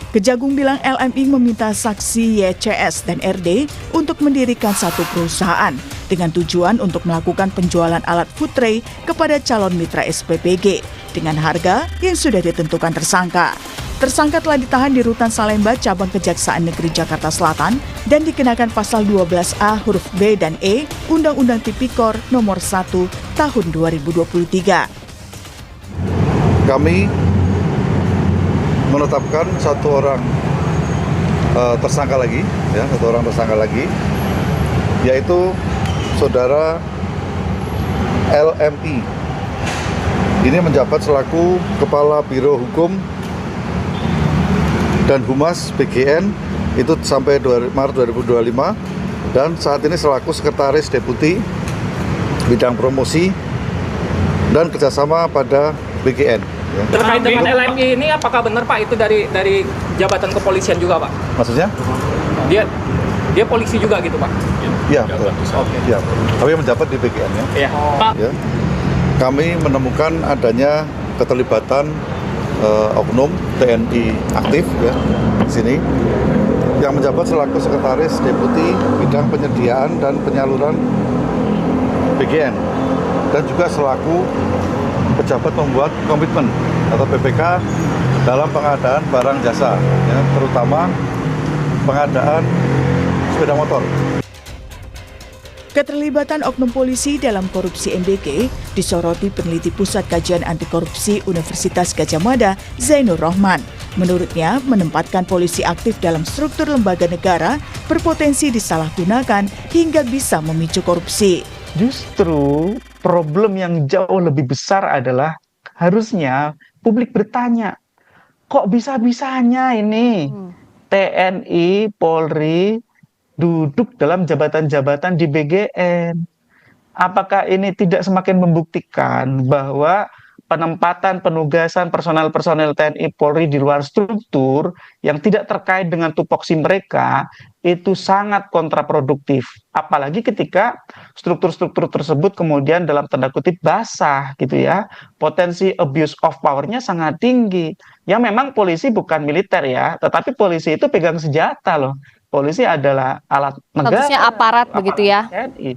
Kejagung bilang LMI meminta saksi YCS dan RD untuk mendirikan satu perusahaan dengan tujuan untuk melakukan penjualan alat food tray kepada calon mitra SPPG dengan harga yang sudah ditentukan tersangka. Tersangka telah ditahan di Rutan Salemba, Cabang Kejaksaan Negeri Jakarta Selatan dan dikenakan pasal 12A huruf B dan E Undang-Undang Tipikor Nomor 1 Tahun 2023. Kami menetapkan satu orang tersangka lagi, yaitu saudara LMI. Ini menjabat selaku Kepala Biro Hukum dan Humas BGN itu sampai Maret 2025 dan saat ini selaku Sekretaris Deputi Bidang Promosi dan Kerjasama pada BGN. Ya. Terkait dengan LMI ini apakah benar Pak itu dari jabatan kepolisian juga Pak? Maksudnya? Dia polisi juga gitu Pak? Iya, betul. Ya, tapi menjabat di BGN ya. Iya. Pak. Ya. Kami menemukan adanya keterlibatan oknum TNI aktif ya di sini yang menjabat selaku Sekretaris Deputi Bidang Penyediaan dan Penyaluran BGN dan juga selaku pejabat membuat komitmen atau PPK dalam pengadaan barang jasa ya, terutama pengadaan sepeda motor. Keterlibatan oknum polisi dalam korupsi MBK disoroti peneliti Pusat Kajian Anti Korupsi Universitas Gadjah Mada, Zainur Rohman. Menurutnya, menempatkan polisi aktif dalam struktur lembaga negara berpotensi disalahgunakan hingga bisa memicu korupsi. Justru problem yang jauh lebih besar adalah harusnya publik bertanya, kok bisa-bisanya ini TNI, Polri, duduk dalam jabatan-jabatan di BGN. Apakah ini tidak semakin membuktikan bahwa penempatan penugasan personel-personel TNI Polri di luar struktur yang tidak terkait dengan tupoksi mereka itu sangat kontraproduktif. Apalagi ketika struktur-struktur tersebut kemudian dalam tanda kutip basah gitu ya. Potensi abuse of power-nya sangat tinggi. Ya memang polisi bukan militer ya, tetapi polisi itu pegang senjata loh. Polisi adalah alat negara. Statusnya aparat begitu ya. TNI.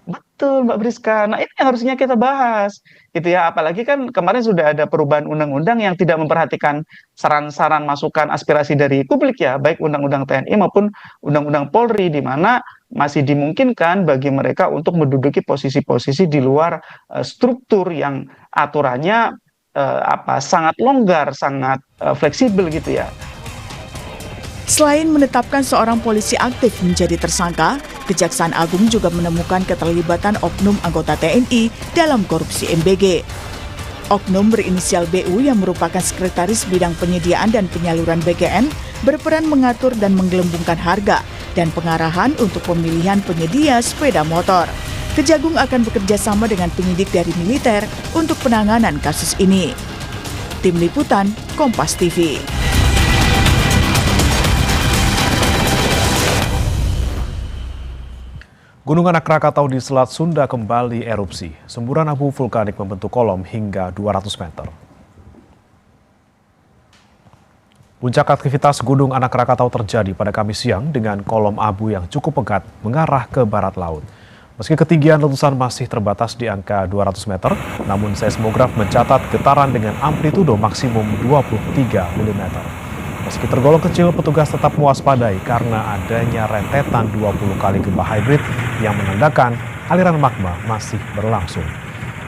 Betul Mbak Briska. Nah ini yang harusnya kita bahas gitu ya. Apalagi kan kemarin sudah ada perubahan undang-undang yang tidak memperhatikan saran-saran masukan aspirasi dari publik ya. Baik undang-undang TNI maupun undang-undang Polri di mana masih dimungkinkan bagi mereka untuk menduduki posisi-posisi di luar struktur yang aturannya sangat longgar, sangat fleksibel gitu ya. Selain menetapkan seorang polisi aktif menjadi tersangka, Kejaksaan Agung juga menemukan keterlibatan oknum anggota TNI dalam korupsi MBG. Oknum berinisial BU yang merupakan Sekretaris Bidang Penyediaan dan Penyaluran BGN berperan mengatur dan menggelembungkan harga dan pengarahan untuk pemilihan penyedia sepeda motor. Kejagung akan bekerja sama dengan penyidik dari militer untuk penanganan kasus ini. Tim Liputan, Kompas TV. Gunung Anak Rakatau di Selat Sunda kembali erupsi. Semburan abu vulkanik membentuk kolom hingga 200 meter. Puncak aktivitas Gunung Anak Rakatau terjadi pada Kamis siang dengan kolom abu yang cukup pekat mengarah ke barat laut. Meski ketinggian letusan masih terbatas di angka 200 meter, namun seismograf mencatat getaran dengan amplitudo maksimum 23 mm. Meski tergolong kecil, petugas tetap mewaspadai karena adanya rentetan 20 kali gempa hybrid yang menandakan aliran magma masih berlangsung.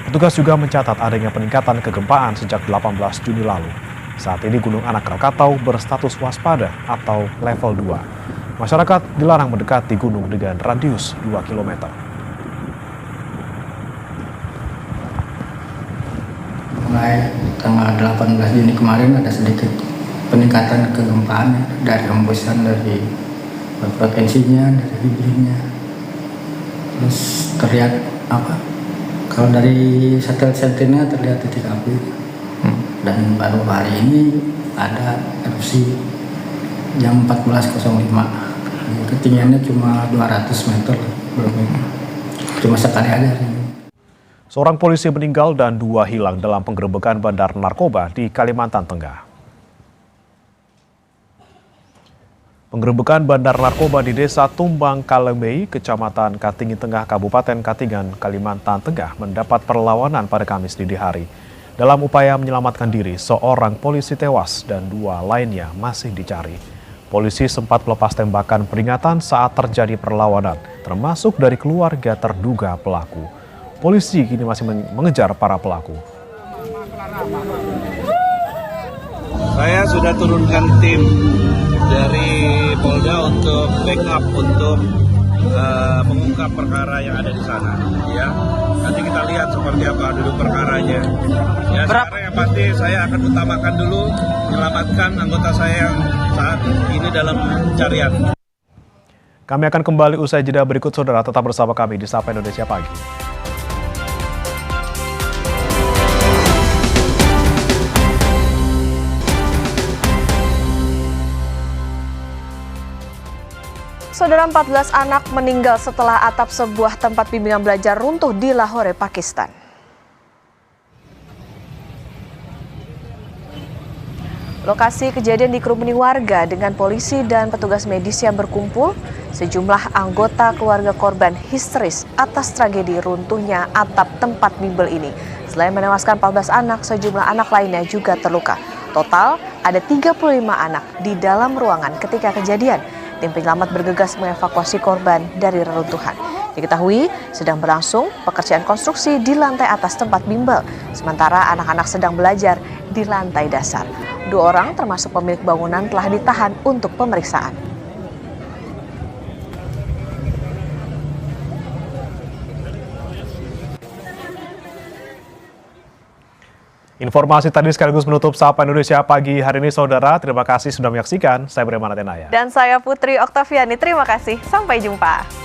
Petugas juga mencatat adanya peningkatan kegempaan sejak 18 Juni lalu. Saat ini Gunung Anak Rakatau berstatus waspada atau level 2. Masyarakat dilarang mendekati gunung dengan radius 2 km. Mulai tanggal 18 Juni kemarin ada sedikit peningkatan kegempaan dari hembusan dari frekuensinya, dari vibrinya. Terus terlihat kalau dari satelit Sentinel terlihat titik api. Dan baru hari ini ada erupsi jam 14.05. Ketinggiannya cuma 200 meter, cuma sekali aja. Seorang polisi meninggal dan 2 hilang dalam penggerebekan bandar narkoba di Kalimantan Tengah. Penggerebekan bandar narkoba di Desa Tumbang Kalemei, Kecamatan Katingin Tengah, Kabupaten Katingan, Kalimantan Tengah mendapat perlawanan pada Kamis dini hari. Dalam upaya menyelamatkan diri, seorang polisi tewas dan 2 lainnya masih dicari. Polisi sempat melepas tembakan peringatan saat terjadi perlawanan, termasuk dari keluarga terduga pelaku. Polisi kini masih mengejar para pelaku. Saya sudah turunkan tim dari Polda untuk backup untuk mengungkap perkara yang ada di sana. Ya, nanti kita lihat seperti apa duduk perkaranya. Ya, sekarang yang pasti saya akan utamakan dulu menyelamatkan anggota saya yang saat ini dalam pencarian. Kami akan kembali usai jeda berikut, saudara. Tetap bersama kami di Sapa Indonesia Pagi. Saudara, 14 anak meninggal setelah atap sebuah tempat bimbingan belajar runtuh di Lahore, Pakistan. Lokasi kejadian dikerumuni warga dengan polisi dan petugas medis yang berkumpul. Sejumlah anggota keluarga korban histeris atas tragedi runtuhnya atap tempat bimbel ini. Selain menewaskan 14 anak, sejumlah anak lainnya juga terluka. Total ada 35 anak di dalam ruangan ketika kejadian. Tim penyelamat bergegas mengevakuasi korban dari reruntuhan. Diketahui sedang berlangsung pekerjaan konstruksi di lantai atas tempat bimbel, sementara anak-anak sedang belajar di lantai dasar. 2 orang termasuk pemilik bangunan telah ditahan untuk pemeriksaan. Informasi tadi sekaligus menutup Sapa Indonesia Pagi hari ini, saudara. Terima kasih sudah menyaksikan. Saya Breman Atenaya. Dan saya Putri Oktaviani. Terima kasih. Sampai jumpa.